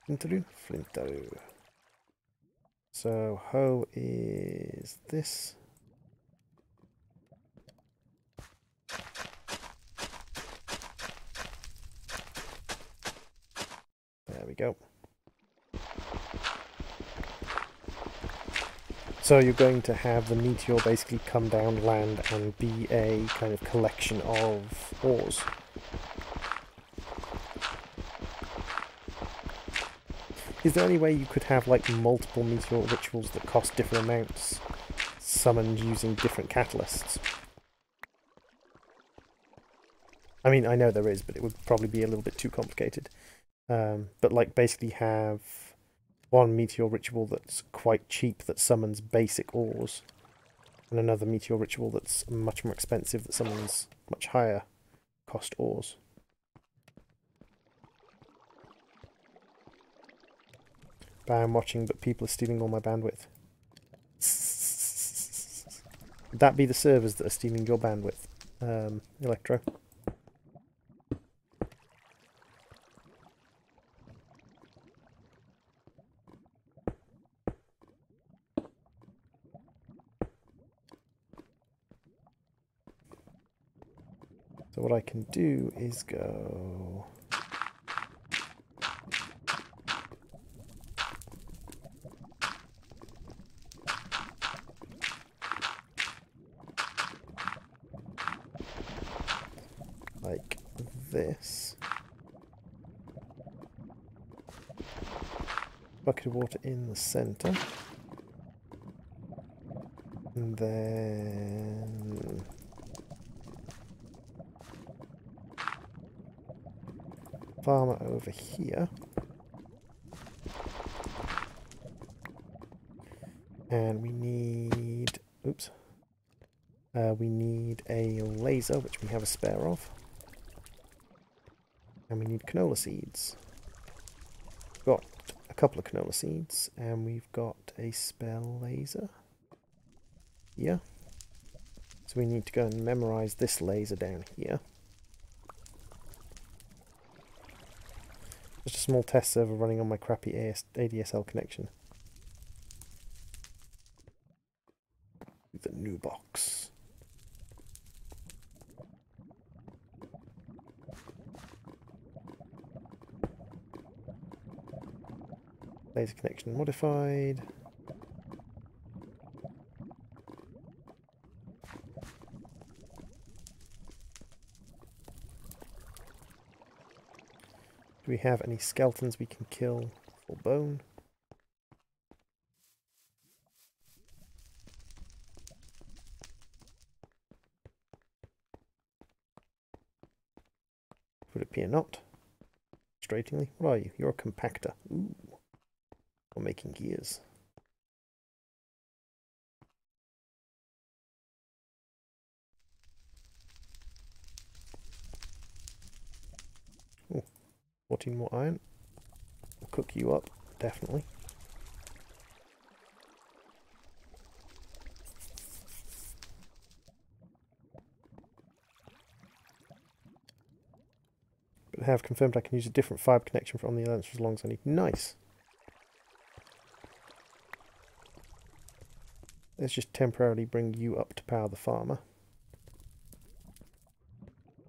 Flinto. So hoe is this. There we go. So you're going to have the meteor basically come down land and be a kind of collection of ores. Is there any way you could have like multiple meteor rituals that cost different amounts, summoned using different catalysts? I mean, I know there is, but it would probably be a little bit too complicated. But like basically have one meteor ritual that's quite cheap that summons basic ores, and another meteor ritual that's much more expensive that summons much higher cost ores. I'm watching, but people are stealing all my bandwidth. Would that be the servers that are stealing your bandwidth, Electro? So what I can do is go... like this. Bucket of water in the center. And then... farmer over here. And we need... oops. We need a laser, which we have a spare of. And we need canola seeds. We've got a couple of canola seeds, and we've got a spare laser. Yeah. So we need to go and memorize this laser down here. Just a small test server running on my crappy ADSL connection. The new box. Laser connection modified. Do we have any skeletons we can kill for bone? Would it appear not? Frustratingly. What are you? You're a compactor. Ooh. We're making gears. Ooh. 14 more iron. We'll cook you up, definitely. But I have confirmed I can use a different fibre connection from the lens for as long as I need. Nice! Let's just temporarily bring you up to power the farmer.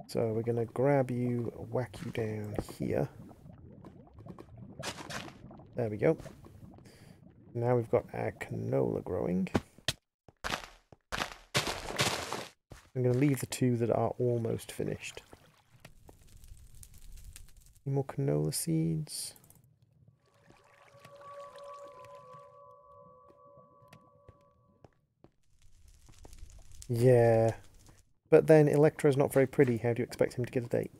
So we're going to grab you, whack you down here. There we go. Now we've got our canola growing. I'm going to leave the two that are almost finished. Any more canola seeds? Yeah. But then Electro's not very pretty. How do you expect him to get a date?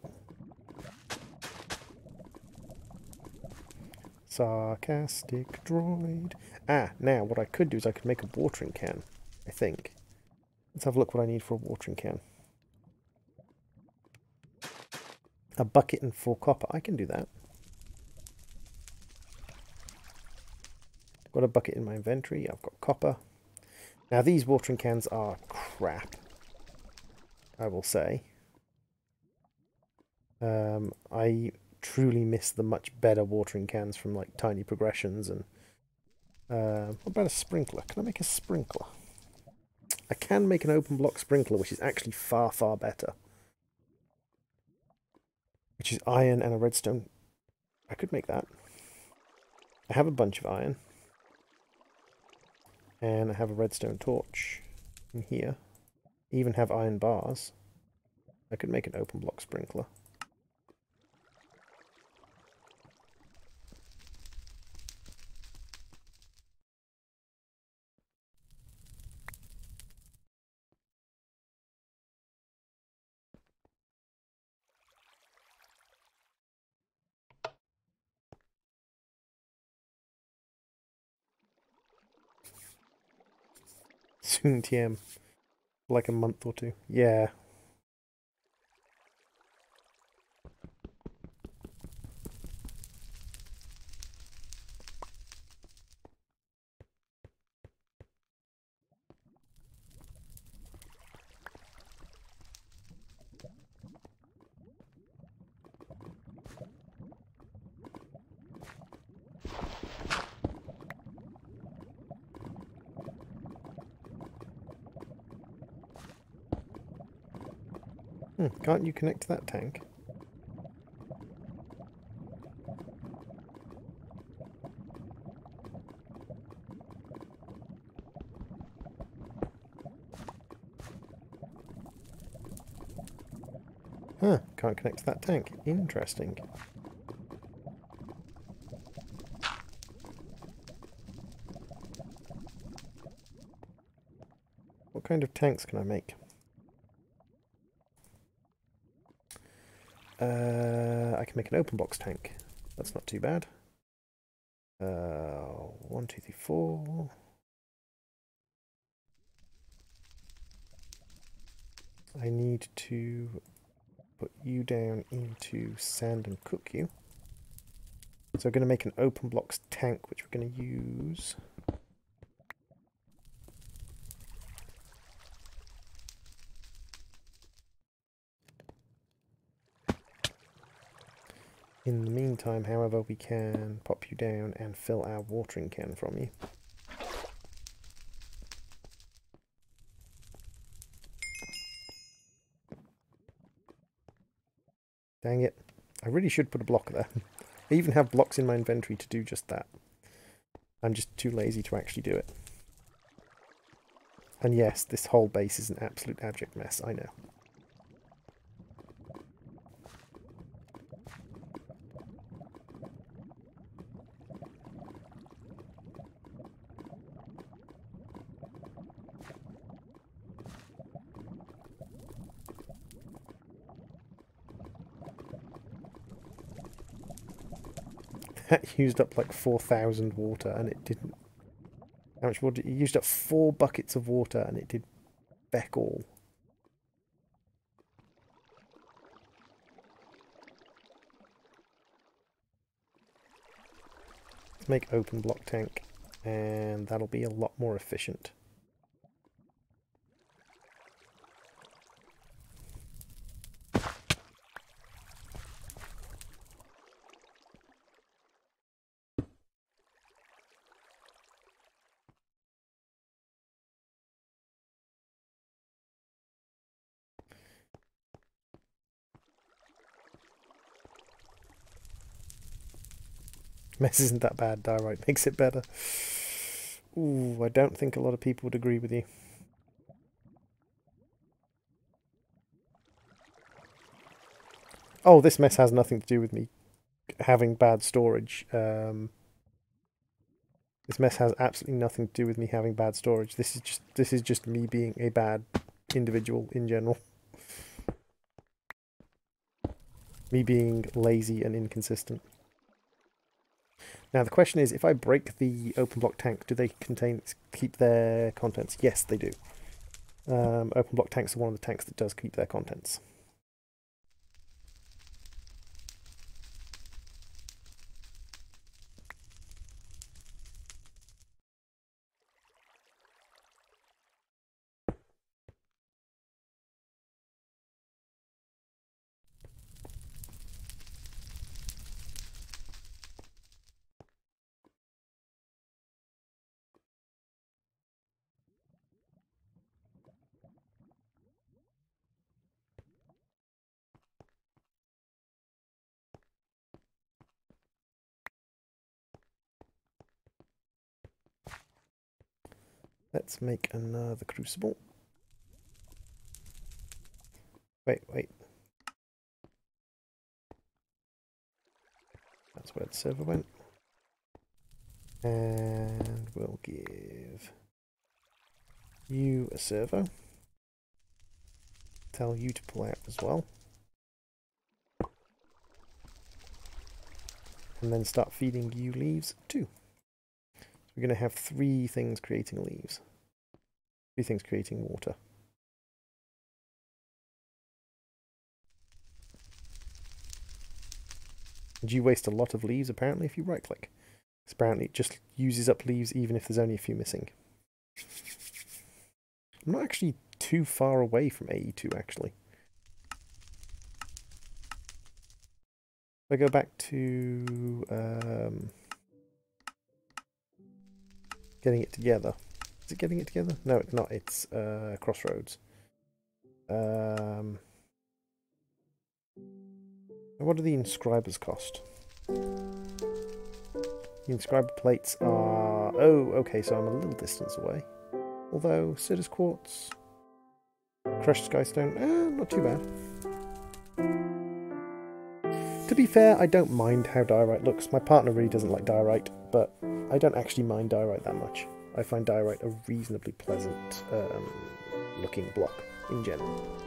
Sarcastic droid. Ah, now what I could do is I could make a watering can, I think. Let's have a look what I need for a watering can. A bucket and 4 copper. I can do that. Got a bucket in my inventory. I've got copper. Now these watering cans are crap, I will say. I truly miss the much better watering cans from like Tiny Progressions and what about a sprinkler? Can I make a sprinkler? I can make an open block sprinkler, which is actually far, far better. Which is iron and a redstone. I could make that. I have a bunch of iron. And I have a redstone torch in here. I even have iron bars. I could make an open block sprinkler. doing TM for like a month or two. Yeah. Can't you connect to that tank? Huh, can't connect to that tank. Interesting. What kind of tanks can I make? I can make an open box tank. That's not too bad. 1, 2, 3, 4. I need to put you down into sand and cook you. So we're going to make an open blocks tank, which we're going to use. In the meantime, however, we can pop you down and fill our watering can from you. Dang it. I really should put a block there. I even have blocks in my inventory to do just that. I'm just too lazy to actually do it. And yes, this whole base is an absolute abject mess, I know. That used up like 4,000 water and it didn't... How much water? It used up 4 buckets of water and it did beck all. Let's make open block tank and that'll be a lot more efficient. Mess isn't that bad, diorite makes it better. Ooh, I don't think a lot of people would agree with you. Oh, this mess has nothing to do with me having bad storage. This mess has absolutely nothing to do with me having bad storage. This is just me being a bad individual in general. Me being lazy and inconsistent. Now the question is, if I break the open block tank, do they keep their contents? Yes, they do. Open block tanks are one of the tanks that does keep their contents. Let's make another crucible. Wait. That's where the server went. And we'll give you a servo. Tell you to pull out as well. And then start feeding you leaves too. We're going to have 3 things creating leaves. Two things creating water. And you waste a lot of leaves, apparently, if you right-click. Apparently it just uses up leaves even if there's only a few missing. I'm not actually too far away from AE2, actually. If I go back to getting it together. Is it getting it together? No, it's not. It's Crossroads. What do the inscribers cost? The inscriber plates are... Oh, okay, so I'm a little distance away. Although, so does quartz. Crushed skystone, not too bad. To be fair, I don't mind how diorite looks. My partner really doesn't like diorite, but I don't actually mind diorite that much. I find diorite a reasonably pleasant looking block in general.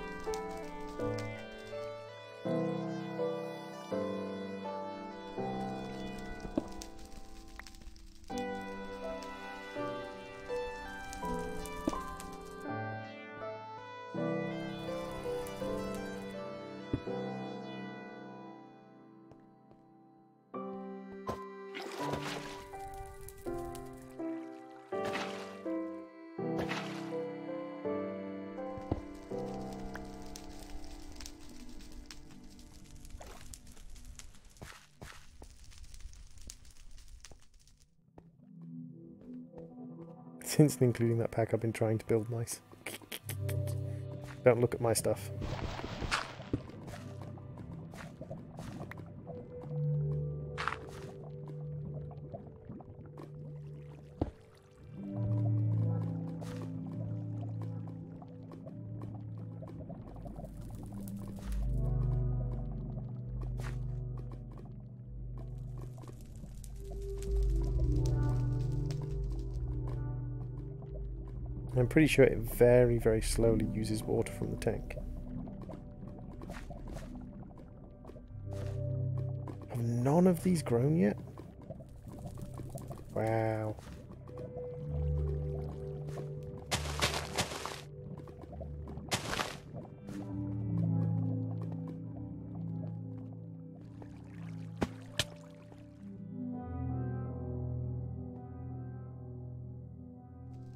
Since including that pack, I've been trying to build nice. Don't look at my stuff. I'm pretty sure it very, very slowly uses water from the tank. Have none of these grown yet? Wow.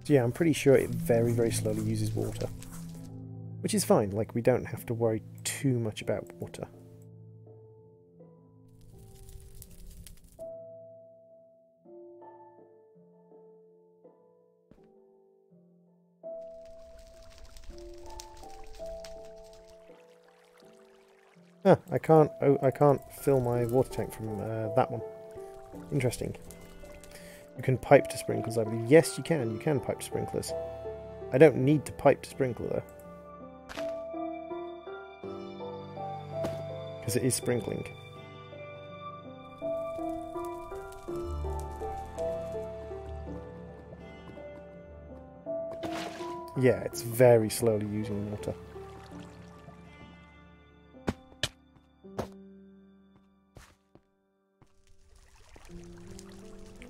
Yeah, I'm pretty sure it very, very slowly uses water. Which is fine, like, we don't have to worry too much about water. Ah, I can't fill my water tank from that one. Interesting. You can pipe to sprinklers, I believe. Yes, you can. You can pipe to sprinklers. I don't need to pipe to sprinkler, though. Because it is sprinkling. Yeah, it's very slowly using water.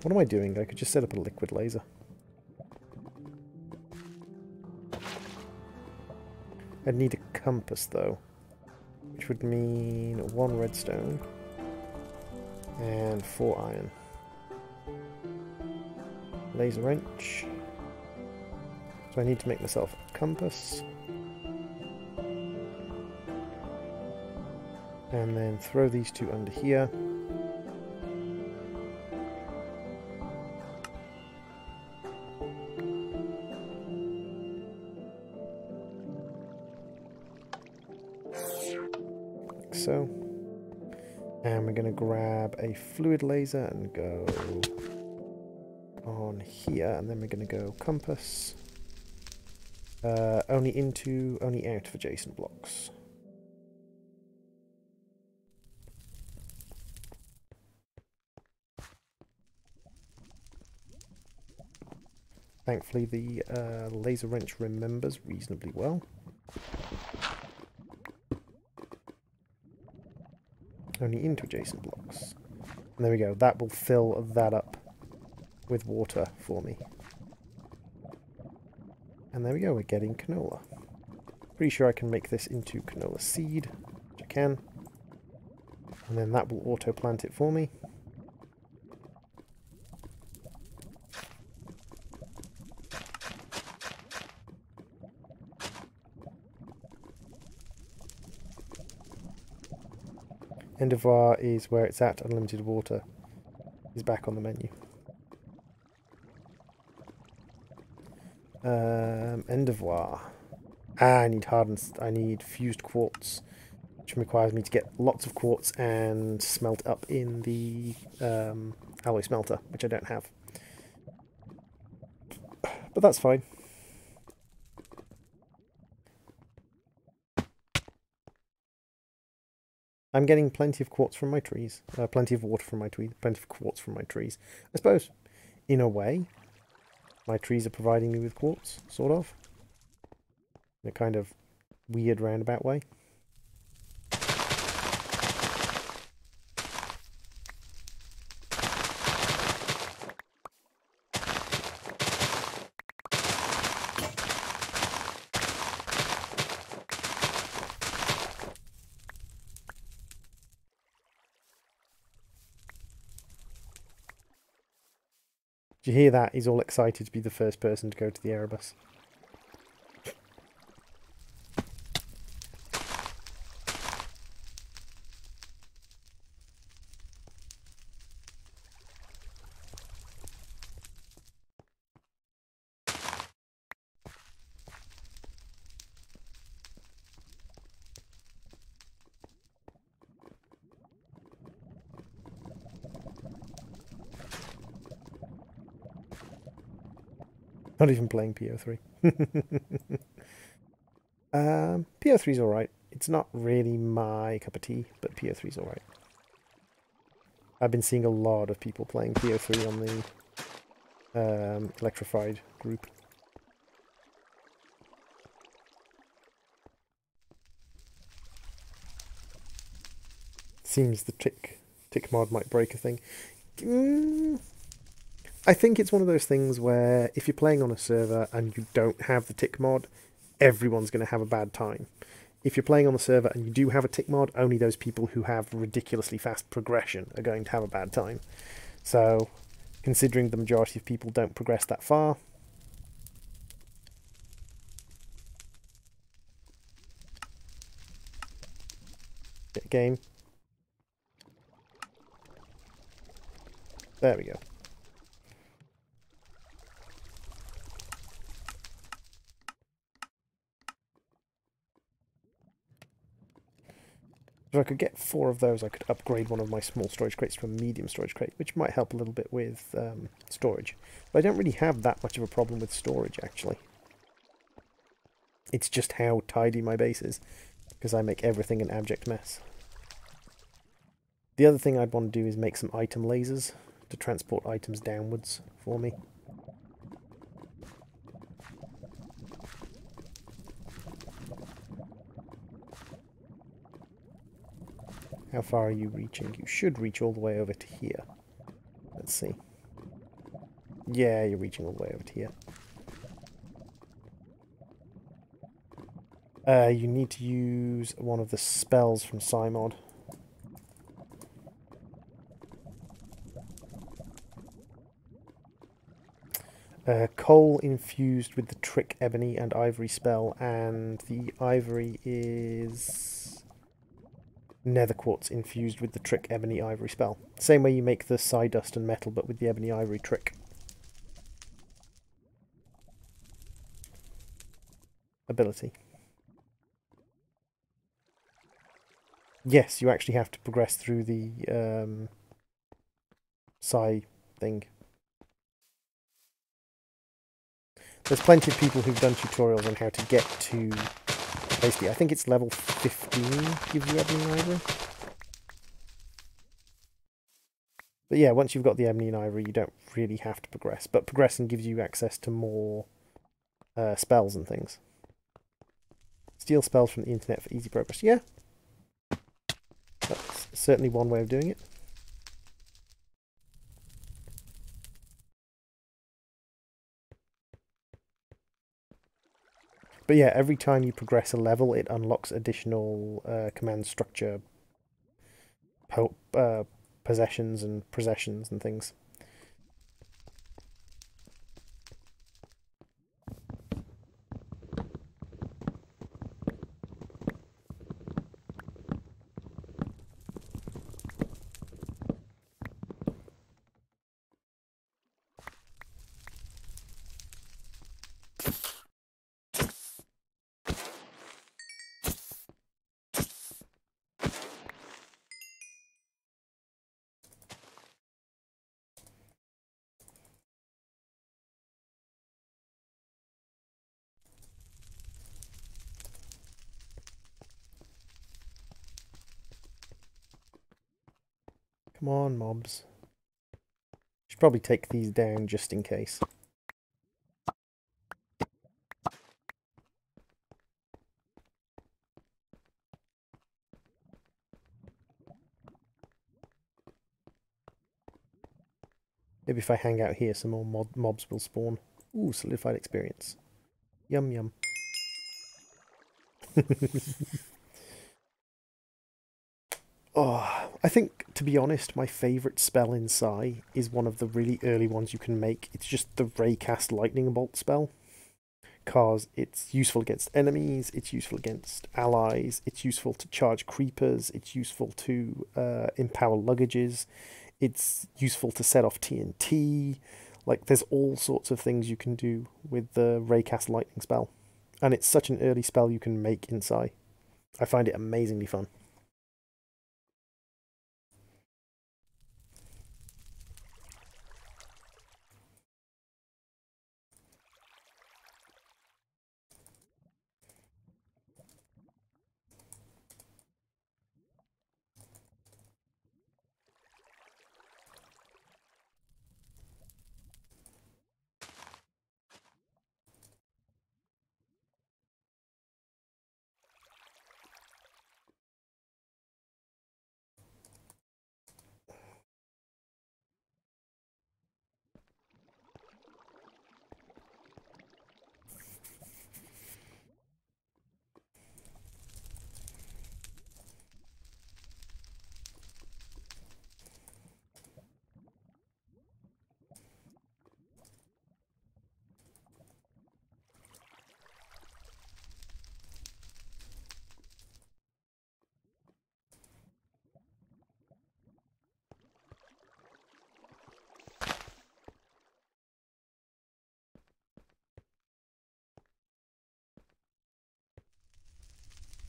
What am I doing? I could just set up a liquid laser. I'd need a compass, though. Which would mean 1 redstone and 4 iron. Laser wrench. So I need to make myself a compass. And then throw these two under here. So, and we're going to grab a fluid laser and go on here, and then we're going to go compass, only out of adjacent blocks. Thankfully the laser wrench remembers reasonably well. Only into adjacent blocks. And there we go, that will fill that up with water for me. And there we go, we're getting canola. Pretty sure I can make this into canola seed, which I can. And then that will auto-plant it for me. End of var is where it's at, unlimited water is back on the menu. End of var. I need fused quartz, which requires me to get lots of quartz and smelt up in the alloy smelter, which I don't have. But that's fine. I'm getting plenty of quartz from my trees, plenty of water from my trees, plenty of quartz from my trees. I suppose, in a way, my trees are providing me with quartz, sort of. In a kind of weird roundabout way. Did you hear that? He's all excited to be the first person to go to the Erebus. Not even playing PO3. PO3's alright. It's not really my cup of tea, but PO3's alright. I've been seeing a lot of people playing PO3 on the Electrified group. Seems the tick mod might break a thing. I think it's one of those things where if you're playing on a server and you don't have the tick mod, everyone's going to have a bad time. If you're playing on the server and you do have a tick mod, only those people who have ridiculously fast progression are going to have a bad time. So, considering the majority of people don't progress that far, game. There we go. If I could get 4 of those, I could upgrade one of my small storage crates to a medium storage crate, which might help a little bit with storage. But I don't really have that much of a problem with storage, actually. It's just how tidy my base is, because I make everything an abject mess. The other thing I'd want to do is make some item lasers to transport items downwards for me. How far are you reaching? You should reach all the way over to here. Let's see. Yeah, you're reaching all the way over to here. You need to use one of the spells from Simod. Coal infused with the Trick Ebony and Ivory spell, and the Ivory is Nether Quartz infused with the Trick Ebony Ivory spell. Same way you make the Psydust and Metal, but with the Ebony Ivory trick ability. Yes, you actually have to progress through the Psy thing. There's plenty of people who've done tutorials on how to get to, basically, I think it's level 15 gives you Ebony and Ivory. But yeah, once you've got the Ebony and Ivory, you don't really have to progress. But progressing gives you access to more spells and things. Steal spells from the internet for easy progress. Yeah, that's certainly one way of doing it. But yeah, every time you progress a level, it unlocks additional command structure possessions and possessions and things. Come on, mobs. Should probably take these down just in case. Maybe if I hang out here, some more mobs will spawn. Ooh, solidified experience. Yum yum. Oh, I think, to be honest, my favourite spell in Psy is one of the really early ones you can make. It's just the Raycast Lightning Bolt spell. Because it's useful against enemies, it's useful against allies, it's useful to charge creepers, it's useful to empower luggages, it's useful to set off TNT. Like, there's all sorts of things you can do with the Raycast Lightning spell. And it's such an early spell you can make in Psy. I find it amazingly fun.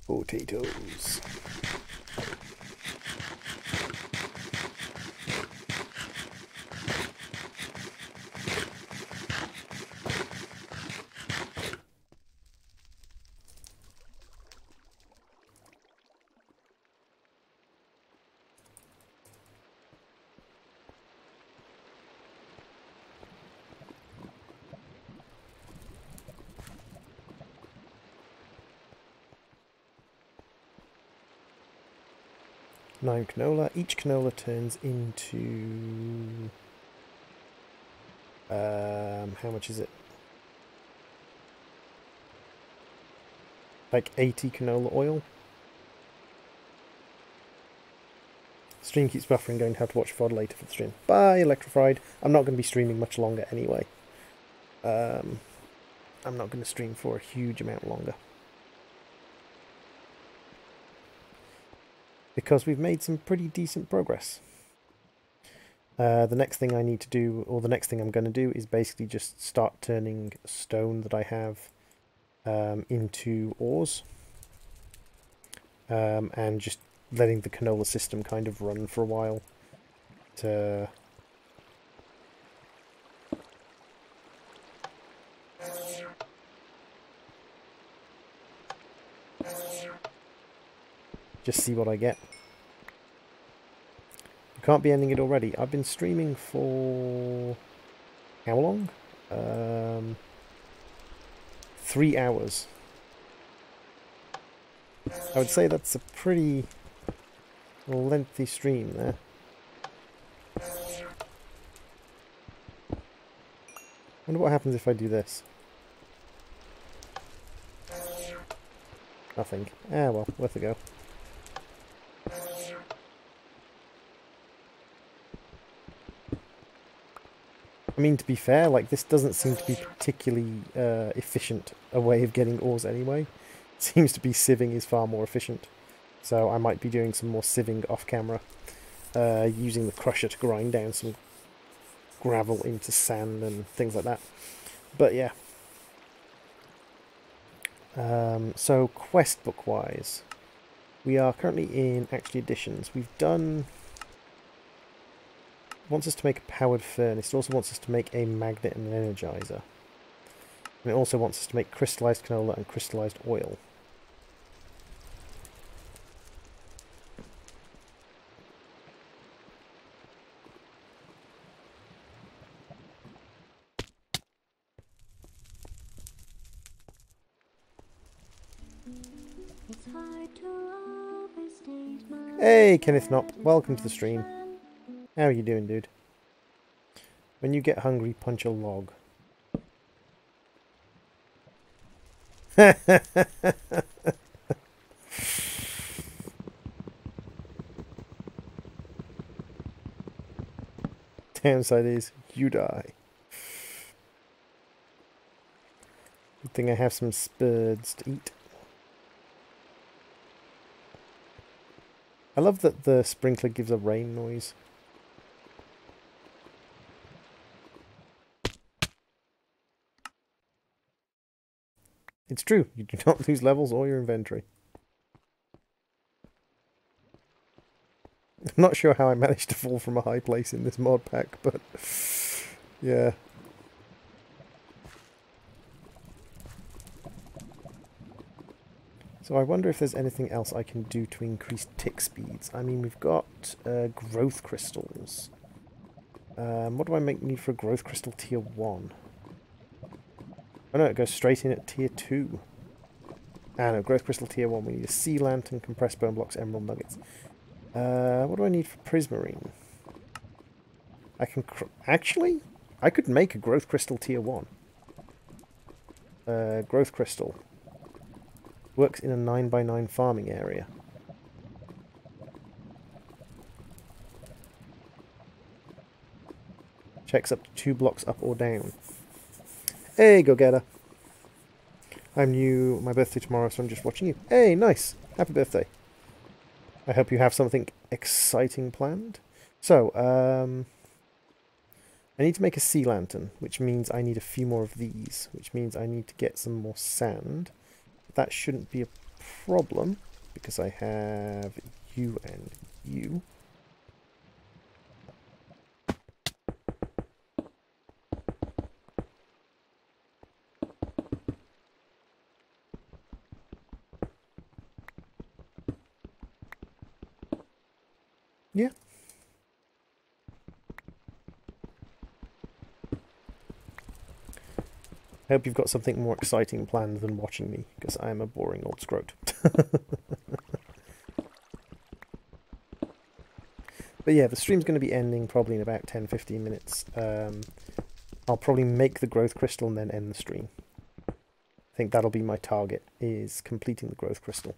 Potatoes. Nine canola. Each canola turns into... how much is it? Like 80 canola oil. Stream keeps buffering, going to have to watch VOD later for the stream. Bye, Electrified. I'm not going to be streaming much longer anyway. I'm not going to stream for a huge amount longer. Because we've made some pretty decent progress. The next thing I need to do, or the next thing I'm going to do, is basically just start turning stone that I have into ores. And just letting the canola system kind of run for a while to... just see what I get. You can't be ending it already. I've been streaming for... how long? 3 hours. I would say that's a pretty lengthy stream there. Wonder what happens if I do this. Nothing. Ah, well, worth a go. I mean, to be fair, like, this doesn't seem to be particularly efficient a way of getting ores anyway. It seems to be sieving is far more efficient. So I might be doing some more sieving off camera, using the crusher to grind down some gravel into sand and things like that. But yeah. So quest book wise, we are currently in actually additions. We've done... wants us to make a powered furnace. It also wants us to make a magnet and an energizer. And it also wants us to make crystallized canola and crystallized oil. Hey, Kenneth Knopp. Welcome to the stream. How are you doing, dude? When you get hungry, punch a log. Downside is, you die. Good thing I have some spurds to eat. I love that the sprinkler gives a rain noise. It's true, you do not lose levels or your inventory. I'm not sure how I managed to fall from a high place in this mod pack, but yeah. So I wonder if there's anything else I can do to increase tick speeds. I mean, we've got growth crystals. What do I need for a growth crystal tier 1? Oh no, it goes straight in at tier 2. Ah no, growth crystal tier 1. We need a sea lantern, compressed bone blocks, emerald nuggets. What do I need for prismarine? I can... actually, I could make a growth crystal tier 1. Growth crystal. Works in a 9x9 farming area. Checks up to 2 blocks up or down. Hey, go getter. I'm new. My birthday tomorrow, so I'm just watching you. Hey, nice. Happy birthday. I hope you have something exciting planned. So, I need to make a sea lantern, which means I need a few more of these, which means I need to get some more sand. That shouldn't be a problem, because I have you and you. Yeah. I hope you've got something more exciting planned than watching me, because I am a boring old scrote. But yeah, the stream's going to be ending probably in about 10-15 minutes. I'll probably make the growth crystal and then end the stream. I think that'll be my target, is completing the growth crystal.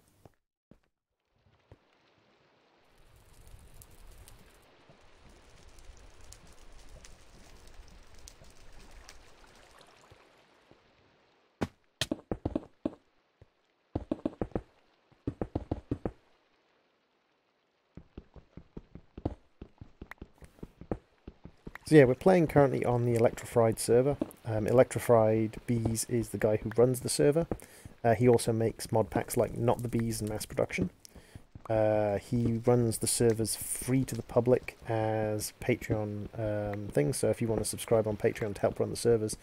So yeah, we're playing currently on the Electrified server. Electrified Bees is the guy who runs the server. He also makes mod packs like Not the Bees and Mass Production. He runs the servers free to the public as Patreon things, so if you want to subscribe on Patreon to help run the servers,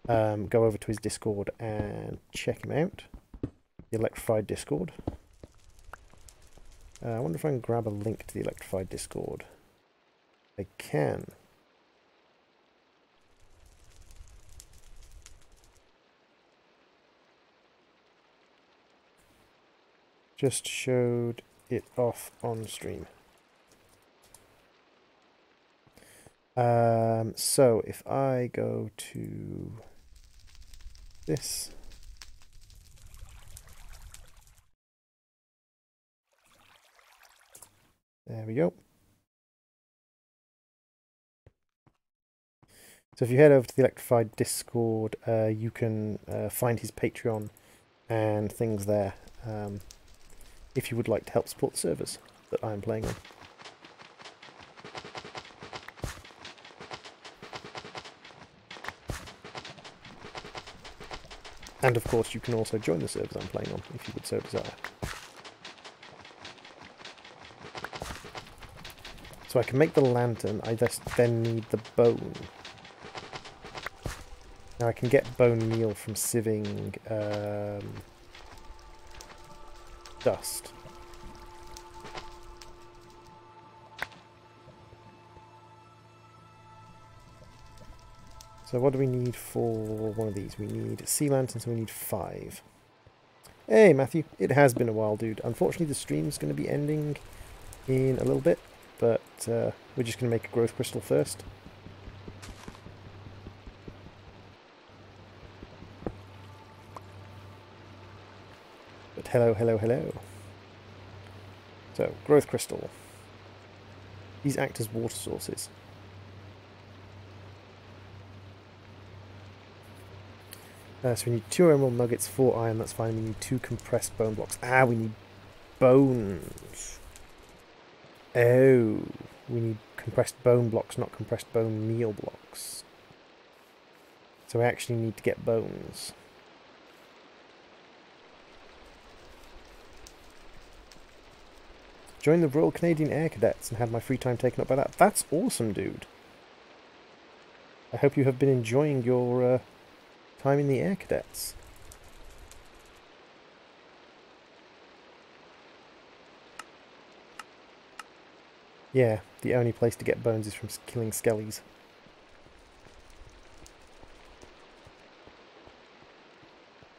go over to his Discord and check him out. The Electrified Discord. I wonder if I can grab a link to the Electrified Discord. I can. Just showed it off on stream. So if I go to this, There we go. So if you head over to the Electrified Discord, you can find his Patreon and things there, if you would like to help support the servers that I'm playing on. And of course you can also join the servers I'm playing on, if you would so desire. So I can make the lantern, I just then need the bone. Now I can get bone meal from sieving dust. So what do we need for one of these? We need sea lanterns, so we need 5. Hey Matthew, it has been a while, dude. Unfortunately the stream's going to be ending in a little bit, but we're just going to make a growth crystal first. But hello, hello, hello. So, growth crystal. These act as water sources. So we need 2 emerald nuggets, 4 iron, that's fine. We need 2 compressed bone blocks. Ah, we need bones. Oh, we need compressed bone blocks, not compressed bone meal blocks. So we actually need to get bones. Joined the Royal Canadian Air Cadets and had my free time taken up by that. That's awesome, dude. I hope you have been enjoying your time in the Air Cadets. Yeah, the only place to get bones is from killing skellies.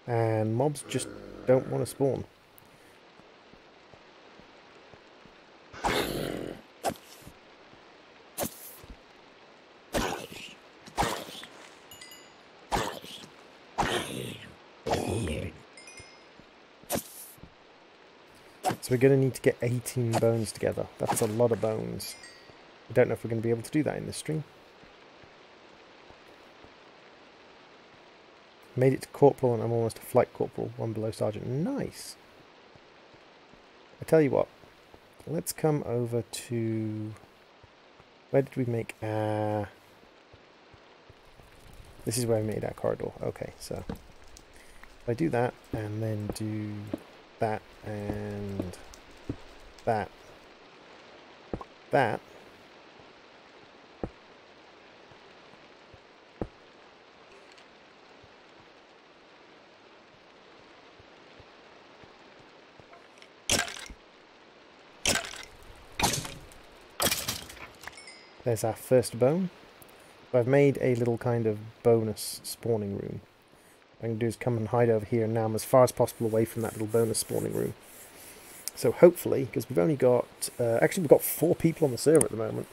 And mobs just don't want to spawn. So we're going to need to get 18 bones together. That's a lot of bones. I don't know if we're going to be able to do that in this stream. Made it to corporal and I'm almost a flight corporal, 1 below sergeant. Nice! I tell you what, let's come over to... Where did we make our... This is where we made our corridor. Okay, so if I do that and then do that and that, there's our first bone. So I've made a little kind of bonus spawning room. What I'm going to do is come and hide over here, and now I'm as far as possible away from that little bonus spawning room. So hopefully, because we've only got... actually, we've got 4 people on the server at the moment.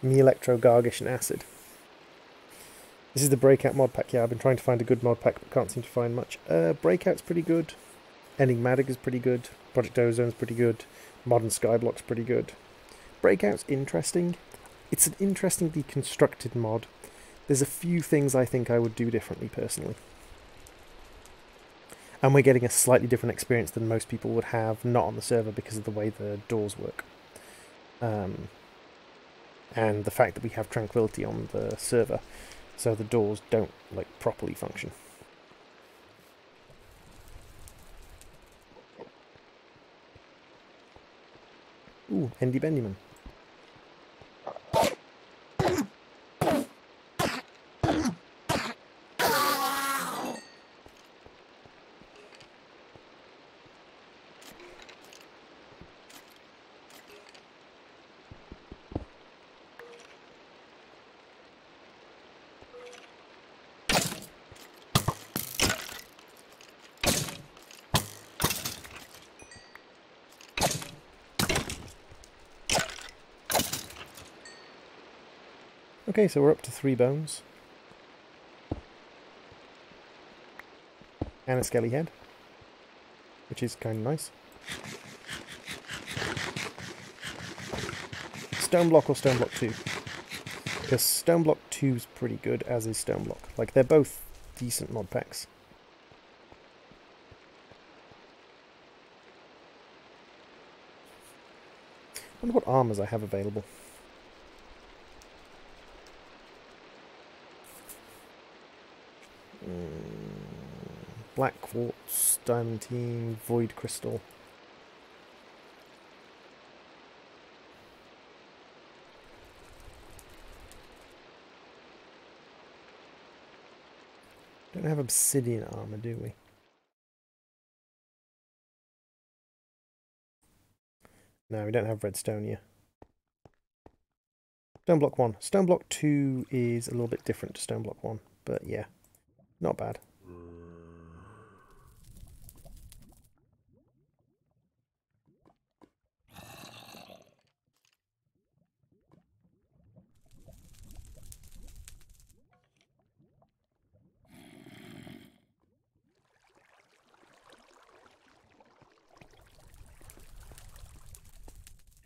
Me, Electro, Gargish, and Acid. This is the Breakout mod pack. Yeah, I've been trying to find a good mod pack, but can't seem to find much. Breakout's pretty good. Enigmatic is pretty good. Project Ozone's pretty good. Modern Skyblock's pretty good. Breakout's interesting. It's an interestingly constructed mod. There's a few things I think I would do differently, personally. And we're getting a slightly different experience than most people would have, not on the server, because of the way the doors work. And the fact that we have tranquility on the server, so the doors don't, like, properly function. Ooh, Hendy Benjamin. Okay, so we're up to 3 bones. And a skelly head, which is kind of nice. Stone Block or Stone Block 2. Because Stone Block 2 is pretty good, as is Stone Block. Like, they're both decent mod packs. I wonder what armors I have available. Black Quartz, Diamantine, Void Crystal. Don't have obsidian armor, do we? No, we don't have redstone. Stone Block 1. Stone Block 2 is a little bit different to Stone Block 1, but yeah, not bad.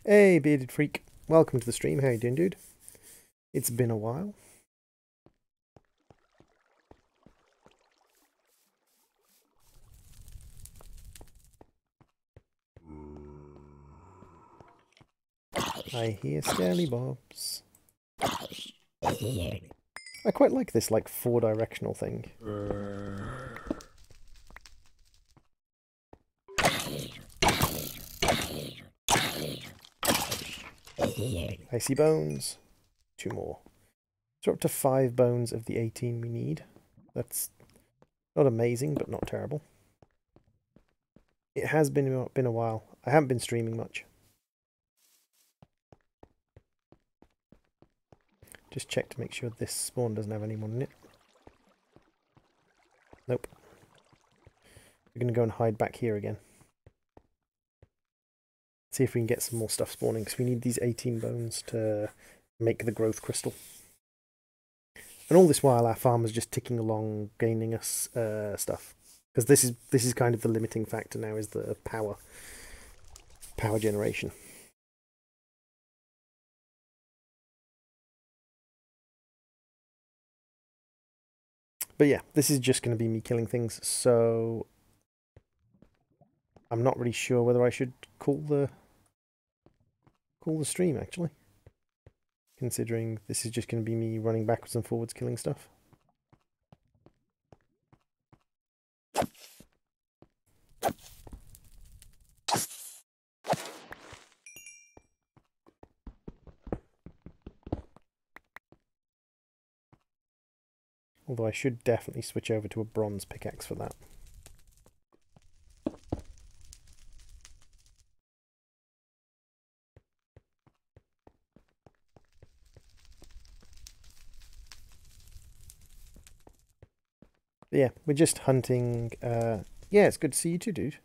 Hey, Bearded Freak. Welcome to the stream. How you doing, dude? It's been a while. I hear scallybobs. I quite like this, like, four-directional thing. I see bones. 2 more. So we're up to 5 bones of the 18 we need. That's not amazing, but not terrible. It has been a while. I haven't been streaming much. Just check to make sure this spawn doesn't have anyone in it. Nope. We're going to go and hide back here again. See if we can get some more stuff spawning, because we need these 18 bones to make the growth crystal. And all this while, our farmer's just ticking along, gaining us stuff. Because this is kind of the limiting factor now, is the power generation. But yeah, this is just going to be me killing things, so I'm not really sure whether I should call the stream, actually. Considering this is just going to be me running backwards and forwards killing stuff. Although I should definitely switch over to a bronze pickaxe for that. But yeah, we're just hunting. Yeah, it's good to see you too, dude.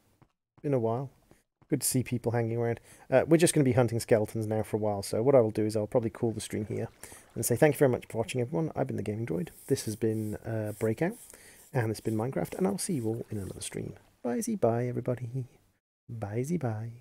Been a while. Good to see people hanging around. We're just going to be hunting skeletons now for a while, so what I will do is I'll probably call the stream here and say thank you very much for watching, everyone. I've been the GamingDroid. This has been Breakout, and this has been Minecraft, and I'll see you all in another stream. Bye-zy-bye, everybody. Bye-zy-bye.